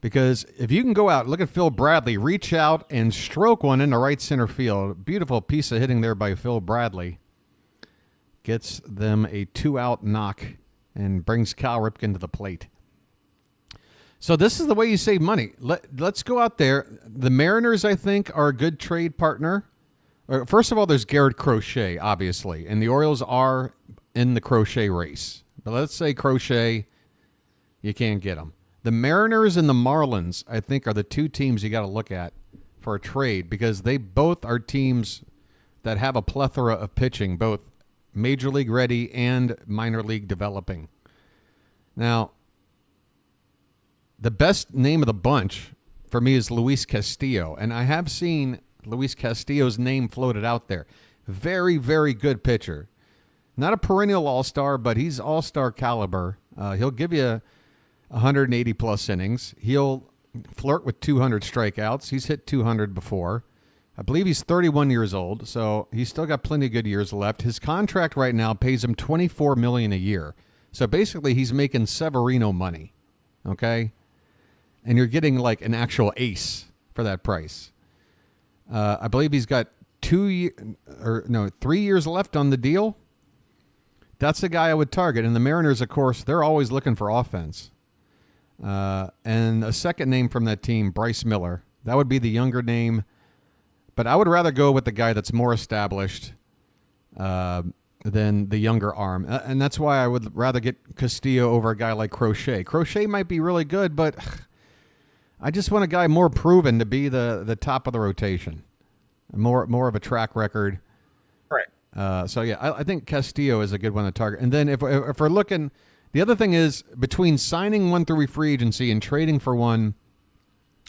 Because if you can go out, look at Phil Bradley, reach out and stroke one into right center field. Beautiful piece of hitting there by Phil Bradley. Gets them a 2-out knock and brings Cal Ripken to the plate. So this is the way you save money. Let's go out there. The Mariners, I think, are a good trade partner. First of all, there's Garrett Crochet, obviously, and the Orioles are in the Crochet race. But let's say Crochet, you can't get him. The Mariners and the Marlins, I think, are the 2 teams you got to look at for a trade, because they both are teams that have a plethora of pitching, both major league ready and minor league developing. Now, the best name of the bunch for me is Luis Castillo, and I have seen Luis Castillo's name floated out there. Very, very good pitcher. Not a perennial all-star, but he's all-star caliber. He'll give you 180-plus innings. He'll flirt with 200 strikeouts. He's hit 200 before. I believe he's 31 years old, so he's still got plenty of good years left. His contract right now pays him $24 million a year. So basically, he's making Severino money, okay? And you're getting like an actual ace for that price. I believe he's got 3 years left on the deal. That's the guy I would target. And the Mariners, of course, they're always looking for offense. And a second name from that team, Bryce Miller. That would be the younger name. But I would rather go with the guy that's more established than the younger arm. And that's why I would rather get Castillo over a guy like Crochet. Crochet might be really good, but I just want a guy more proven to be the top of the rotation. More of a track record. Right. So, yeah, I think Castillo is a good one to target. And then if we're looking, the other thing is between signing one through free agency and trading for one,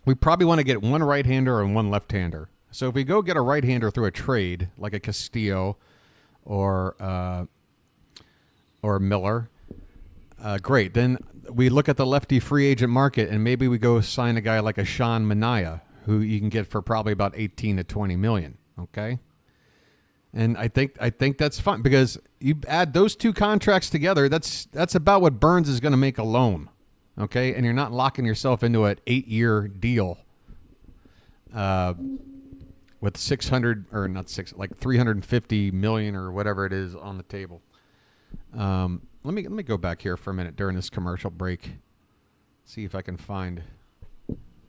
we probably want to get one right-hander and one left-hander. So if we go get a right-hander through a trade, like a Castillo or Miller, great. Then we look at the lefty free agent market, and maybe we go sign a guy like a Sean Manaea, who you can get for probably about 18 to 20 million. Okay, and I think that's fun because you add those two contracts together. That's about what Burns is going to make alone. Okay, and you're not locking yourself into an 8-year deal. With 350 million or whatever it is on the table. Let me go back here for a minute during this commercial break. See if I can find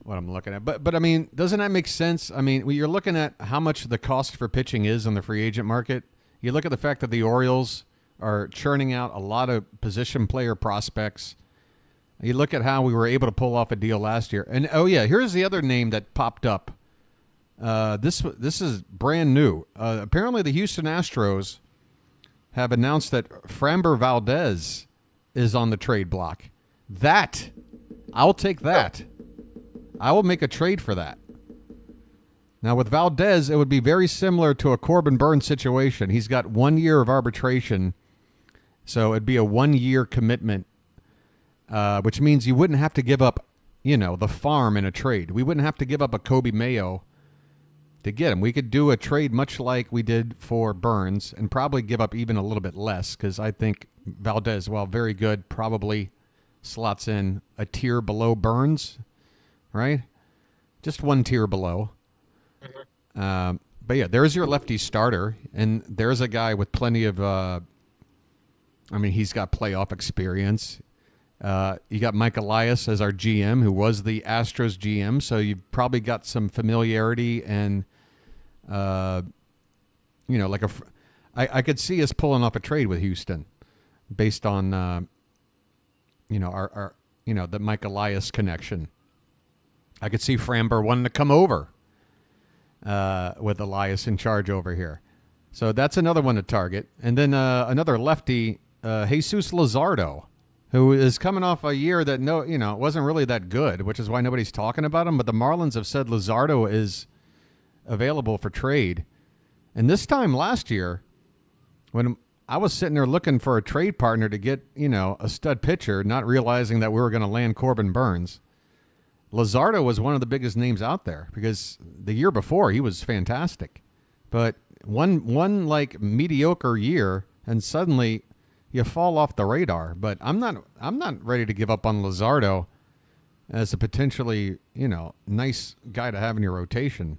what I'm looking at. But I mean, doesn't that make sense? I mean, when you're looking at how much the cost for pitching is on the free agent market, you look at the fact that the Orioles are churning out a lot of position player prospects. You look at how we were able to pull off a deal last year. And oh yeah, here's the other name that popped up. This is brand new. Apparently, the Houston Astros have announced that Framber Valdez is on the trade block. I'll take that. I will make a trade for that. Now, with Valdez, it would be very similar to a Corbin Burns situation. He's got 1 year of arbitration, so it'd be a 1-year commitment, which means you wouldn't have to give up, the farm in a trade. We wouldn't have to give up a Kobe Mayo to get him. We could do a trade much like we did for Burns and probably give up even a little bit less because I think Valdez, while very good, probably slots in a tier below Burns, right? Just one tier below. But yeah, there's your lefty starter, and there's a guy with plenty of, he's got playoff experience. You got Mike Elias as our GM, who was the Astros GM, so you've probably got some familiarity and, I could see us pulling off a trade with Houston based on, our the Mike Elias connection. I could see Framber wanting to come over with Elias in charge over here. So that's another one to target. And then another lefty, Jesus Luzardo, who is coming off a year that wasn't really that good, which is why nobody's talking about him. But the Marlins have said Luzardo is available for trade. And this time last year, when I was sitting there looking for a trade partner to get, a stud pitcher, not realizing that we were going to land Corbin Burns, Luzardo was one of the biggest names out there because the year before he was fantastic. But one like mediocre year, and suddenly you fall off the radar. But I'm not ready to give up on Luzardo as a potentially, nice guy to have in your rotation.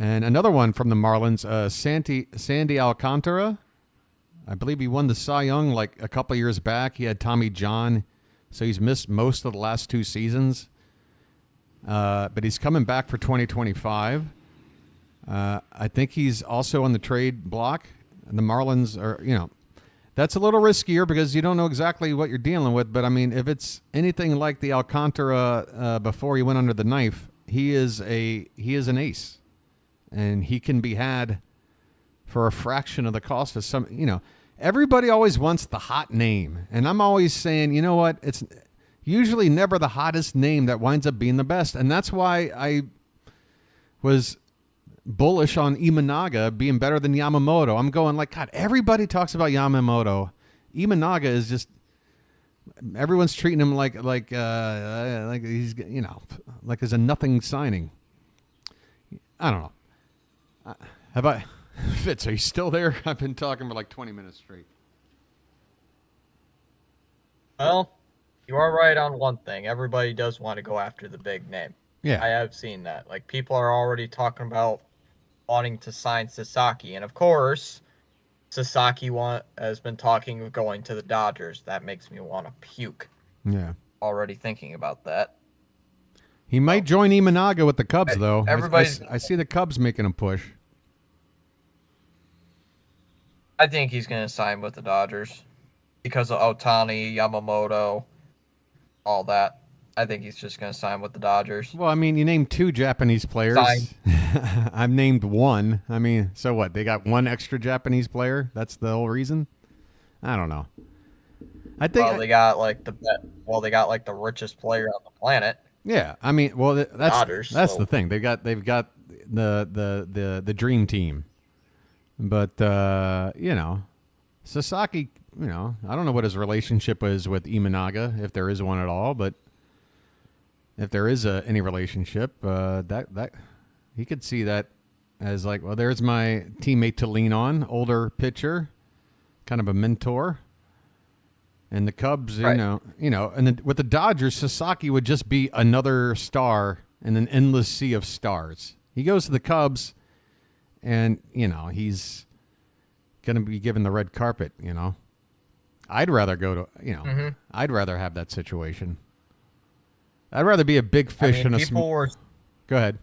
And another one from the Marlins, Sandy Alcantara. I believe he won the Cy Young like a couple years back. He had Tommy John, so he's missed most of the last 2 seasons. But he's coming back for 2025. I think he's also on the trade block. And the Marlins are, that's a little riskier because you don't know exactly what you're dealing with. But, if it's anything like the Alcantara before he went under the knife, he is an ace. And he can be had for a fraction of the cost of some, everybody always wants the hot name. And I'm always saying, you know what? It's usually never the hottest name that winds up being the best. And that's why I was bullish on Imanaga being better than Yamamoto. I'm going like, God, everybody talks about Yamamoto. Imanaga is just, everyone's treating him like he's, you know, like there's a nothing signing. I don't know. Have I, Fitz, are you still there? I've been talking for like 20 minutes straight. Well, you are right on one thing. Everybody does want to go after the big name. Yeah. I have seen that. Like, people are already talking about wanting to sign Sasaki. And, of course, Sasaki has been talking of going to the Dodgers. That makes me want to puke. Yeah. Already thinking about that. He might join Imanaga with the Cubs, though. I see the Cubs making a push. I think he's going to sign with the Dodgers because of Ohtani, Yamamoto, all that. I think he's just going to sign with the Dodgers. Well, I mean, you named 2 Japanese players. I've named 1. I mean, so what? They got 1 extra Japanese player? That's the whole reason? I don't know. I think they got like the richest player on the planet. Yeah, I mean, well, that's Dodgers, the thing. They've got the dream team. But you know, Sasaki, you know, I don't know what his relationship is with Imanaga, if there is one at all, but if there is any relationship, that he could see that as like, well, there's my teammate to lean on, older pitcher, kind of a mentor. And the Cubs, right. you know, and then with the Dodgers, Sasaki would just be another star in an endless sea of stars. He goes to the Cubs, and you know he's going to be given the red carpet. You know, I'd rather go to, you know, I'd rather have that situation. I'd rather be a big fish in a Go ahead.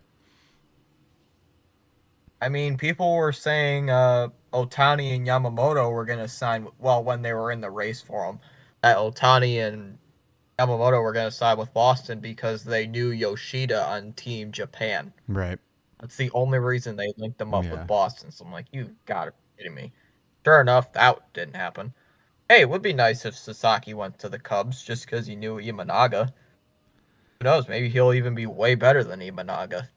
I mean, people were saying Ohtani and Yamamoto were going to sign, well, when they were in the race for him, that Ohtani and Yamamoto were going to sign with Boston because they knew Yoshida on Team Japan. Right. That's the only reason they linked them up with Boston. So I'm like, you got to be kidding me. Sure enough, that didn't happen. Hey, it would be nice if Sasaki went to the Cubs just because he knew Imanaga. Who knows? Maybe he'll even be way better than Imanaga.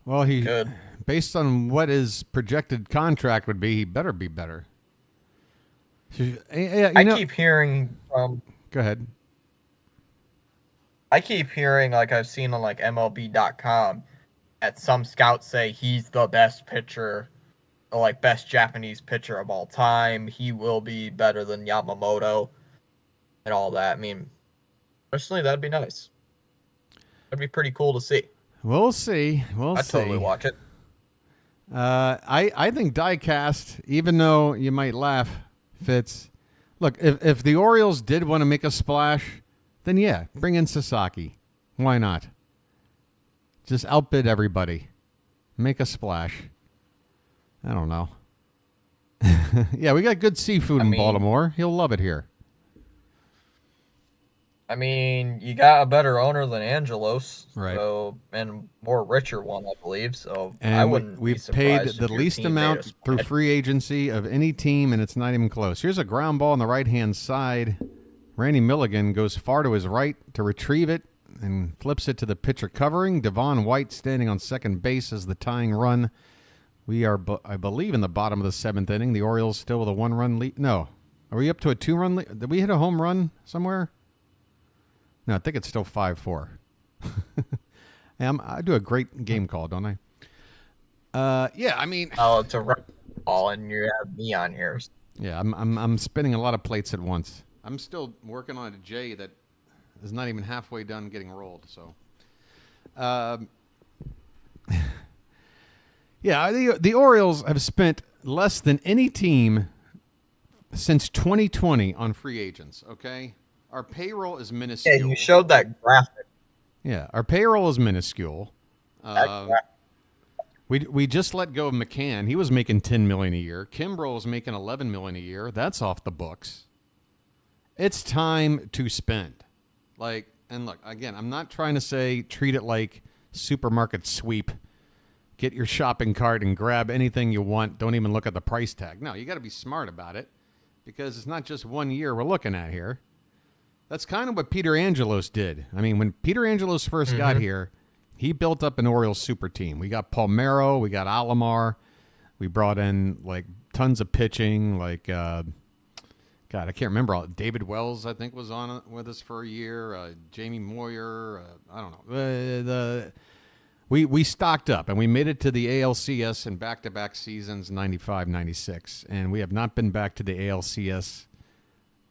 Well, he could. Based on what his projected contract would be, he better be better. I keep hearing from... Go ahead. I keep hearing, like I've seen on like MLB.com, that some scouts say he's the best pitcher, or like best Japanese pitcher of all time. He will be better than Yamamoto and all that. I mean, personally, that'd be nice. That'd be pretty cool to see. We'll see. I'd totally watch it. I think diecast, even though you might laugh, Fitz. Look, if the Orioles did want to make a splash, then yeah, bring in Sasaki. Why not? Just outbid everybody. Make a splash. I don't know. Yeah, we got good seafood in Baltimore. He'll love it here. I mean, you got a better owner than Angelos, right? So, and more richer one, I believe. So and I wouldn't. We've paid the least amount through free agency of any team, and it's not even close. Here's a ground ball on the right-hand side. Randy Milligan goes far to his right to retrieve it and flips it to the pitcher covering. Devon White standing on second base as the tying run. We are, I believe, in the bottom of the 7th inning. The Orioles still with a 1-run lead. No, are we up to a 2-run lead? Did we hit a home run somewhere? No, I think it's still 5-4. I do a great game call, don't I? Yeah, I mean. Oh, it's a run ball, and you have me on here. Yeah, I'm spinning a lot of plates at once. I'm still working on a J that is not even halfway done getting rolled. So, yeah, the Orioles have spent less than any team since 2020 on free agents. Okay. Our payroll is minuscule. Yeah, you showed that graphic. Yeah, our payroll is minuscule. We just let go of McCann. He was making $10 million a year. Kimbrel was making $11 million a year. That's off the books. It's time to spend. And look, again, I'm not trying to say treat it like supermarket sweep. Get your shopping cart and grab anything you want. Don't even look at the price tag. No, you got to be smart about it because it's not just 1 year we're looking at here. That's kind of what Peter Angelos did. I mean, when Peter Angelos first got here, he built up an Orioles super team. We got Palmeiro, we got Alomar, we brought in like tons of pitching. Like God, I can't remember. David Wells, I think, was on with us for a year. Jamie Moyer, I don't know. We stocked up, and we made it to the ALCS in back-to-back seasons, 95, 96. And we have not been back to the ALCS.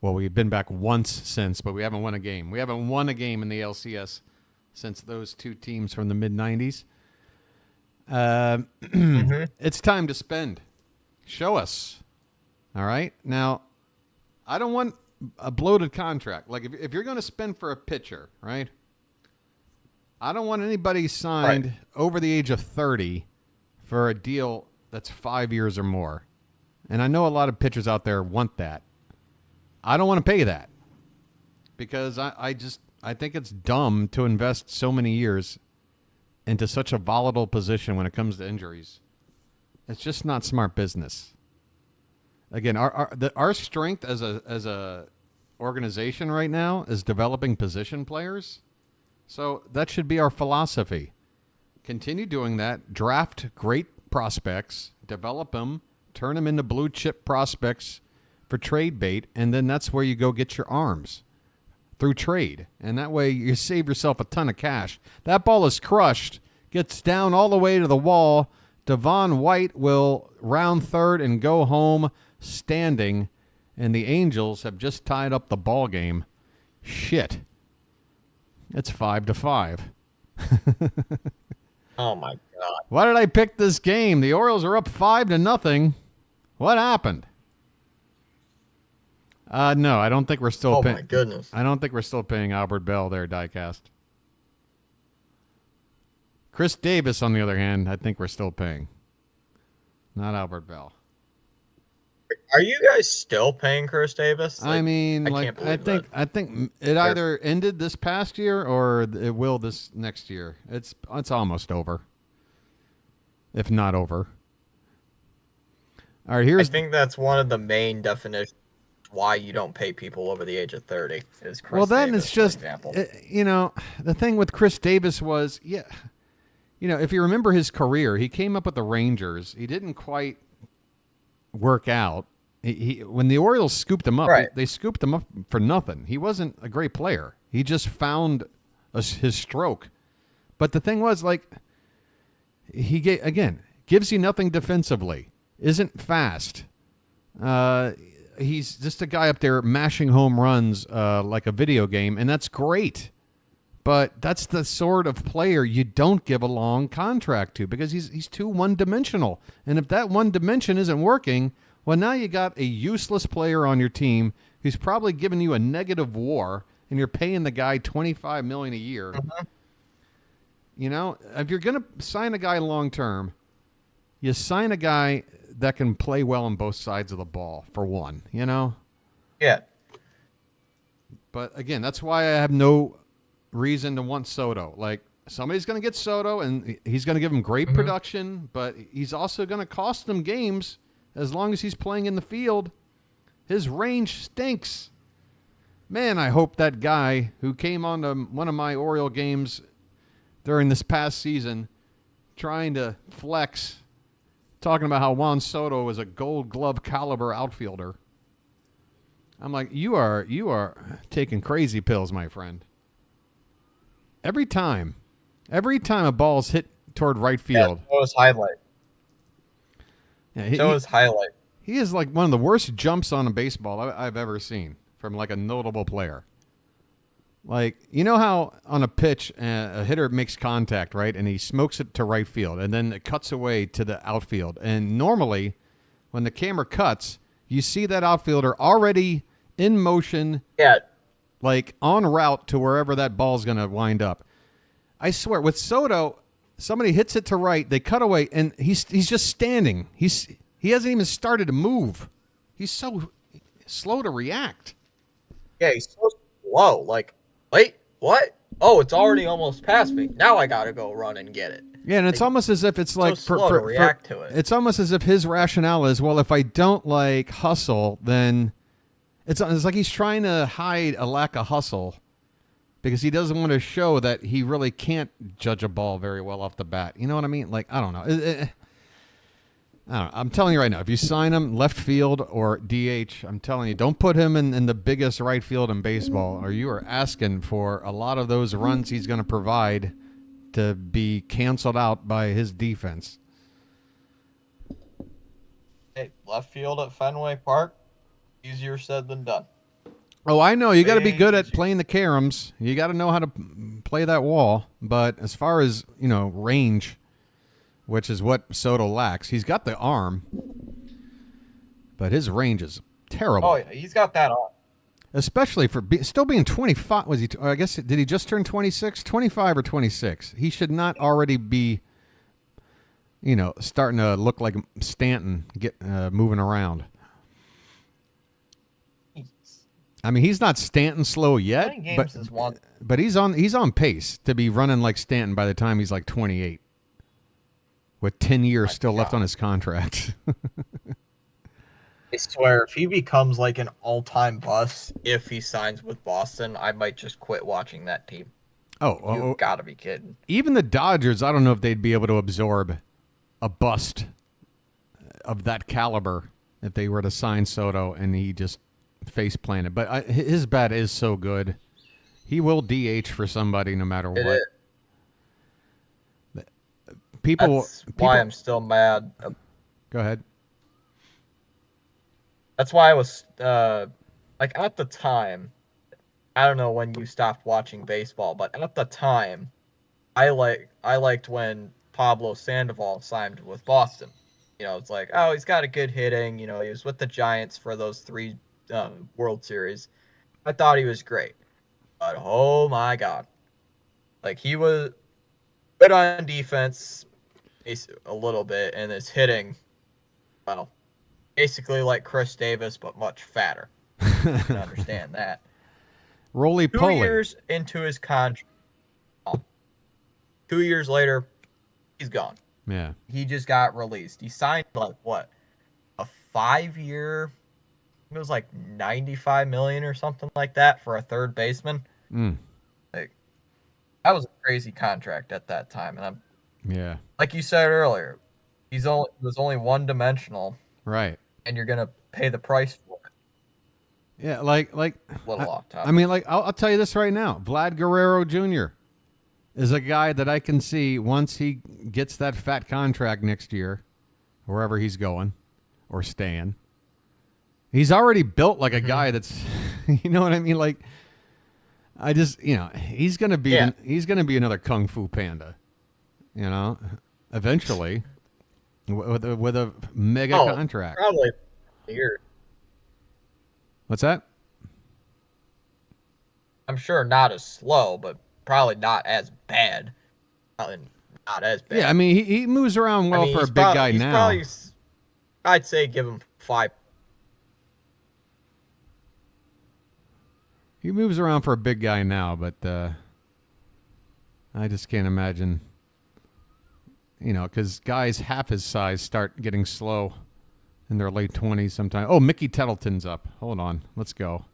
Well, we've been back once since, but we haven't won a game. We haven't won a game in the ALCS since those two teams from the mid-90s. It's time to spend. Show us. All right? Now, I don't want a bloated contract. Like, if you're going to spend for a pitcher, right? I don't want anybody signed over the age of 30 for a deal that's 5 years or more. And I know a lot of pitchers out there want that. I don't want to pay that because I think it's dumb to invest so many years into such a volatile position when it comes to injuries. It's just not smart business. Again, our strength as a organization right now is developing position players. So that should be our philosophy. Continue doing that. Draft great prospects, develop them, turn them into blue chip prospects for trade bait, and then that's where you go get your arms through trade. And that way you save yourself a ton of cash. That ball is crushed, gets down all the way to the wall. Devon White will round third and go home standing, and the Angels have just tied up the ball game. Shit. It's 5-5. Oh my God! Why did I pick this game? The Orioles are up 5-0. What happened? No, I don't think we're still. Oh my goodness! I don't think we're still paying Albert Bell there, diecast. Chris Davis, on the other hand, I think we're still paying. Not Albert Bell. Are you guys still paying Chris Davis? I mean, I think it either ended this past year or it will this next year. It's almost over, if not over. All right, I think that's one of the main definitions why you don't pay people over the age of 30 is Chris then Davis, it's just, the thing with Chris Davis was, if you remember his career, he came up with the Rangers. He didn't quite work out. When the Orioles scooped him up, they scooped him up for nothing. He wasn't a great player. He just found his stroke. But the thing was, he gives you nothing defensively. Isn't fast. He's just a guy up there mashing home runs like a video game, and that's great. But that's the sort of player you don't give a long contract to because he's too one-dimensional. And if that one dimension isn't working, well, now you got a useless player on your team who's probably giving you a negative WAR, and you're paying the guy $25 million a year. If you're going to sign a guy long-term, you sign a guy that can play well on both sides of the ball, for one, Yeah. But, again, that's why I have no reason to want Soto. Like, somebody's going to get Soto, and he's going to give him great production, but he's also going to cost them games as long as he's playing in the field. His range stinks. Man, I hope that guy who came on to one of my Oriole games during this past season trying to flex, talking about how Juan Soto is a Gold Glove caliber outfielder. I'm like, you are taking crazy pills, my friend. Every time a ball's hit toward right field. Yeah, so is highlight. Yeah, so is highlight. He is like one of the worst jumps on a baseball I've ever seen from like a notable player. Like, you know how on a pitch a hitter makes contact, right? And he smokes it to right field, and then it cuts away to the outfield. And normally, when the camera cuts, you see that outfielder already in motion. Yeah. Like en route to wherever that ball's going to wind up. I swear, with Soto, somebody hits it to right, they cut away, and he's just standing. He hasn't even started to move. He's so slow to react. Yeah, he's so slow. Like, wait, what? Oh, it's already almost past me. Now I gotta go run and get it. Yeah, and it's almost as if it's like so slow to react to it. It's almost as if his rationale is, well, if I don't hustle, then it's like he's trying to hide a lack of hustle because he doesn't want to show that he really can't judge a ball very well off the bat. You know what I mean? Like, I don't know. I don't know. I'm telling you right now, if you sign him left field or DH, I'm telling you, don't put him in the biggest right field in baseball, or you are asking for a lot of those runs he's going to provide to be canceled out by his defense. Hey, left field at Fenway Park, easier said than done. Oh, I know. You got to be good at playing the caroms. You got to know how to play that wall. But as far as, range, which is what Soto lacks, he's got the arm, but his range is terrible. Oh, yeah, he's got that arm. Especially for still being 25. Was he? I guess, did he just turn 26? 25 or 26? He should not already be, starting to look like Stanton, moving around. I mean, he's not Stanton slow yet, but he's on pace to be running like Stanton by the time he's like 28, with 10 years still left on his contract. I swear, if he becomes like an all-time bust, if he signs with Boston, I might just quit watching that team. You've got to be kidding. Even the Dodgers, I don't know if they'd be able to absorb a bust of that caliber if they were to sign Soto and he just face planted. But his bat is so good. He will DH for somebody no matter what. That's why I'm still mad. Go ahead. That's why I was at the time, I don't know when you stopped watching baseball, but at the time I liked when Pablo Sandoval signed with Boston. It's like, oh, he's got a good hitting, he was with the Giants for those 3 World Series. I thought he was great, but oh my God, like, he was good on defense a little bit, and his hitting, well, basically like Chris Davis, but much fatter. You can understand that. Roly-poly. 2 years into his contract, 2 years later, he's gone. Yeah, he just got released. He signed like what, a 5-year. It was like $95 million or something like that for a third baseman. Like, that was a crazy contract at that time, and like you said earlier, he was only one-dimensional, right? And you're gonna pay the price for it. Yeah, like a little off topic. I mean, like, I'll tell you this right now: Vlad Guerrero Jr. is a guy that I can see once he gets that fat contract next year, wherever he's going or staying. He's already built like a guy that's, you know what I mean? Like, I just, he's gonna be another Kung Fu Panda, eventually, with a mega contract. Probably here. What's that? I'm sure not as slow, but probably not as bad. Not as bad. Yeah, I mean, he moves around well for a big guy now. Probably, I'd say give him 5. He moves around for a big guy now, but I just can't imagine, because guys half his size start getting slow in their late 20s sometimes. Oh, Mickey Tettleton's up. Hold on. Let's go.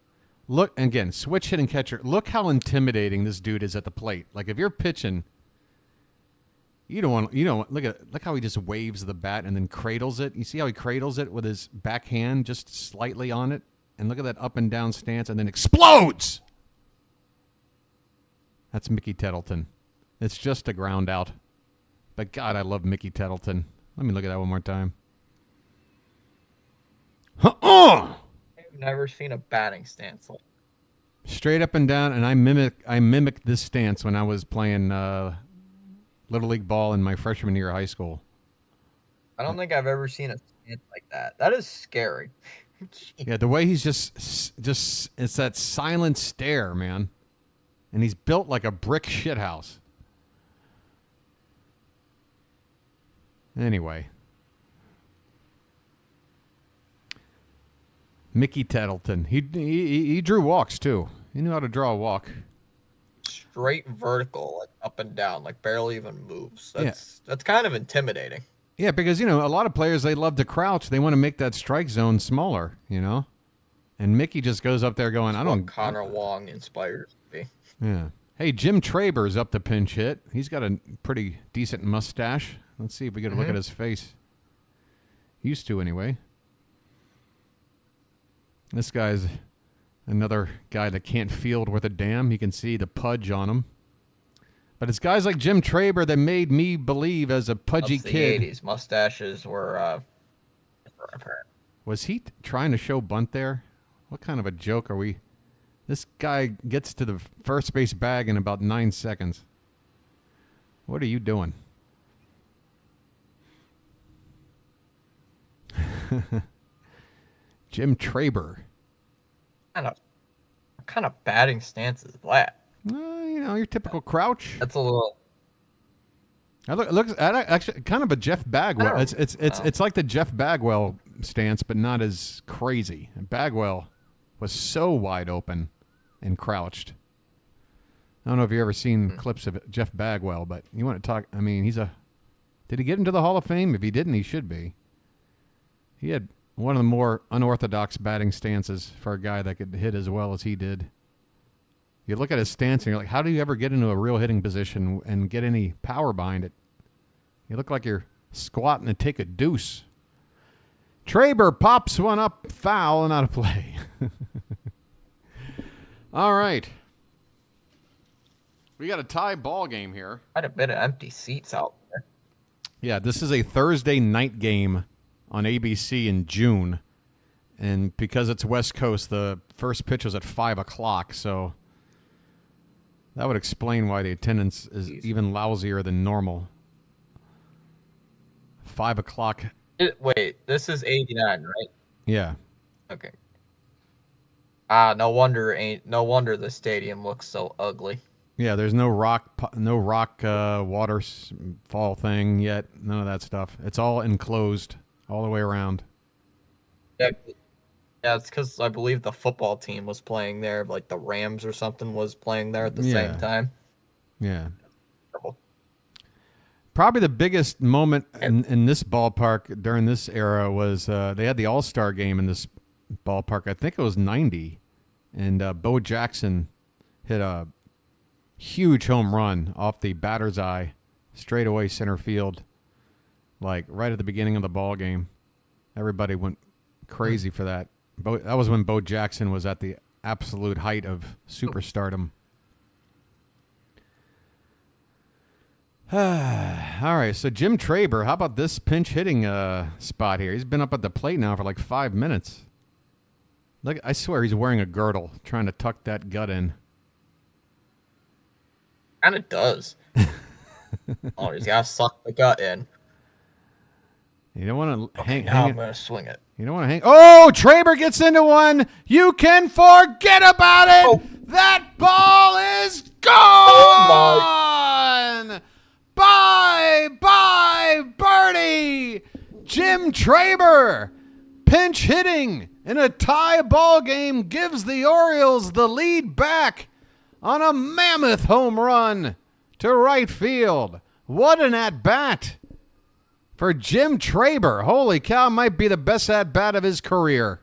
Look, again, switch hitting catcher. Look how intimidating this dude is at the plate. Like, if you're pitching, look how he just waves the bat and then cradles it. You see how he cradles it with his backhand just slightly on it? And look at that up and down stance and then explodes. That's Mickey Tettleton. It's just a ground out. But God, I love Mickey Tettleton. Let me look at that one more time. I've never seen a batting stance like straight up and down, and I mimicked this stance when I was playing Little League ball in my freshman year of high school. I don't think I've ever seen a stance like that. That is scary. Yeah, the way he's just it's that silent stare, man. And he's built like a brick shithouse. Anyway. Mickey Tettleton. He drew walks too. He knew how to draw a walk. Straight vertical, like up and down, like barely even moves. That's kind of intimidating. Yeah, because, a lot of players, they love to crouch. They want to make that strike zone smaller, And Mickey just goes up there going, That's what Connor Wong inspires me. Yeah. Hey, Jim Traber's up to pinch hit. He's got a pretty decent mustache. Let's see if we get a look at his face. Used to, anyway. This guy's another guy that can't field worth a damn. You can see the pudge on him. But it's guys like Jim Traber that made me believe as a pudgy kid. The 80s, mustaches were apparent. Was he trying to show bunt there? What kind of a joke are we? This guy gets to the first base bag in about 9 seconds. What are you doing? Jim Traber. What kind of batting stance is that? You know, your typical crouch. That's a little. It looks actually kind of a Jeff Bagwell. It's like the Jeff Bagwell stance, but not as crazy. Bagwell was so wide open and crouched. I don't know if you've ever seen clips of Jeff Bagwell, but you want to talk. I mean, did he get into the Hall of Fame? If he didn't, he should be. He had one of the more unorthodox batting stances for a guy that could hit as well as he did. You look at his stance and you're like, how do you ever get into a real hitting position and get any power behind it? You look like you're squatting to take a deuce. Traber pops one up, foul and out of play. All right. We got a tie ball game here. Quite a bit of empty seats out there. Yeah, this is a Thursday night game on ABC in June. And because it's West Coast, the first pitch was at 5 o'clock, so that would explain why the attendance is even lousier than normal. 5 o'clock. Wait, this is 89, right? Yeah. Okay. No wonder the stadium looks so ugly. Yeah, there's no rock waterfall thing yet. None of that stuff. It's all enclosed all the way around. Yeah, it's because I believe the football team was playing there, like the Rams or something was playing there at the same time. Yeah. Probably the biggest moment in this ballpark during this era was they had the All-Star game in this ballpark. I think it was 90. And Bo Jackson hit a huge home run off the batter's eye, straight away center field, like right at the beginning of the ball game. Everybody went crazy for that. That was when Bo Jackson was at the absolute height of superstardom. All right, so Jim Traber, how about this pinch hitting spot here? He's been up at the plate now for like 5 minutes. Look, I swear he's wearing a girdle, trying to tuck that gut in. Kind of does. Oh, he's got to suck the gut in. You don't want to hang. Now I'm going to swing it. You don't want to hang. Oh, Traber gets into one. You can forget about it. Oh. That ball is gone. Bye, birdie. Jim Traber, pinch hitting in a tie ball game, gives the Orioles the lead back on a mammoth home run to right field. What an at-bat for Jim Traber. Holy cow, might be the best at-bat of his career.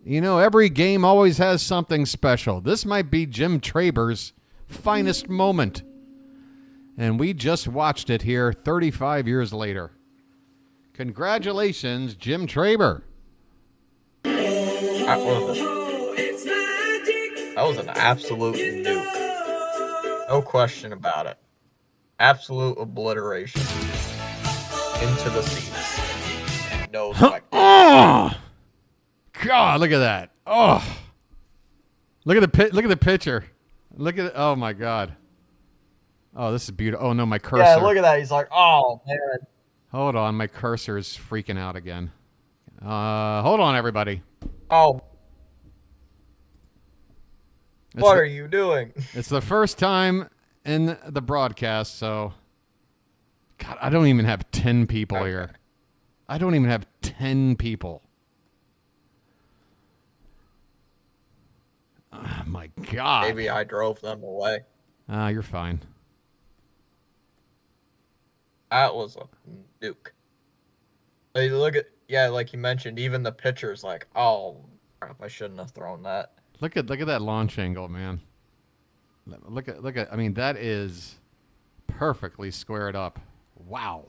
You know, every game always has something special. This might be Jim Traber's finest moment. And we just watched it here 35 years later. Congratulations, Jim Traber. That was an absolute nuke. No question about it. Absolute obliteration. Into the seats. And no oh! God, look at that. Oh. Look at the picture. Look at it. Oh my God. Oh, this is beautiful. Oh no, my cursor. Yeah, look at that. He's like, oh man. Hold on, my cursor is freaking out again. Hold on, everybody. Oh. What are you doing? It's the first time in the broadcast, so God, I don't even have 10 people here. I don't even have 10 people. Oh my God. Maybe I drove them away. You're fine. That was a nuke. Like, look at, yeah, like you mentioned, even the pitcher's like, oh crap, I shouldn't have thrown that. Look at that launch angle, man. Look at. I mean, that is perfectly squared up. Wow.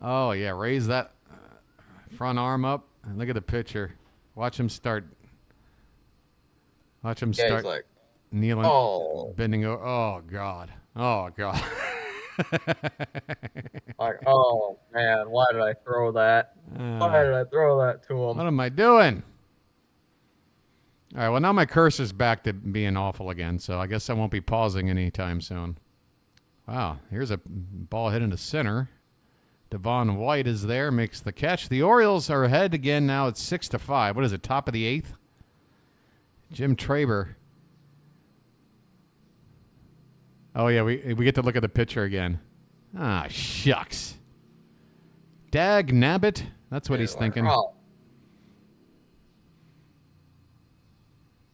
Oh yeah, raise that front arm up and look at the pitcher. Watch him start. Watch him start he's like, kneeling, bending over. Oh God. Oh God. Like, oh man, why did I throw that? Why did I throw that to him? What am I doing? All right, well, now my cursor's back to being awful again, so I guess I won't be pausing anytime soon. Wow, here's a ball hit into center. Devon White is there, makes the catch. The Orioles are ahead again now. It's 6-5. What is it, top of the 8th? Jim Traber. Oh, yeah, we get to look at the pitcher again. Ah, shucks. Dag nabbit. That's what he's thinking. Oh.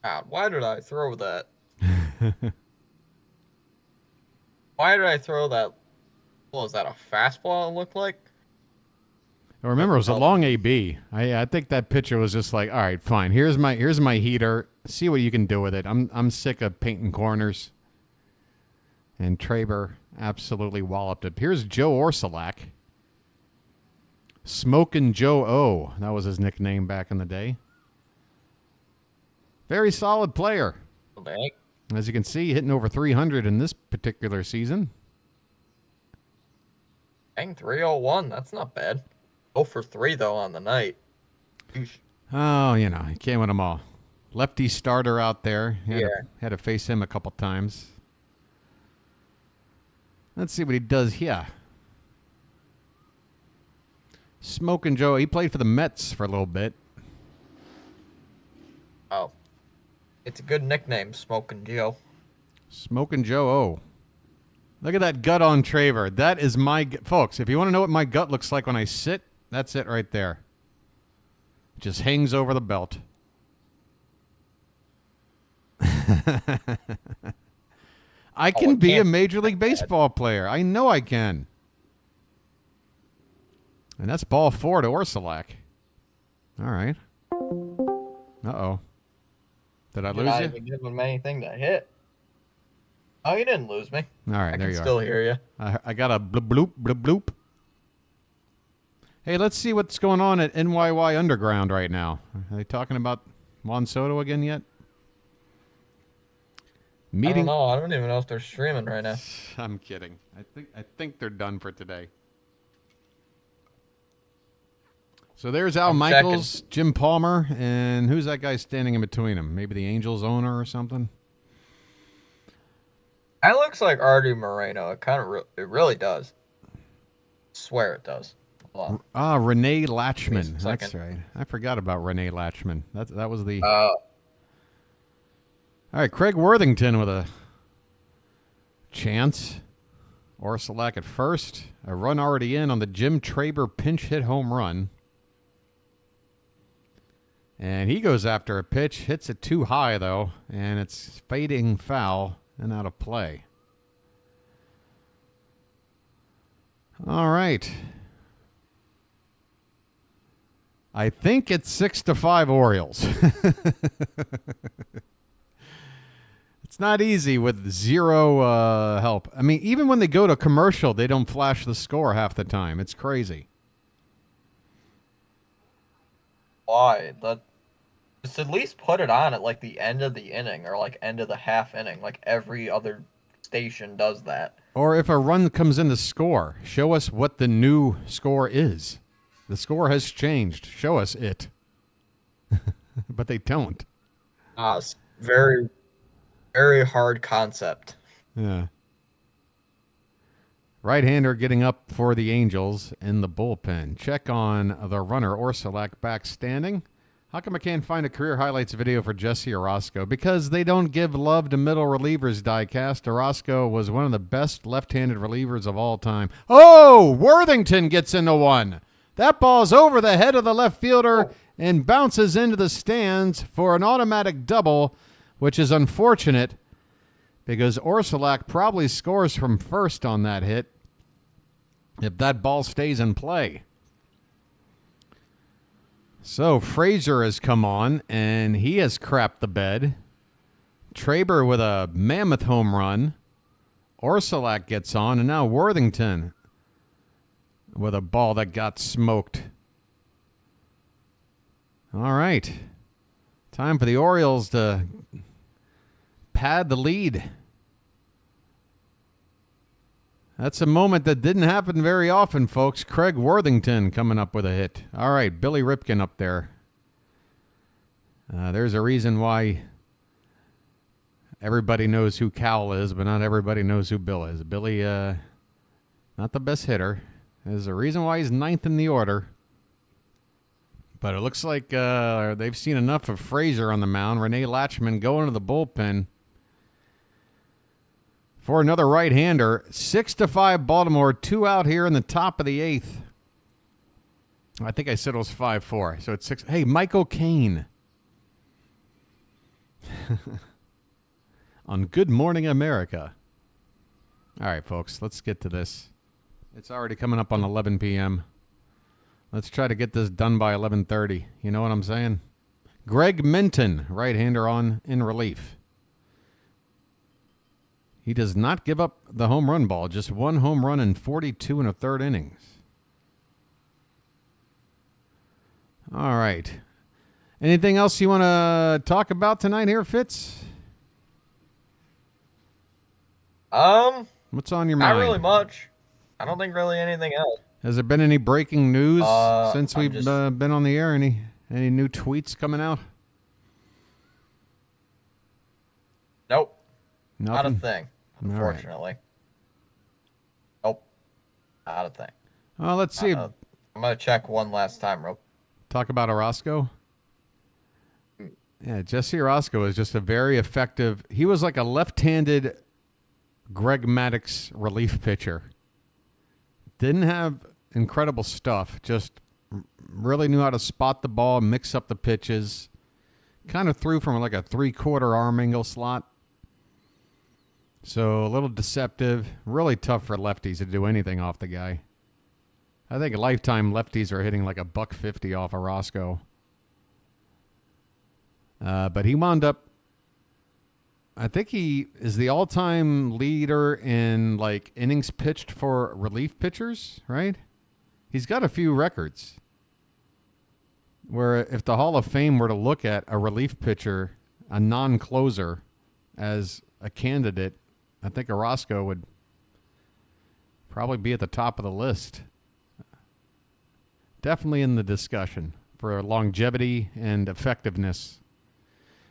God, why did I throw that? Why did I throw that? What was that, a fastball it looked like? Remember, it was a long AB. I think that pitcher was just like, all right, fine. Here's my heater. See what you can do with it. I'm sick of painting corners. And Traber absolutely walloped it. Here's Joe Orsulak. Smokin' Joe O. That was his nickname back in the day. Very solid player. Okay. As you can see, hitting over 300 in this particular season. Dang, 301. That's not bad. 0 for 3, though, on the night. Oh, you know, you can't win them all. Lefty starter out there. Had to face him a couple times. Let's see what he does here. Smokin' Joe. He played for the Mets for a little bit. Oh. It's a good nickname, Smokin' Joe. Smokin' Joe O. Look at that gut on Traver. That is my... Folks, if you want to know what my gut looks like when I sit, that's it right there. It just hangs over the belt. I can be a Major League Baseball player. I know I can. And that's ball 4 to Orsulak. All right. Uh-oh. Did I lose you? Not even give him anything to hit. Oh, you didn't lose me. All right, there you are. I can still hear you. I got a bloop, bloop, bloop, bloop. Hey, let's see what's going on at NYY Underground right now. Are they talking about Juan Soto again yet? I don't know. I don't even know if they're streaming right now. I'm kidding. I think they're done for today. So there's Al Michaels, checking. Jim Palmer, and who's that guy standing in between them? Maybe the Angels owner or something? That looks like Artie Moreno. It kind of it really does. I swear it does. Renee Latchman. That's right. I forgot about Renee Latchman. That was the... All right, Craig Worthington with a chance. Orsulak at first. A run already in on the Jim Traber pinch hit home run. And he goes after a pitch. Hits it too high, though. And it's fading foul and out of play. All right. I think it's 6-5 Orioles. It's not easy with zero help. I mean, even when they go to commercial, they don't flash the score half the time. It's crazy. Why? Just at least put it on at like the end of the inning or like end of the half inning. Like every other station does that. Or if a run comes in the score, show us what the new score is. The score has changed. Show us it. But they don't. It's very... very hard concept. Yeah. Right-hander getting up for the Angels in the bullpen. Check on the runner, Orsulak, back standing. How come I can't find a career highlights video for Jesse Orosco? Because they don't give love to middle relievers, diecast. Orosco was one of the best left-handed relievers of all time. Oh! Worthington gets into one. That ball's over the head of the left fielder and bounces into the stands for an automatic double, which is unfortunate because Orsulak probably scores from first on that hit if that ball stays in play. So Frazier has come on, and he has crapped the bed. Traber with a mammoth home run. Orsolak gets on, and now Worthington with a ball that got smoked. All right. Time for the Orioles to pad the lead. That's a moment that didn't happen very often, folks. Craig Worthington coming up with a hit. All right, Billy Ripken up there. There's a reason why everybody knows who Cal is, but not everybody knows who Bill is. Billy, not the best hitter. There's a reason why he's 9th in the order. But it looks like they've seen enough of Frazier on the mound. Renee Latchman going to the bullpen for another right-hander. 6-5 Baltimore. 2 out here in the top of the 8th. I think I said it was 5-4. So it's 6. Hey, Michael Caine. On Good Morning America. All right, folks, let's get to this. It's already coming up on 11 p.m. Let's try to get this done by 11:30. You know what I'm saying? Greg Minton, right-hander on in relief. He does not give up the home run ball. Just 1 home run in 42 1/3 innings. All right. Anything else you want to talk about tonight here, Fitz? What's on your mind? Not really much. I don't think really anything else. Has there been any breaking news since we've been on the air? Any new tweets coming out? Nope. Nothing? Not a thing, unfortunately. Right. Nope. Not a thing. Well, let's see. I'm going to check one last time, real. Talk about Orozco. Yeah, Jesse Orozco is just a very effective. He was like a left-handed Greg Maddux relief pitcher. Didn't have incredible stuff. Just really knew how to spot the ball, mix up the pitches. Kind of threw from like a 3/4 arm angle slot. So a little deceptive. Really tough for lefties to do anything off the guy. I think lifetime lefties are hitting like a $150 off Orozco. But he wound up, I think he is the all-time leader in like innings pitched for relief pitchers, right? He's got a few records where if the Hall of Fame were to look at a relief pitcher, a non-closer, as a candidate, I think Orozco would probably be at the top of the list. Definitely in the discussion for longevity and effectiveness.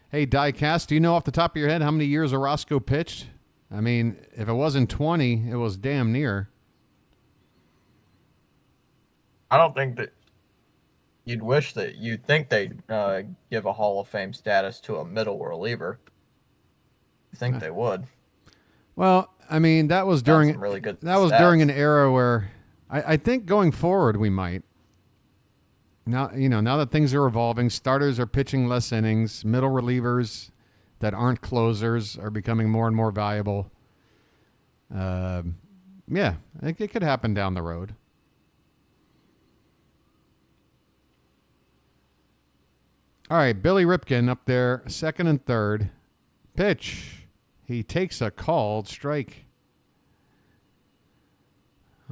Hey, Diecast, do you know off the top of your head how many years Orozco pitched? I mean, if it wasn't 20, it was damn near. I don't think that you'd think they'd give a Hall of Fame status to a middle reliever. You think they would? Well, I mean, that was during really good was during an era where I think going forward we might. Now that things are evolving, starters are pitching less innings, middle relievers that aren't closers are becoming more and more valuable. Yeah, I think it could happen down the road. All right, Billy Ripken up there, 2nd and 3rd. Pitch. He takes a called strike.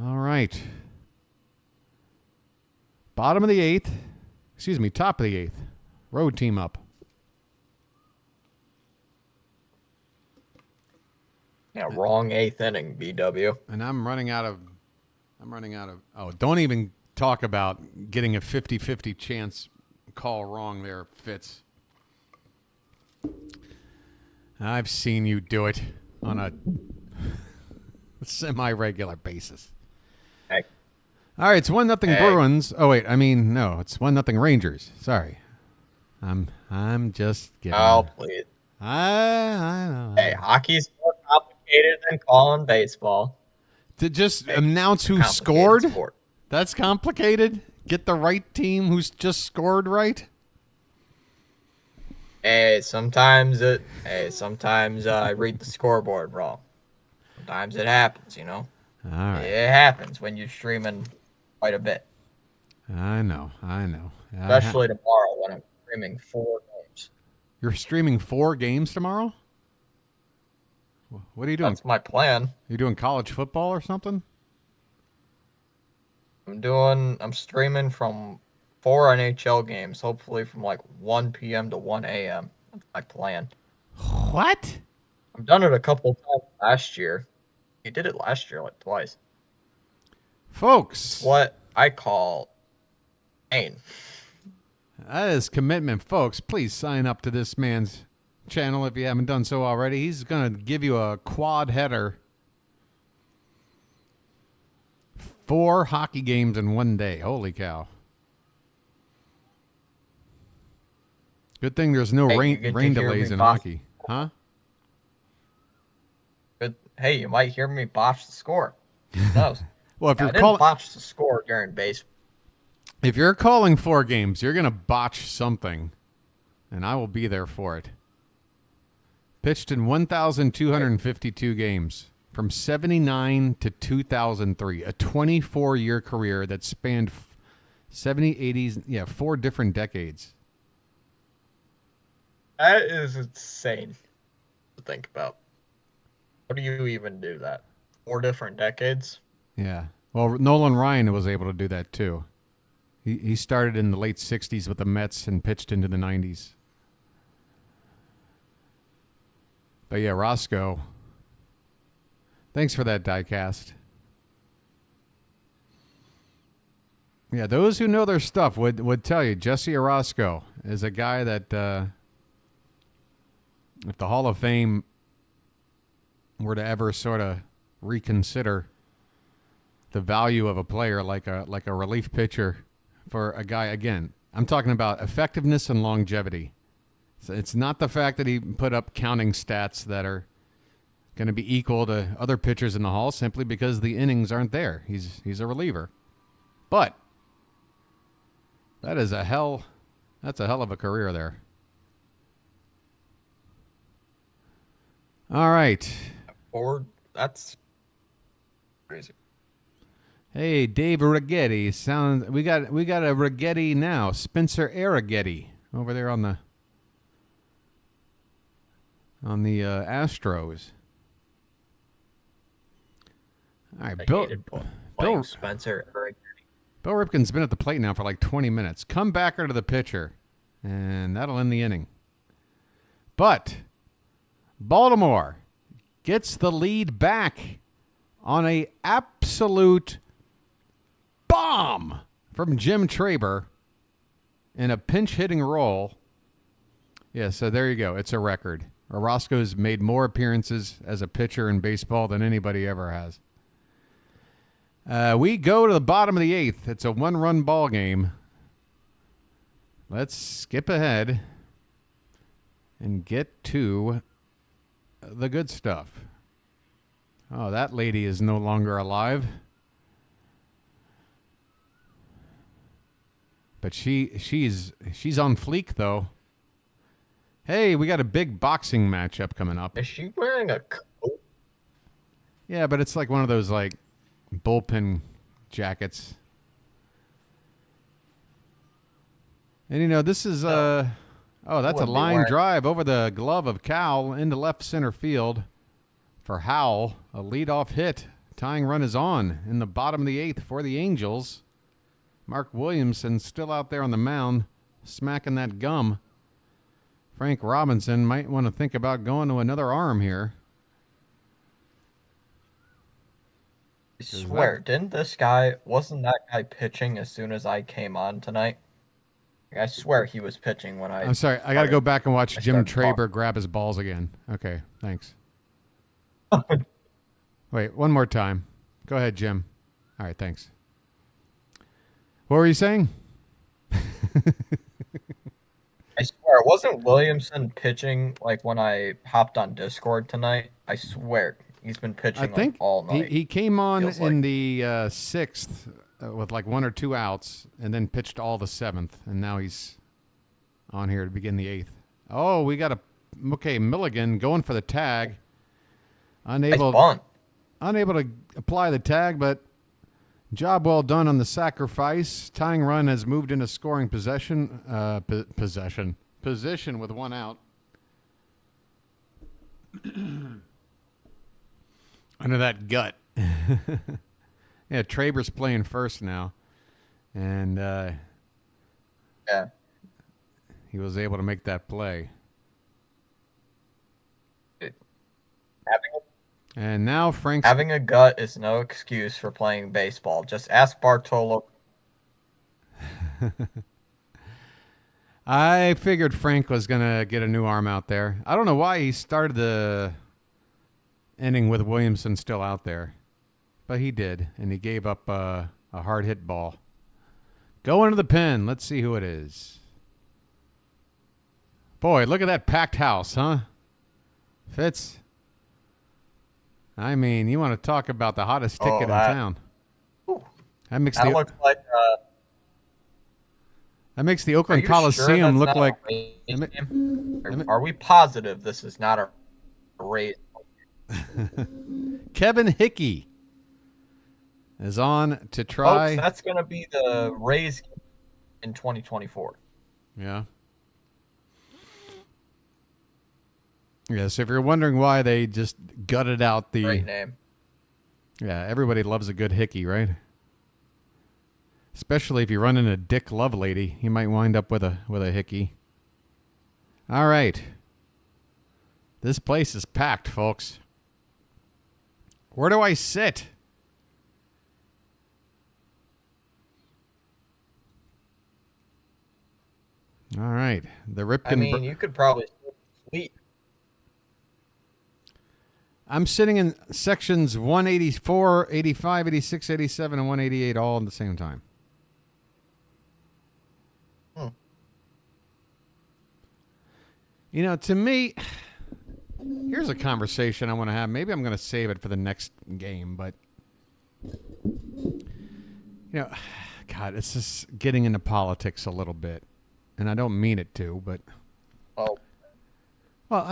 All right. Top of the 8th. Road team up. Yeah, wrong 8th inning, BW. And I'm running out of, don't even talk about getting a 50-50 chance call wrong there, Fitz. I've seen you do it on a semi-regular basis. Hey. All right, it's 1-0 Bruins. Oh wait, no, it's 1-0 Rangers. Sorry, I'm just kidding. Oh, please. I know. Hey, hockey's more complicated than calling baseball. To just announce who scored? Sport. That's complicated. Get the right team who's just scored right. Hey, sometimes I read the scoreboard wrong. Sometimes it happens, you know. All right. It happens when you're streaming quite a bit. I know. Especially tomorrow when I'm streaming 4 games. You're streaming 4 games tomorrow? What are you doing? That's my plan. You doing college football or something? I'm streaming from 4 NHL games, hopefully from like 1 p.m. to 1 a.m. That's my plan. What? I've done it a couple times last year. You did it last year like twice. Folks. It's what I call pain. That is commitment, folks. Please sign up to this man's channel if you haven't done so already. He's going to give you a quad header. 4 hockey games in one day. Holy cow. Good thing there's no rain delays in hockey. Huh? Good. Hey, you might hear me botch the score. Who knows? Well, if I you're didn't botch the score during baseball. If you're calling 4 games, you're going to botch something, and I will be there for it. Pitched in 1,252 games from 79 to 2003, a 24-year career that spanned 70s, 80s, 4 different decades. That is insane to think about. How do you even do that? 4 different decades? Yeah. Well, Nolan Ryan was able to do that too. He started in the late 60s with the Mets and pitched into the 90s. But yeah, Roscoe. Thanks for that diecast. Yeah, those who know their stuff would tell you Jesse Orosco is a guy that if the Hall of Fame were to ever sort of reconsider the value of a player like a relief pitcher for a guy, again, I'm talking about effectiveness and longevity. So it's not the fact that he put up counting stats that are going to be equal to other pitchers in the Hall simply because the innings aren't there. He's a reliever. But that's a hell of a career there. All right. That's crazy. Hey, Dave Righetti. We got a Righetti now. Spencer Arrighetti over there on the Astros. All right, Bill Spencer Arrighetti. Bill Ripken's been at the plate now for like 20 minutes. Come back to the pitcher, and that'll end the inning. But Baltimore gets the lead back on a absolute bomb from Jim Traber in a pinch hitting role. Yeah, so there you go. It's a record. Orosco's made more appearances as a pitcher in baseball than anybody ever has. We go to the bottom of the 8th. It's a 1-run ball game. Let's skip ahead and get to the good stuff. Oh, that lady is no longer alive. But she's on fleek, though. Hey, we got a big boxing matchup coming up. Is she wearing a coat? Yeah, but it's like one of those like bullpen jackets. And you know, this is that's a line drive over the glove of Cal into left center field for Howell. A leadoff hit. Tying run is on in the bottom of the 8th for the Angels. Mark Williamson still out there on the mound, smacking that gum. Frank Robinson might want to think about going to another arm here. I swear, wasn't that guy pitching as soon as I came on tonight? I swear he was pitching when I'm sorry, I got to go back and watch Jim Traber grab his balls again. Okay, thanks. Wait, one more time. Go ahead, Jim. All right, thanks. What were you saying? I swear, wasn't Williamson pitching like when I hopped on Discord tonight? I swear, he's been pitching like all night. He came on in the 6th with like 1 or 2 outs and then pitched all the 7th, and now he's on here to begin the 8th. Oh, we got Milligan going for the tag. Unable to apply the tag, but Job well done on the sacrifice. Tying run has moved into scoring position with one out. Under that gut. Yeah, Traber's playing first now. And yeah, he was able to make that play. And now Frank's... Having a gut is no excuse for playing baseball. Just ask Bartolo. I figured Frank was going to get a new arm out there. I don't know why he started the inning with Williamson still out there. But he did, and he gave up a hard hit ball. Go into the pen. Let's see who it is. Boy, look at that packed house, huh? Fitz. I mean, you want to talk about the hottest ticket in town. That makes looks like... that makes the Oakland Coliseum look like... Are we positive this is not a race? Kevin Hickey is on to try... Folks, that's going to be the Rays in 2024. Yeah. Yes, if you're wondering why they just gutted out the... Great name. Yeah, everybody loves a good Hickey, right? Especially if you run into Dick Lovelady, you might wind up with a Hickey. All right. This place is packed, folks. Where do I sit? All right. The Ripken... I mean, you could probably sleep. I'm sitting in sections 184, 85, 86, 87, and 188 all at the same time. You know, to me, here's a conversation I want to have. Maybe I'm going to save it for the next game, but, you know, God, it's just getting into politics a little bit, and I don't mean it to, but... Well,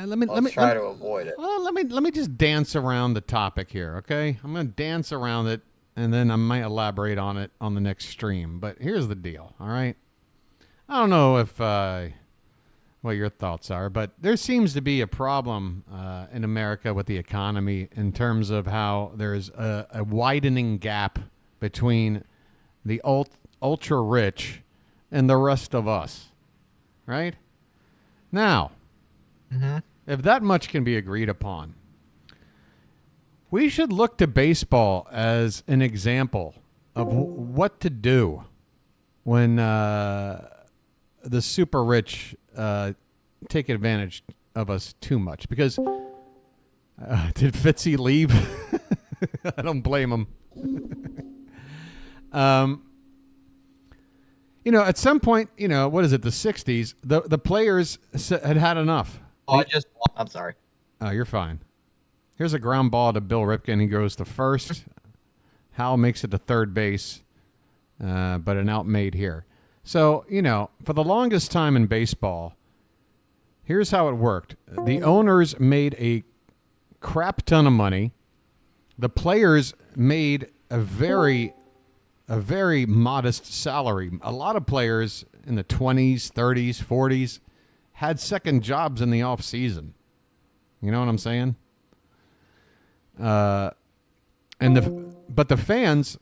let me try to avoid it. Well, let me just dance around the topic here, okay? I'm going to dance around it, and then I might elaborate on it on the next stream. But here's the deal, all right? I don't know if what your thoughts are, but there seems to be a problem in America with the economy in terms of how there's a widening gap between the ultra rich and the rest of us, right? Now. If that much can be agreed upon, we should look to baseball as an example of what to do when the super rich take advantage of us too much. Because did Fitzy leave? I don't blame him. You know, at some point, you know, what is it, the 60s, the players had enough. I'm sorry. Oh, you're fine. Here's a ground ball to Bill Ripken. He goes to first. Hal makes it to third base, but an out made here. So, you know, for the longest time in baseball, here's how it worked. The owners made a crap ton of money. The players made a very modest salary. A lot of players in the 20s, 30s, 40s had second jobs in the off season. You know what I'm saying? But the fans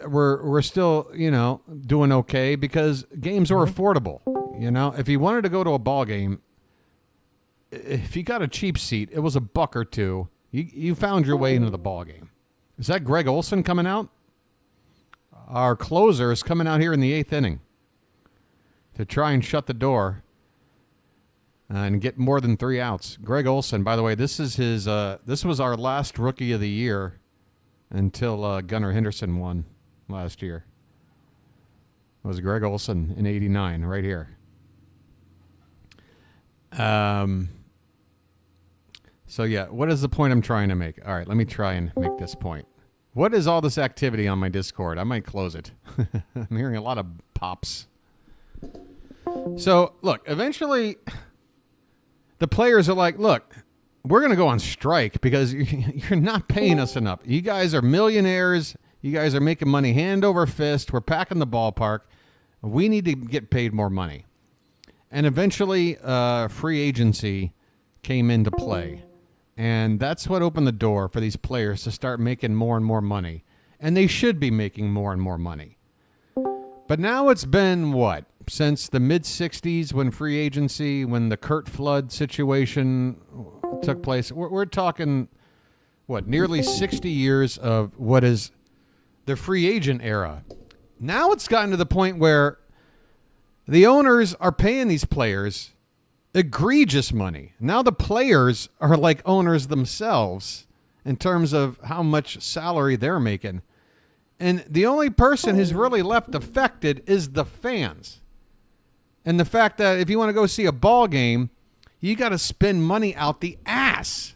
were still, you know, doing okay because games were affordable. You know, if you wanted to go to a ball game, if you got a cheap seat, it was $1 or $2. You found your way into the ball game. Is that Greg Olson coming out? Our closer is coming out here in the 8th inning to try and shut the door and get more than 3 outs. Greg Olson, by the way, this is his. This was our last Rookie of the Year until Gunnar Henderson won last year. It was Greg Olson in '89, right here. So yeah, what is the point I'm trying to make? All right, let me try and make this point. What is all this activity on my Discord? I might close it. I'm hearing a lot of pops. So, look, eventually the players are like, look, we're going to go on strike because you're not paying us enough. You guys are millionaires. You guys are making money hand over fist. We're packing the ballpark. We need to get paid more money. And eventually, free agency came into play. And that's what opened the door for these players to start making more and more money. And they should be making more and more money. But now it's been, what, since the mid-'60s when free agency, when the Curt Flood situation took place. We're talking, what, nearly 60 years of what is the free agent era. Now it's gotten to the point where the owners are paying these players egregious money. Now the players are like owners themselves in terms of how much salary they're making. And the only person who's really left affected is the fans. And the fact that if you want to go see a ball game, you got to spend money out the ass.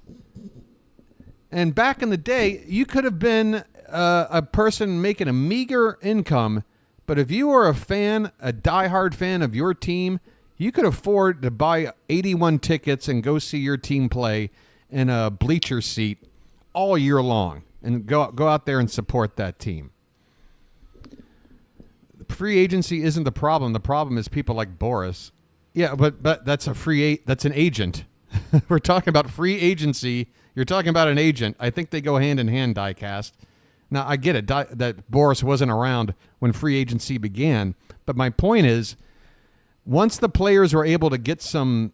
And back in the day, you could have been a person making a meager income, but if you were a fan, a diehard fan of your team, you could afford to buy 81 tickets and go see your team play in a bleacher seat all year long and go out there and support that team. Free agency isn't the problem. The problem is people like Boris. Yeah, but that's that's an agent. We're talking about free agency. You're talking about an agent. I think they go hand in hand, Diecast. Now, I get it that Boris wasn't around when free agency began, but my point is, once the players were able to get some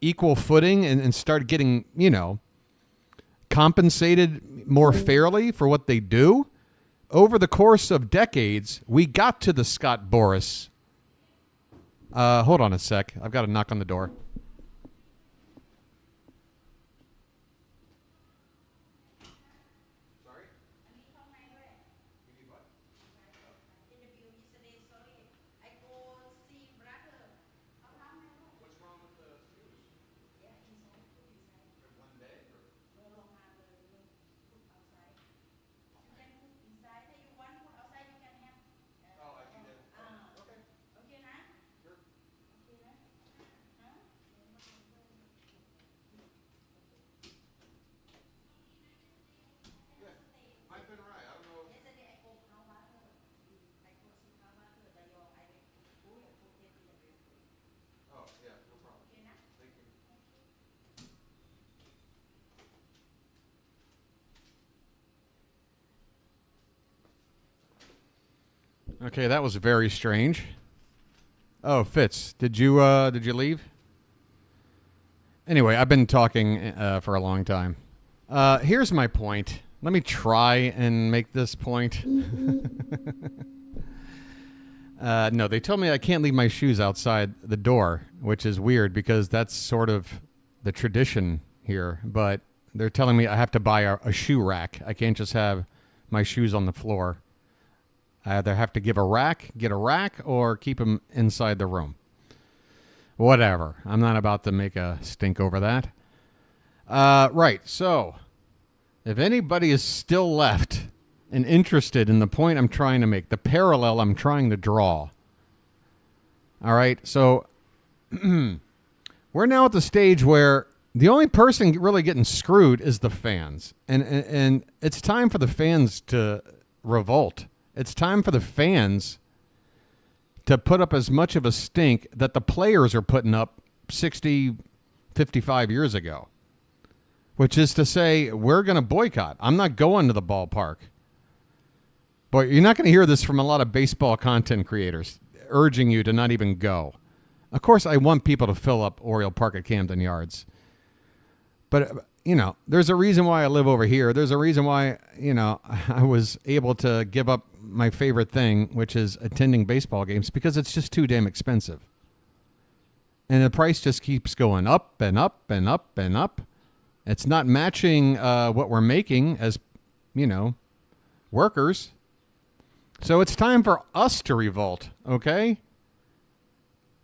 equal footing and start getting, compensated more fairly for what they do, over the course of decades, we got to the Scott Boras. Hold on a sec. I've got to knock on the door. Okay, that was very strange. Oh, Fitz, did you leave? Anyway, I've been talking for a long time. Here's my point. Let me try and make this point. No, they told me I can't leave my shoes outside the door, which is weird because that's sort of the tradition here. But they're telling me I have to buy a shoe rack. I can't just have my shoes on the floor. I either have to get a rack, or keep them inside the room. Whatever. I'm not about to make a stink over that. Right. So, if anybody is still left and interested in the point I'm trying to make, the parallel I'm trying to draw. All right. So, we're now at the stage where the only person really getting screwed is the fans. And it's time for the fans to revolt. It's time for the fans to put up as much of a stink that the players are putting up 60, 55 years ago, which is to say we're going to boycott. I'm not going to the ballpark. But you're not going to hear this from a lot of baseball content creators urging you to not even go. Of course, I want people to fill up Oriole Park at Camden Yards. But, there's a reason why I live over here. There's a reason why, I was able to give up my favorite thing, which is attending baseball games, because it's just too damn expensive. And the price just keeps going up and up and up and up. It's not matching what we're making as, workers. So it's time for us to revolt, okay?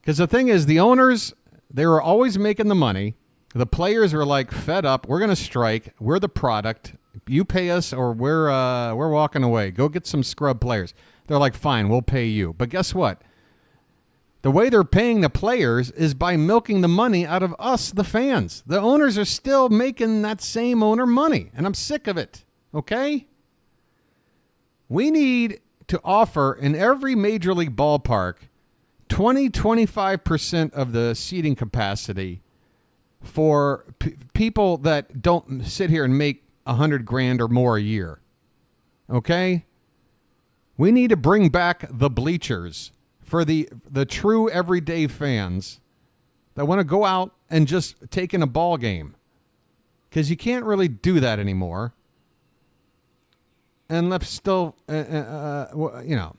Because the thing is, the owners, they were always making the money. The players were like fed up. We're going to strike. We're the product. You pay us or we're walking away. Go get some scrub players. They're like, fine, we'll pay you. But guess what? The way they're paying the players is by milking the money out of us, the fans. The owners are still making that same owner money, and I'm sick of it, okay? We need to offer in every major league ballpark 20-25% of the seating capacity for people that don't sit here and make $100,000 or more a year, okay? We need to bring back the bleachers for the true everyday fans that want to go out and just take in a ball game, because you can't really do that anymore. And left still, you know.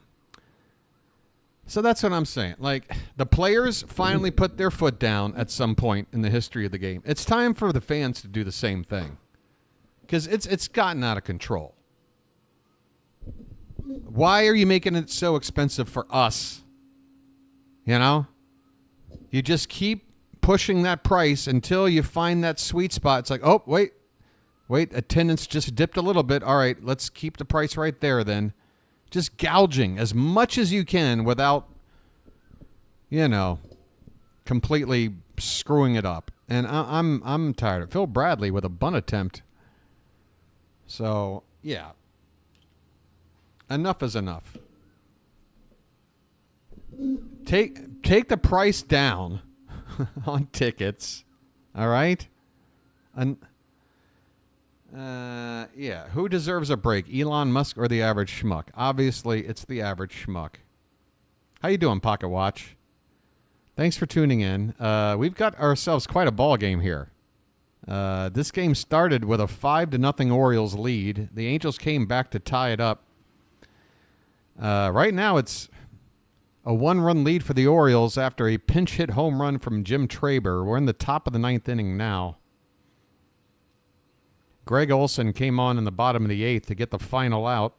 So that's what I'm saying. Like, the players finally put their foot down at some point in the history of the game. It's time for the fans to do the same thing, because it's gotten out of control. Why are you making it so expensive for us? You know? You just keep pushing that price until you find that sweet spot. It's like, oh, wait, attendance just dipped a little bit. All right, let's keep the price right there then. Just gouging as much as you can without, you know, completely screwing it up. And I'm tired of Phil Bradley with a bunt attempt. So, yeah. Enough is enough. Take the price down on tickets. All right? And yeah, who deserves a break, Elon Musk or the average schmuck? Obviously, it's the average schmuck. How you doing, Pocket Watch? Thanks for tuning in. We've got ourselves quite a ball game here. This game started with a 5-0 Orioles lead. The Angels came back to tie it up. Right now, it's a 1-run lead for the Orioles after a pinch hit home run from Jim Traber. We're in the top of the 9th inning now. Greg Olson came on in the bottom of the 8th to get the final out.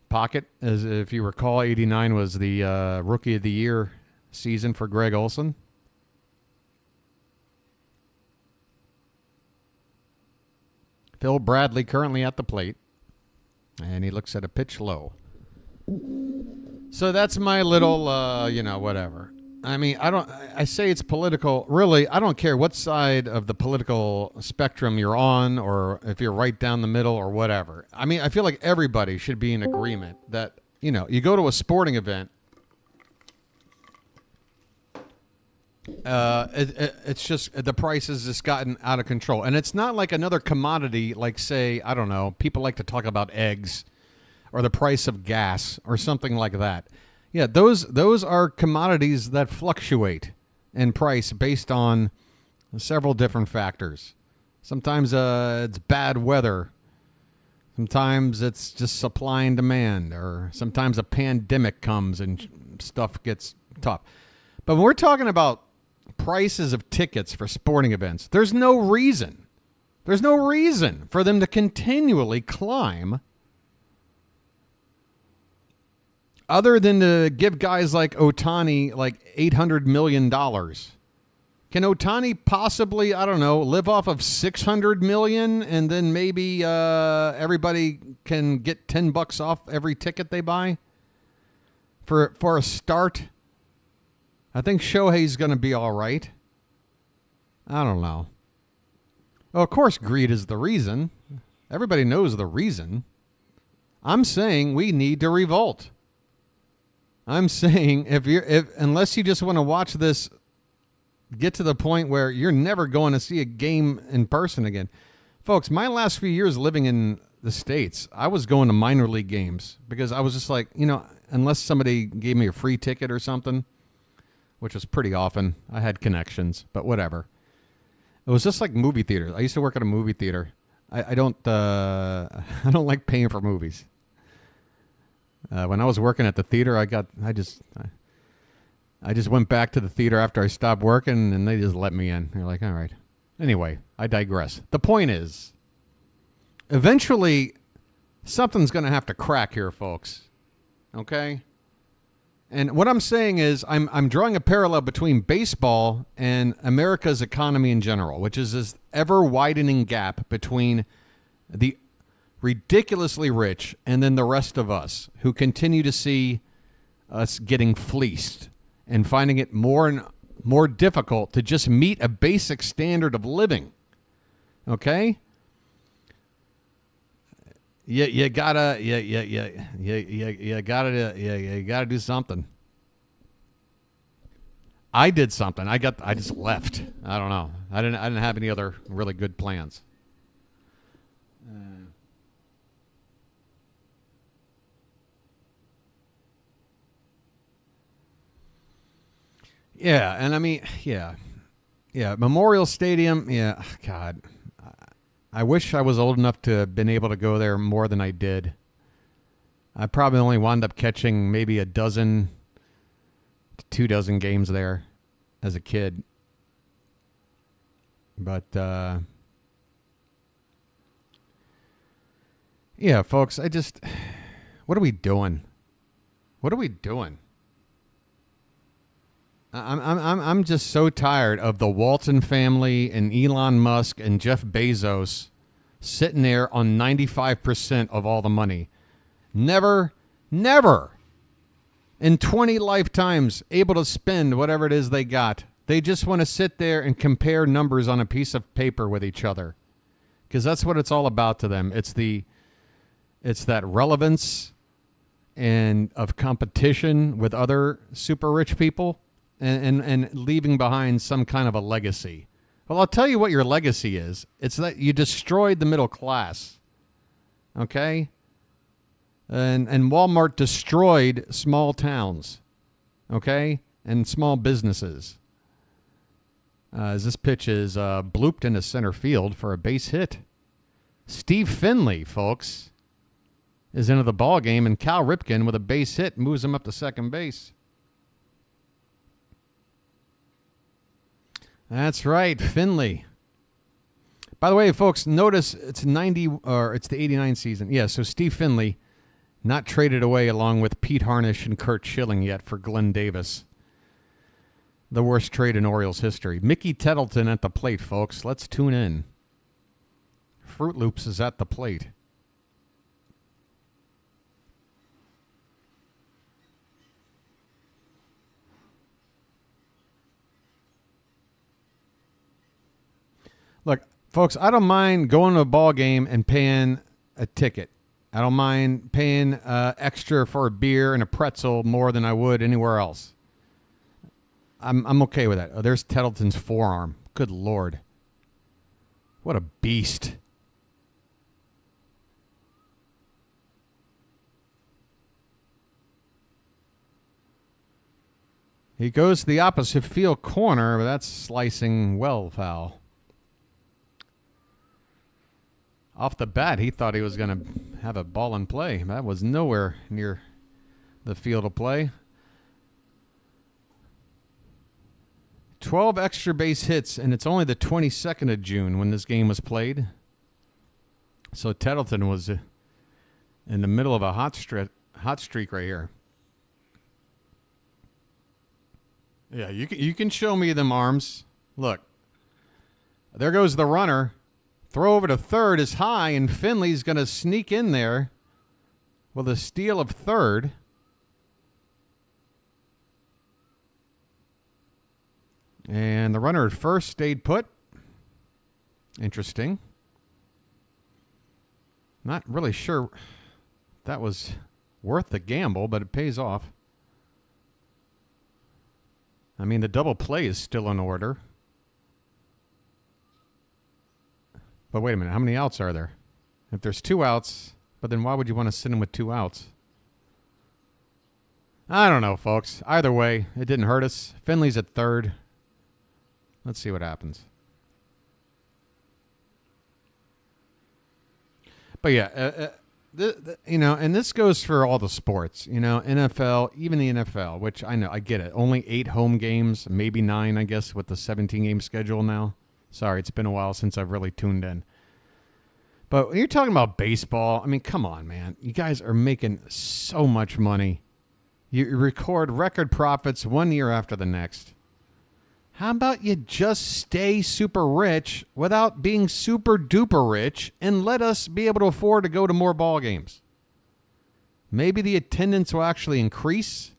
Pocket, as if you recall, 89 was the Rookie of the Year season for Greg Olson. Phil Bradley currently at the plate, and he looks at a pitch low. So that's my little, you know, whatever. I mean, I say it's political. Really, I don't care what side of the political spectrum you're on, or if you're right down the middle or whatever. I mean, I feel like everybody should be in agreement that, you know, you go to a sporting event, it's just the price has just gotten out of control. And it's not like another commodity, like, say, I don't know, people like to talk about eggs or the price of gas or something like that. Yeah, those are commodities that fluctuate in price based on several different factors. Sometimes it's bad weather. Sometimes it's just supply and demand, or sometimes a pandemic comes and stuff gets tough. But when we're talking about prices of tickets for sporting events, there's no reason for them to continually climb, other than to give guys like Ohtani like $800 million. Can Ohtani possibly, I don't know, live off of $600 million, and then maybe everybody can get $10 off every ticket they buy for a start? I think Shohei's going to be all right. I don't know. Well, of course, greed is the reason. Everybody knows the reason. I'm saying we need to revolt. I'm saying unless you just want to watch this get to the point where you're never going to see a game in person again. Folks, my last few years living in the States, I was going to minor league games because I was just like, you know, unless somebody gave me a free ticket or something, which was pretty often. I had connections, but whatever. It was just like movie theaters. I used to work at a movie theater. I don't like paying for movies. When I was working at the theater, I just went back to the theater after I stopped working, and they just let me in. They're like, all right. Anyway, I digress. The point is, eventually, something's going to have to crack here, folks. Okay? And what I'm saying is, I'm drawing a parallel between baseball and America's economy in general, which is this ever-widening gap between the ridiculously rich and then the rest of us who continue to see us getting fleeced and finding it more and more difficult to just meet a basic standard of living. Okay? You gotta do something. I did something. I just left. I don't know. I didn't have any other really good plans. Yeah, and I mean, yeah, Memorial Stadium. Yeah, God, I wish I was old enough to have been able to go there more than I did. I probably only wound up catching maybe 12 to 24 games there as a kid. But, yeah, folks, what are we doing? What are we doing? I'm just so tired of the Walton family and Elon Musk and Jeff Bezos sitting there on 95% of all the money. Never in 20 lifetimes able to spend whatever it is they got. They just want to sit there and compare numbers on a piece of paper with each other, because that's what it's all about to them. It's that relevance and of competition with other super rich people. And leaving behind some kind of a legacy. Well, I'll tell you what your legacy is. It's that you destroyed the middle class. Okay? And Walmart destroyed small towns. Okay? And small businesses. As this pitch is blooped into center field for a base hit. Steve Finley, folks, is into the ball game, and Cal Ripken with a base hit moves him up to second base. That's right, Finley. By the way, folks, notice it's the 89 season. Yeah, so Steve Finley not traded away along with Pete Harnish and Kurt Schilling yet for Glenn Davis. The worst trade in Orioles history. Mickey Tettleton at the plate, folks. Let's tune in. Fruit Loops is at the plate. Look, folks, I don't mind going to a ball game and paying a ticket. I don't mind paying extra for a beer and a pretzel more than I would anywhere else. I'm okay with that. Oh, there's Tettleton's forearm. Good Lord. What a beast. He goes to the opposite field corner, but that's slicing well foul. Off the bat, he thought he was going to have a ball in play. That was nowhere near the field of play. 12 extra base hits, and it's only the 22nd of June when this game was played. So Tettleton was in the middle of a hot streak right here. Yeah, you can show me them arms. Look, there goes the runner. Throw over to third is high, and Finley's going to sneak in there with a steal of third. And the runner at first stayed put. Interesting. Not really sure that was worth the gamble, but it pays off. I mean, the double play is still in order. But wait a minute, how many outs are there? If there's 2 outs, but then why would you want to sit him with 2 outs? I don't know, folks. Either way, it didn't hurt us. Finley's at third. Let's see what happens. But yeah, and this goes for all the sports, NFL, even the NFL, which I know, I get it. Only 8 home games, maybe 9, I guess, with the 17-game schedule now. Sorry, it's been a while since I've really tuned in. But when you're talking about baseball, I mean, come on, man. You guys are making so much money. You record record profits one year after the next. How about you just stay super rich without being super duper rich and let us be able to afford to go to more ball games? Maybe the attendance will actually increase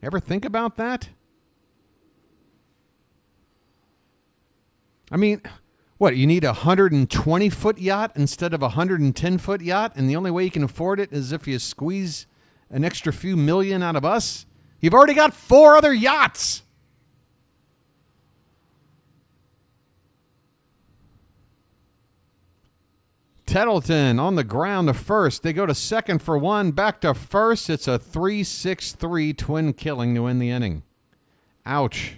Ever think about that? I mean, what, you need a 120-foot yacht instead of a 110-foot yacht, and the only way you can afford it is if you squeeze an extra few million out of us? You've already got 4 other yachts. Tettleton on the ground to first. They go to second for 1, back to first. It's a 3-6-3 twin killing to end the inning. Ouch.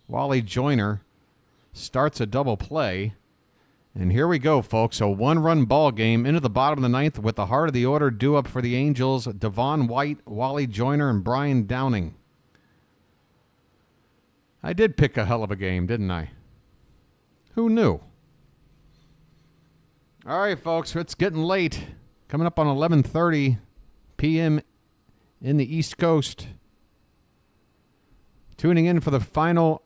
Wally Joyner starts a double play. And here we go, folks. A 1-run ball game into the bottom of the 9th with the heart of the order due up for the Angels. Devon White, Wally Joyner, and Brian Downing. I did pick a hell of a game, didn't I? Who knew? All right, folks, it's getting late. Coming up on 11:30 p.m. in the East Coast. Tuning in for the final,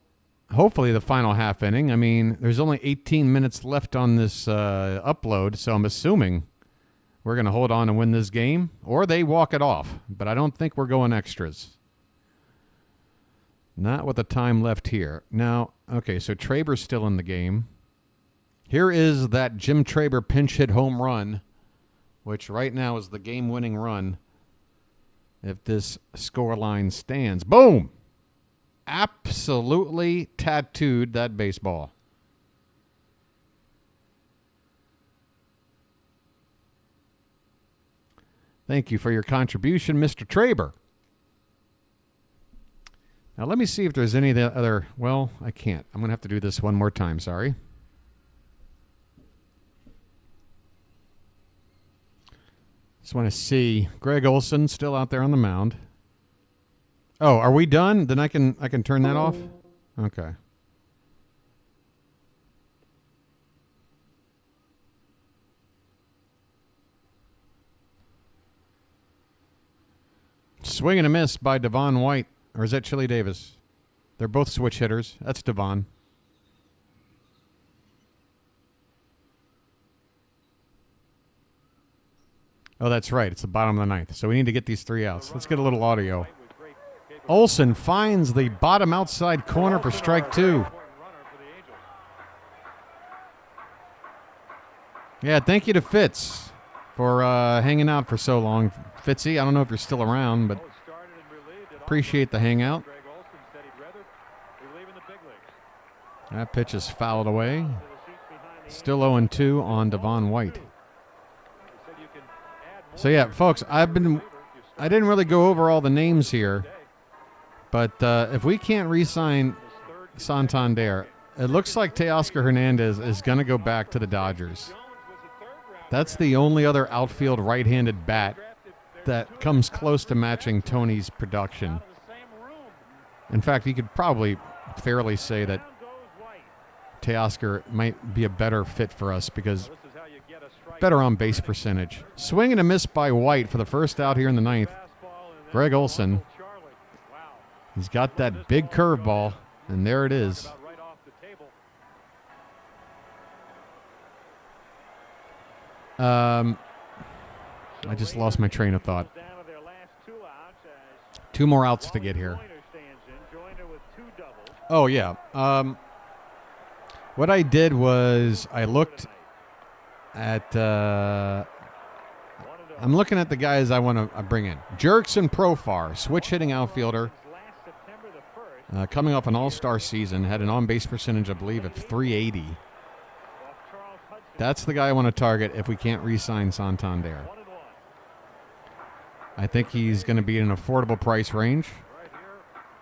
hopefully the final half inning. I mean, there's only 18 minutes left on this upload, so I'm assuming we're going to hold on and win this game, or they walk it off. But I don't think we're going extras. Not with the time left here. Now, okay, so Traber's still in the game. Here is that Jim Traber pinch hit home run, which right now is the game-winning run if this scoreline stands. Boom! Absolutely tattooed that baseball. Thank you for your contribution, Mr. Traber. Now, let me see if there's any other... Well, I can't. I'm going to have to do this one more time. Sorry. Just want to see Greg Olson still out there on the mound. Oh, are we done? Then I can turn that off? Okay. Swing and a miss by Devon White. Or is that Chili Davis? They're both switch hitters. That's Devon. Oh, that's right. It's the bottom of the 9th. So we need to get these 3 outs. Let's get a little audio. Olson finds the bottom outside corner for strike 2. Yeah, thank you to Fitz for hanging out for so long. Fitzy, I don't know if you're still around, but appreciate the hangout. That pitch is fouled away. Still 0-2 on Devon White. So yeah, folks, I didn't really go over all the names here, but if we can't re-sign Santander, it looks like Teoscar Hernandez is going to go back to the Dodgers. That's the only other outfield right-handed bat that comes close to matching Tony's production. In fact, you could probably fairly say that Teoscar might be a better fit for us because better on base percentage. Swing and a miss by White for the first out here in the 9th. Greg Olson. He's got that big curveball, and there it is. I just lost my train of thought. 2 more outs to get here. Oh, yeah. What I did was I looked at I'm looking at the guys I want to bring in. Jurickson Profar, switch hitting outfielder, coming off an all-star season, had an on-base percentage, I believe, of .380. That's the guy I want to target if we can't re-sign Santander. I think he's going to be in an affordable price range,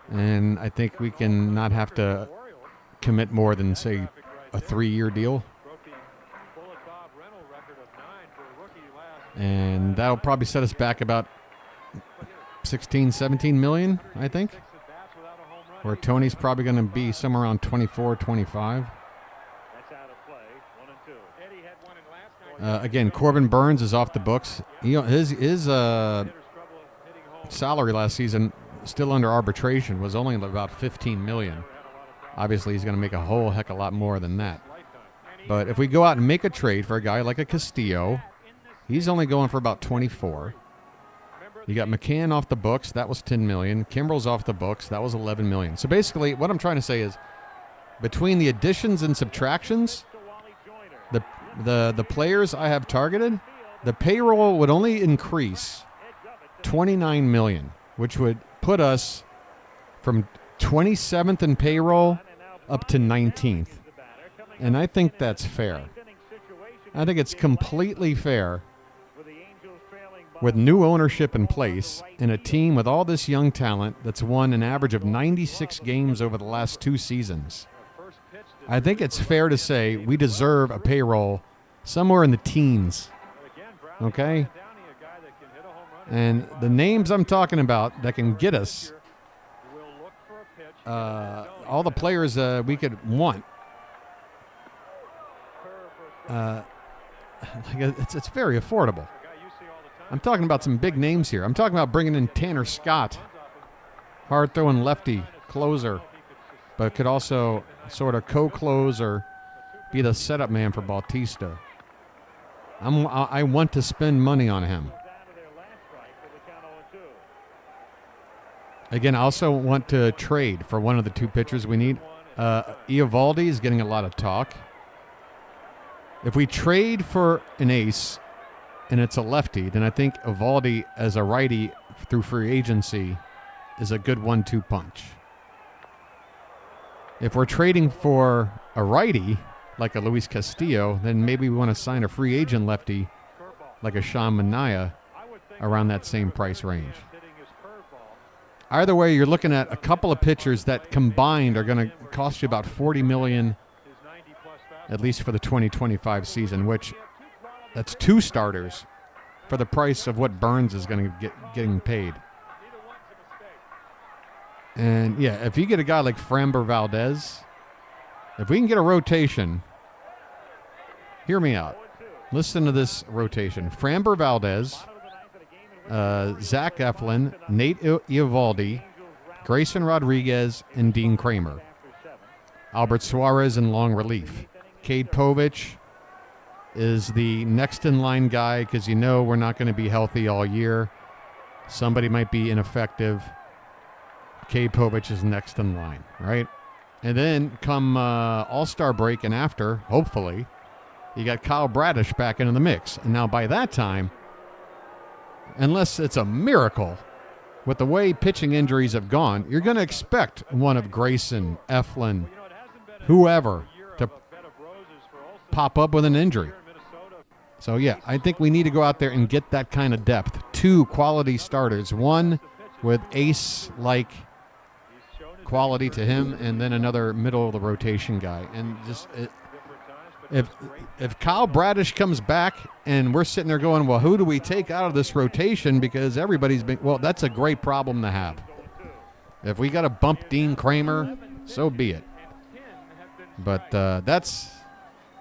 and I think we can not have to commit more than, say, a 3-year deal. And that'll probably set us back about 16, 17 million, I think. Where Tony's probably going to be somewhere around 24, 25. Again, Corbin Burns is off the books. His salary last season, still under arbitration, was only about 15 million. Obviously, he's going to make a whole heck of a lot more than that. But if we go out and make a trade for a guy like a Castillo, he's only going for about 24. You got McCann off the books. That was $10 million. Kimbrel's off the books. That was $11 million. So basically, what I'm trying to say is, between the additions and subtractions, the players I have targeted, the payroll would only increase $29 million, which would put us from 27th in payroll up to 19th. And I think that's fair. I think it's completely fair with new ownership in place and a team with all this young talent that's won an average of 96 games over the last 2 seasons. I think it's fair to say we deserve a payroll somewhere in the teens. Okay? And the names I'm talking about that can get us all the players we could want. It's very affordable. I'm talking about some big names here. I'm talking about bringing in Tanner Scott, hard-throwing lefty closer, but could also sort of co-close or be the setup man for Bautista. I want to spend money on him. Again, I also want to trade for one of the 2 pitchers we need. Eovaldi is getting a lot of talk. If we trade for an ace and it's a lefty, then I think Eovaldi as a righty through free agency is a good 1-2 punch. If we're trading for a righty, like a Luis Castillo, then maybe we want to sign a free agent lefty like a Sean Manaea around that same price range. Either way, you're looking at a couple of pitchers that combined are going to cost you about $40 million, at least for the 2025 season, which that's 2 starters for the price of what Burns is going to getting paid. And yeah, if you get a guy like Framber Valdez, if we can get a rotation, hear me out. Listen to this rotation: Framber Valdez, Zach Eflin, Nate Eovaldi, Grayson Rodriguez, and Dean Kramer. Albert Suarez in long relief. Cade Povich is the next in line guy because we're not going to be healthy all year. Somebody might be ineffective. Cade Povich is next in line, right? And then come All-Star break and after, hopefully, you got Kyle Bradish back into the mix. And now by that time, unless it's a miracle, with the way pitching injuries have gone, you're going to expect one of Grayson, Eflin, whoever, to pop up with an injury. So, yeah, I think we need to go out there and get that kind of depth. 2 quality starters, one with ace-like quality to him, and then another middle-of-the-rotation guy. And just if Kyle Bradish comes back and we're sitting there going, well, who do we take out of this rotation because everybody's been – well, that's a great problem to have. If we got to bump Dean Kramer, so be it. But that's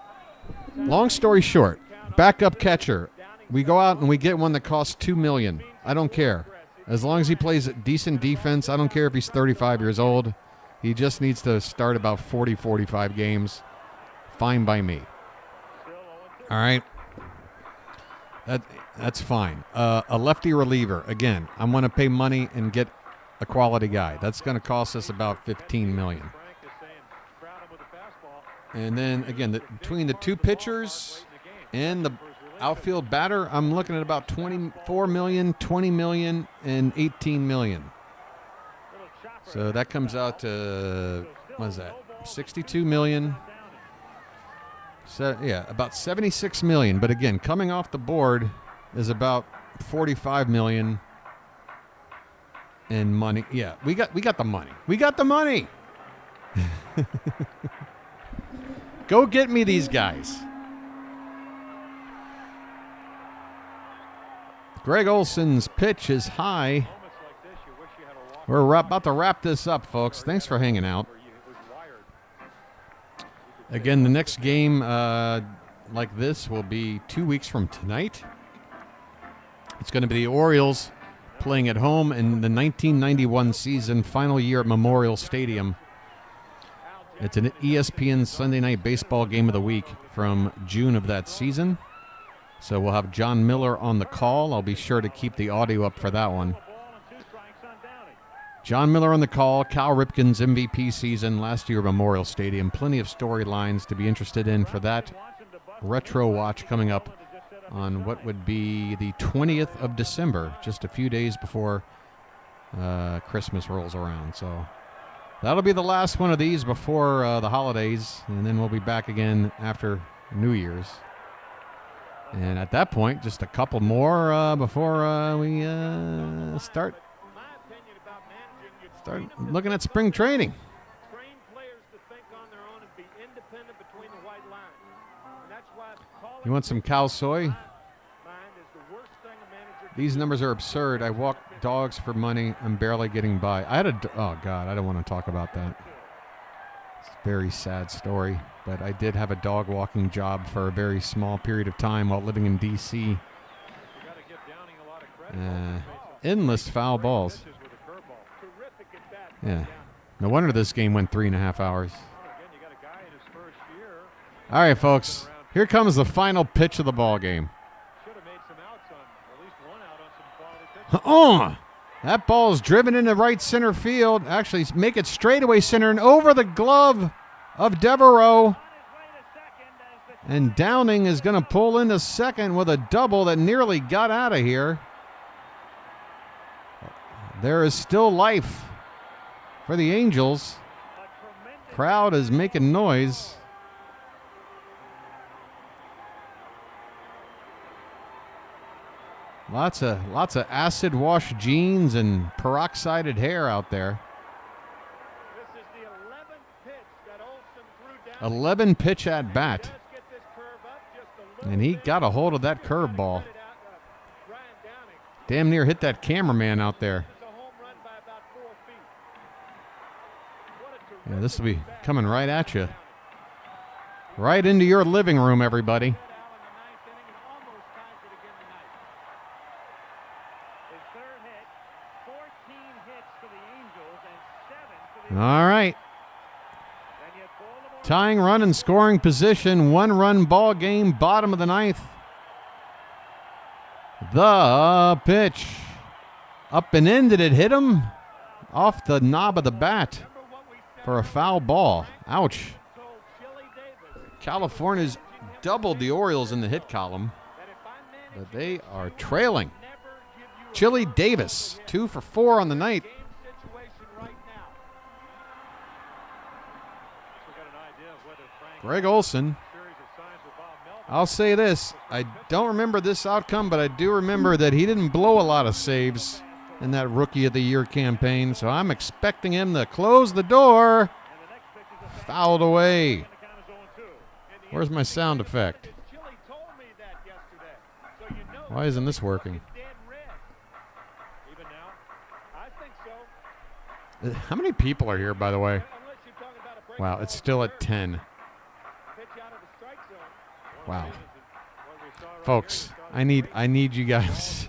– long story short, backup catcher. We go out and we get one that costs $2 million. I don't care. As long as he plays decent defense, I don't care if he's 35 years old. He just needs to start about 40, 45 games. Fine by me. All right. That's fine. A lefty reliever. Again, I want to pay money and get a quality guy. That's going to cost us about $15 million. And then, again, between the 2 pitchers and the outfield batter, I'm looking at about $24 million, $20 million, and $18 million. So that comes out to, what is that, $62 million. So, yeah, about $76 million. But, again, coming off the board is about $45 million in money. Yeah, we got the money. We got the money. Go get me these guys. Greg Olson's pitch is high. We're about to wrap this up, folks. Thanks for hanging out. Again, the next game like this will be 2 weeks from tonight. It's going to be the Orioles playing at home in the 1991 season, final year at Memorial Stadium. It's an ESPN Sunday Night Baseball game of the week from June of that season. So we'll have John Miller on the call. I'll be sure to keep the audio up for that one. John Miller on the call. Cal Ripken's MVP season last year at Memorial Stadium. Plenty of storylines to be interested in for that retro watch coming up on what would be the 20th of December, just a few days before Christmas rolls around. So that'll be the last one of these before the holidays, and then we'll be back again after New Year's. And at that point, just a couple more before we start looking at spring training. You want some cow soy? These numbers are absurd. I walk dogs for money. I'm barely getting by. Oh, God, I don't want to talk about that. It's a very sad story. But I did have a dog walking job for a very small period of time while living in D.C. Endless foul balls. Yeah. No wonder this game went 3.5 hours. All right, folks. Here comes the final pitch of the ball game. That ball is driven into right center field. Actually, make it straightaway center and over the glove of Devereaux. And Downing is going to pull into second with a double that nearly got out of here. There is still life for the Angels. Crowd is making noise. Lots of acid wash jeans and peroxided hair out there. 11 pitch at bat. And he got a hold of that curveball. Damn near hit that cameraman out there. Yeah, this will be coming right at you. Right into your living room, everybody. All right. Tying run and scoring position. 1-run ball game. Bottom of the ninth. The pitch. Up and in. Did it hit him? Off the knob of the bat for a foul ball. Ouch. California's doubled the Orioles in the hit column, but they are trailing. Chili Davis, 2 for 4 on the night. Greg Olson. I'll say this. I don't remember this outcome, but I do remember that he didn't blow a lot of saves in that Rookie of the Year campaign, so I'm expecting him to close the door. Fouled away. Where's my sound effect? Why isn't this working? How many people are here, by the way? Wow, it's still at 10. Wow. Folks, I need you guys.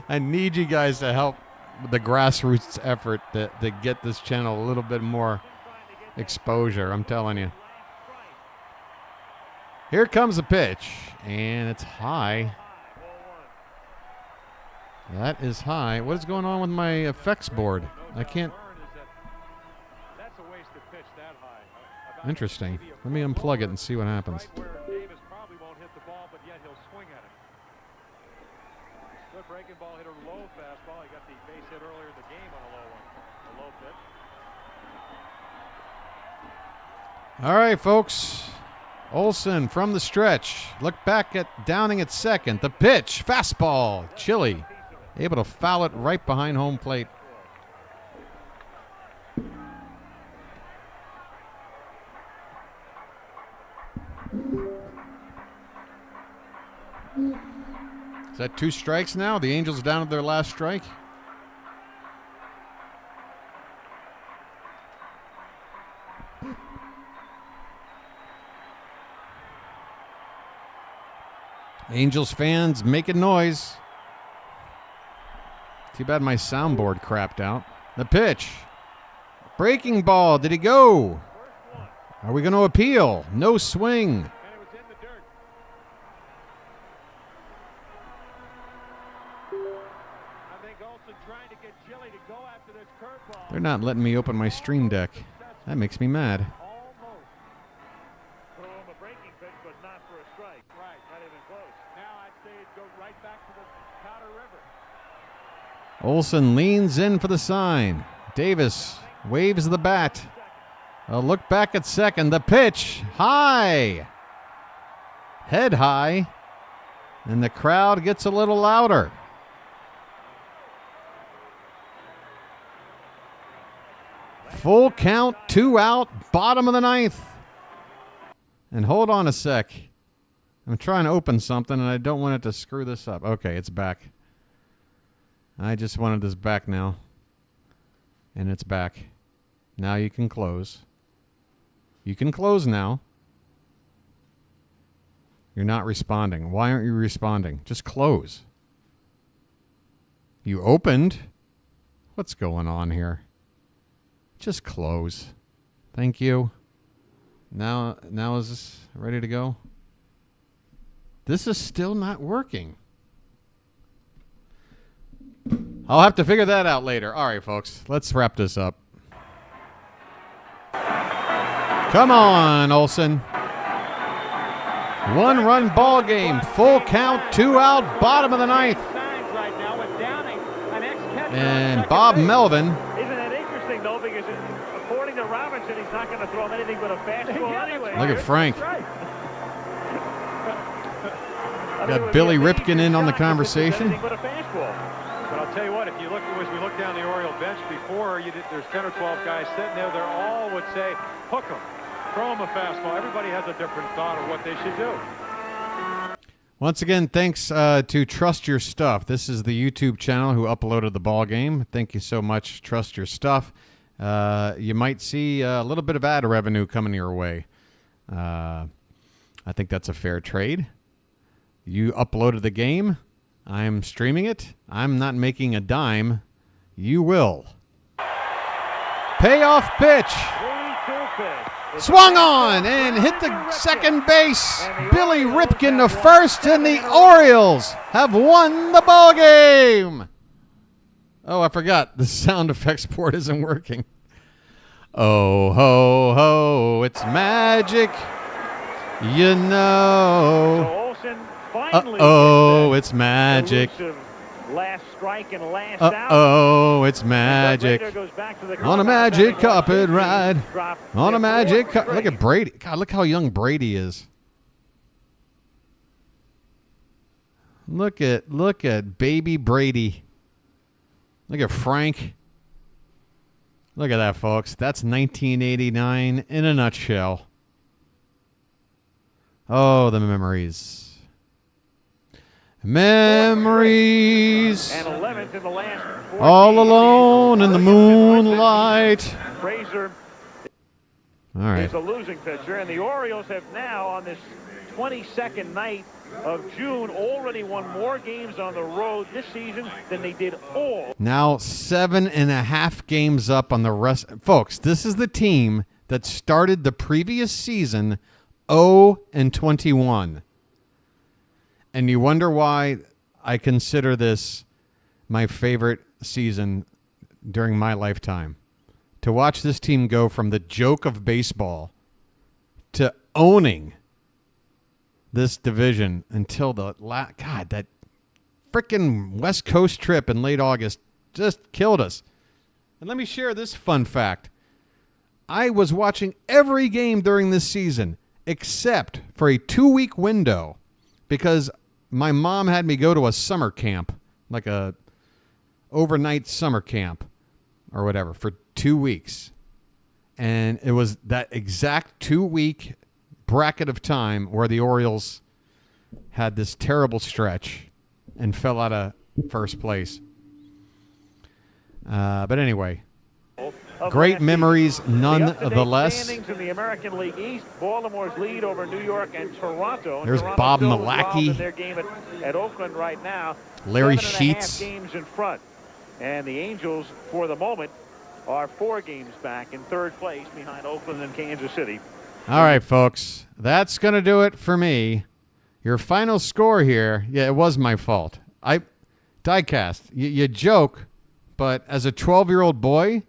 I need you guys to help with the grassroots effort to get this channel a little bit more exposure, I'm telling you. Here comes the pitch, and it's high. That is high. What is going on with my effects board? I can't. Interesting. Let me unplug it and see what happens. All right, folks. Olson from the stretch. Look back at Downing at second. The pitch. Fastball. Chili. Able to foul it right behind home plate. Is that 2 strikes now? The Angels down to their last strike. Angels fans making noise. Too bad my soundboard crapped out. The pitch. Breaking ball. Did he go? Are we going to appeal? No swing. They're not letting me open my Stream Deck. That makes me mad. Throw him a breaking pitch, but not for a strike. Right, not even close. Now I'd say it'd go right back to the Powder River. Olsen leans in for the sign. Davis waves the bat. A look back at second. The pitch high. Head high. And the crowd gets a little louder. Full count, 2 out, bottom of the ninth. And hold on a sec. I'm trying to open something and I don't want it to screw this up. Okay, it's back. I just wanted this back now. And it's back. Now you can close. You can close now. You're not responding. Why aren't you responding? Just close. You opened. What's going on here? Just close. Thank you. Now is this ready to go? This is still not working. I'll have to figure that out later. All right, folks. Let's wrap this up. Come on, Olsen. 1-run ball game. Full count, 2 out, bottom of the ninth. And Bob Melvin. Isn't that interesting, though, because according to Robinson, he's not going to throw him anything but a fastball anyway. Look at Frank. Got Billy Ripken in on the conversation. But I'll tell you what, if you look as we look down the Oriole bench before, there's 10 or 12 guys sitting there. They all would say, hook him, throw him a fastball. Everybody has a different thought of what they should do. Once again, thanks to Trust Your Stuff. This is the YouTube channel who uploaded the ball game. Thank you so much, Trust Your Stuff. You might see a little bit of ad revenue coming your way. I think that's a fair trade. You uploaded the game. I'm streaming it. I'm not making a dime. You will. Payoff pitch. Swung on and hit the second base. Billy Ripken to first, and the Orioles have won the ball game. Oh, I forgot. The sound effects board isn't working. Oh, ho, ho, it's magic. You know. Uh-oh, it's magic. Last strike and last out. Uh-oh, it's magic. On a magic carpet ride. On a magic carpet. Look at Brady. God, look how young Brady is. Look at baby Brady. Look at Frank. Look at that, folks. That's 1989 in a nutshell. Oh, the memories. Memories. And 11th in the last all alone in the moonlight. Frazier all right. is a losing pitcher, and the Orioles have now, on this 22nd night of June, already won more games on the road this season than they did all. Now 7.5 games up on the rest. Folks, this is the team that started the previous season 0-21. And you wonder why I consider this my favorite season during my lifetime. To watch this team go from the joke of baseball to owning this division until the God, that freaking West Coast trip in late August just killed us. And let me share this fun fact. I was watching every game during this season except for a 2-week window because my mom had me go to a summer camp, like a overnight summer camp or whatever, for 2 weeks. And it was that exact 2-week bracket of time where the Orioles had this terrible stretch and fell out of first place. But anyway, great memories nonetheless. In the American League East, Baltimore's lead over New York and Toronto. There's Toronto Bob still involved Malacky. in their game at Oakland right now. Larry 7.5 Sheets. games in front. And the Angels, for the moment, are 4 games back in third place behind Oakland and Kansas City. All right, folks. That's going to do it for me. Your final score here. Yeah, it was my fault. Diecast, you joke, but as a 12-year-old boy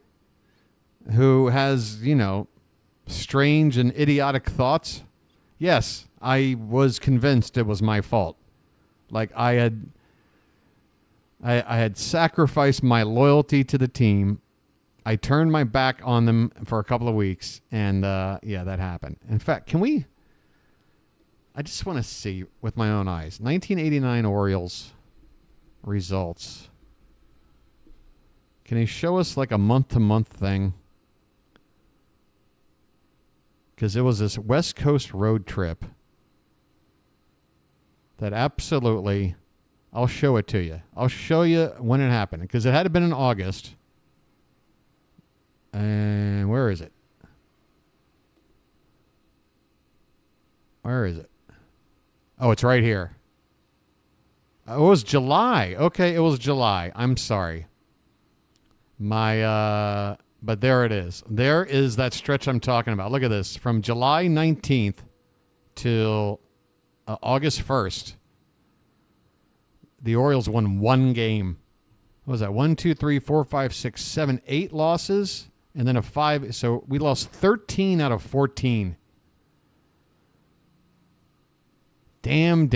who has, strange and idiotic thoughts, yes, I was convinced it was my fault. Like I had sacrificed my loyalty to the team. I turned my back on them for a couple of weeks, and that happened. In fact, I just want to see with my own eyes. 1989 Orioles results. Can he show us like a month-to-month thing? Because it was this West Coast road trip that absolutely, I'll show it to you. I'll show you when it happened, because it had been in August. And where is it? Where is it? Oh, it's right here. It was July. Okay, it was July. I'm sorry. But there it is. There is that stretch I'm talking about. Look at this. From July 19th till August 1st, the Orioles won one game. What was that? 1, 2, 3, 4, 5, 6, 7, 8 losses, and then a 5. So we lost 13 out of 14. Damn.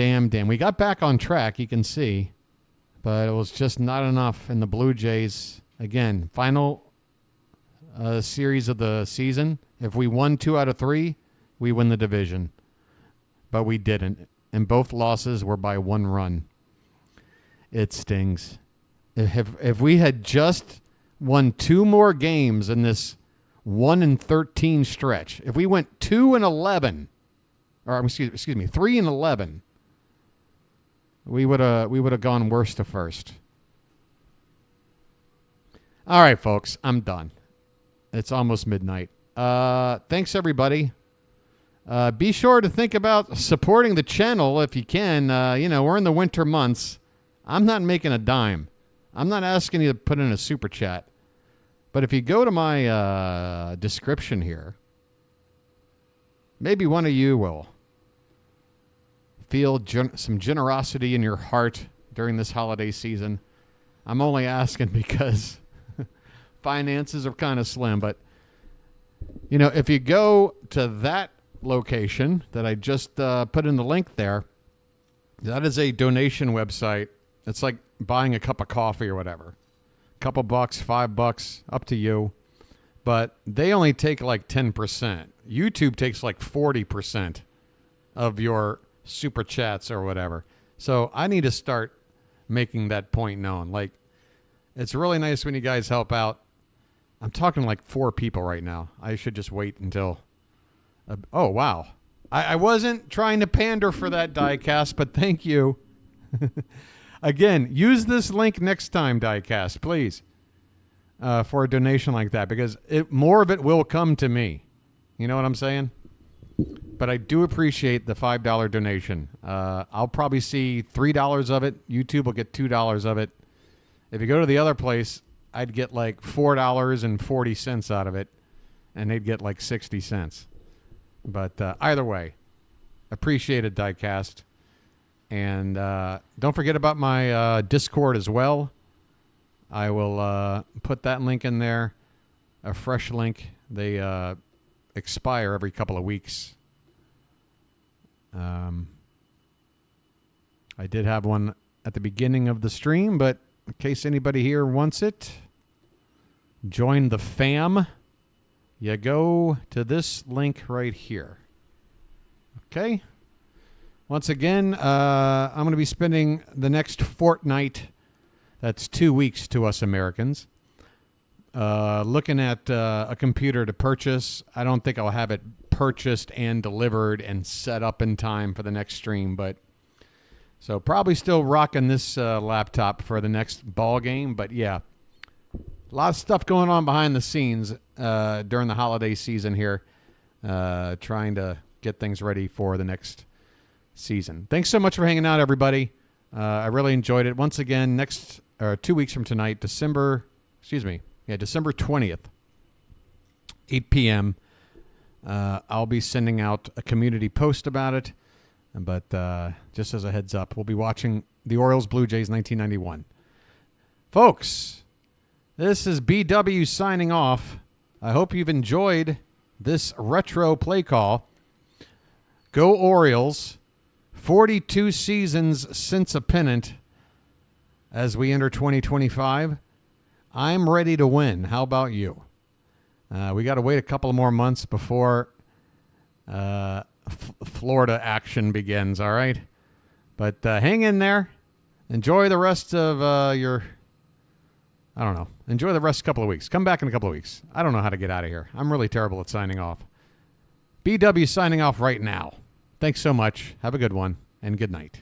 We got back on track, you can see, but it was just not enough. And the Blue Jays, again, final series of the season. If we won 2 out of 3, we win the division. But we didn't. And both losses were by 1 run. It stings. If we had just won 2 more games in this 1-13 stretch, if we went 2-11, or excuse me, 3-11, we would have gone worst to first. All right, folks, I'm done. It's almost midnight. Thanks, everybody. Be sure to think about supporting the channel if you can. We're in the winter months. I'm not making a dime. I'm not asking you to put in a super chat. But if you go to my description here, maybe one of you will feel some generosity in your heart during this holiday season. I'm only asking because finances are kind of slim. But, if you go to that location that I just put in the link there, that is a donation website. It's like buying a cup of coffee or whatever. Couple bucks, $5, up to you. But they only take like 10%. YouTube takes like 40% of your super chats or whatever. So I need to start making that point known. Like, it's really nice when you guys help out. I'm talking like 4 people right now. I should just wait until... oh, wow. I wasn't trying to pander for that, Diecast, but thank you. Again, use this link next time, Diecast, please, for a donation like that, because more of it will come to me. You know what I'm saying? But I do appreciate the $5 donation. I'll probably see $3 of it. YouTube will get $2 of it. If you go to the other place, I'd get like $4.40 out of it, and they'd get like 60 cents. But either way, appreciate it, Diecast. And don't forget about my Discord as well. I will put that link in there, a fresh link. They expire every couple of weeks. I did have one at the beginning of the stream, but in case anybody here wants it, join the fam. You go to this link right here. Okay? Once again, I'm going to be spending the next fortnight, that's 2 weeks to us Americans, looking at a computer to purchase. I don't think I'll have it purchased and delivered and set up in time for the next stream, but so probably still rocking this laptop for the next ball game. But yeah, a lot of stuff going on behind the scenes during the holiday season here, trying to get things ready for the next season. Thanks so much for hanging out, everybody. I really enjoyed it. Once again, 2 weeks from tonight, December 20th, 8 p.m., I'll be sending out a community post about it. But just as a heads up, we'll be watching the Orioles Blue Jays 1991. Folks, this is BW signing off. I hope you've enjoyed this retro play call. Go Orioles. 42 seasons since a pennant as we enter 2025. I'm ready to win. How about you? We got to wait a couple more months before Florida action begins, all right? But hang in there. Enjoy the rest of enjoy the rest of a couple of weeks. Come back in a couple of weeks. I don't know how to get out of here. I'm really terrible at signing off. BW signing off right now. Thanks so much. Have a good one, and good night.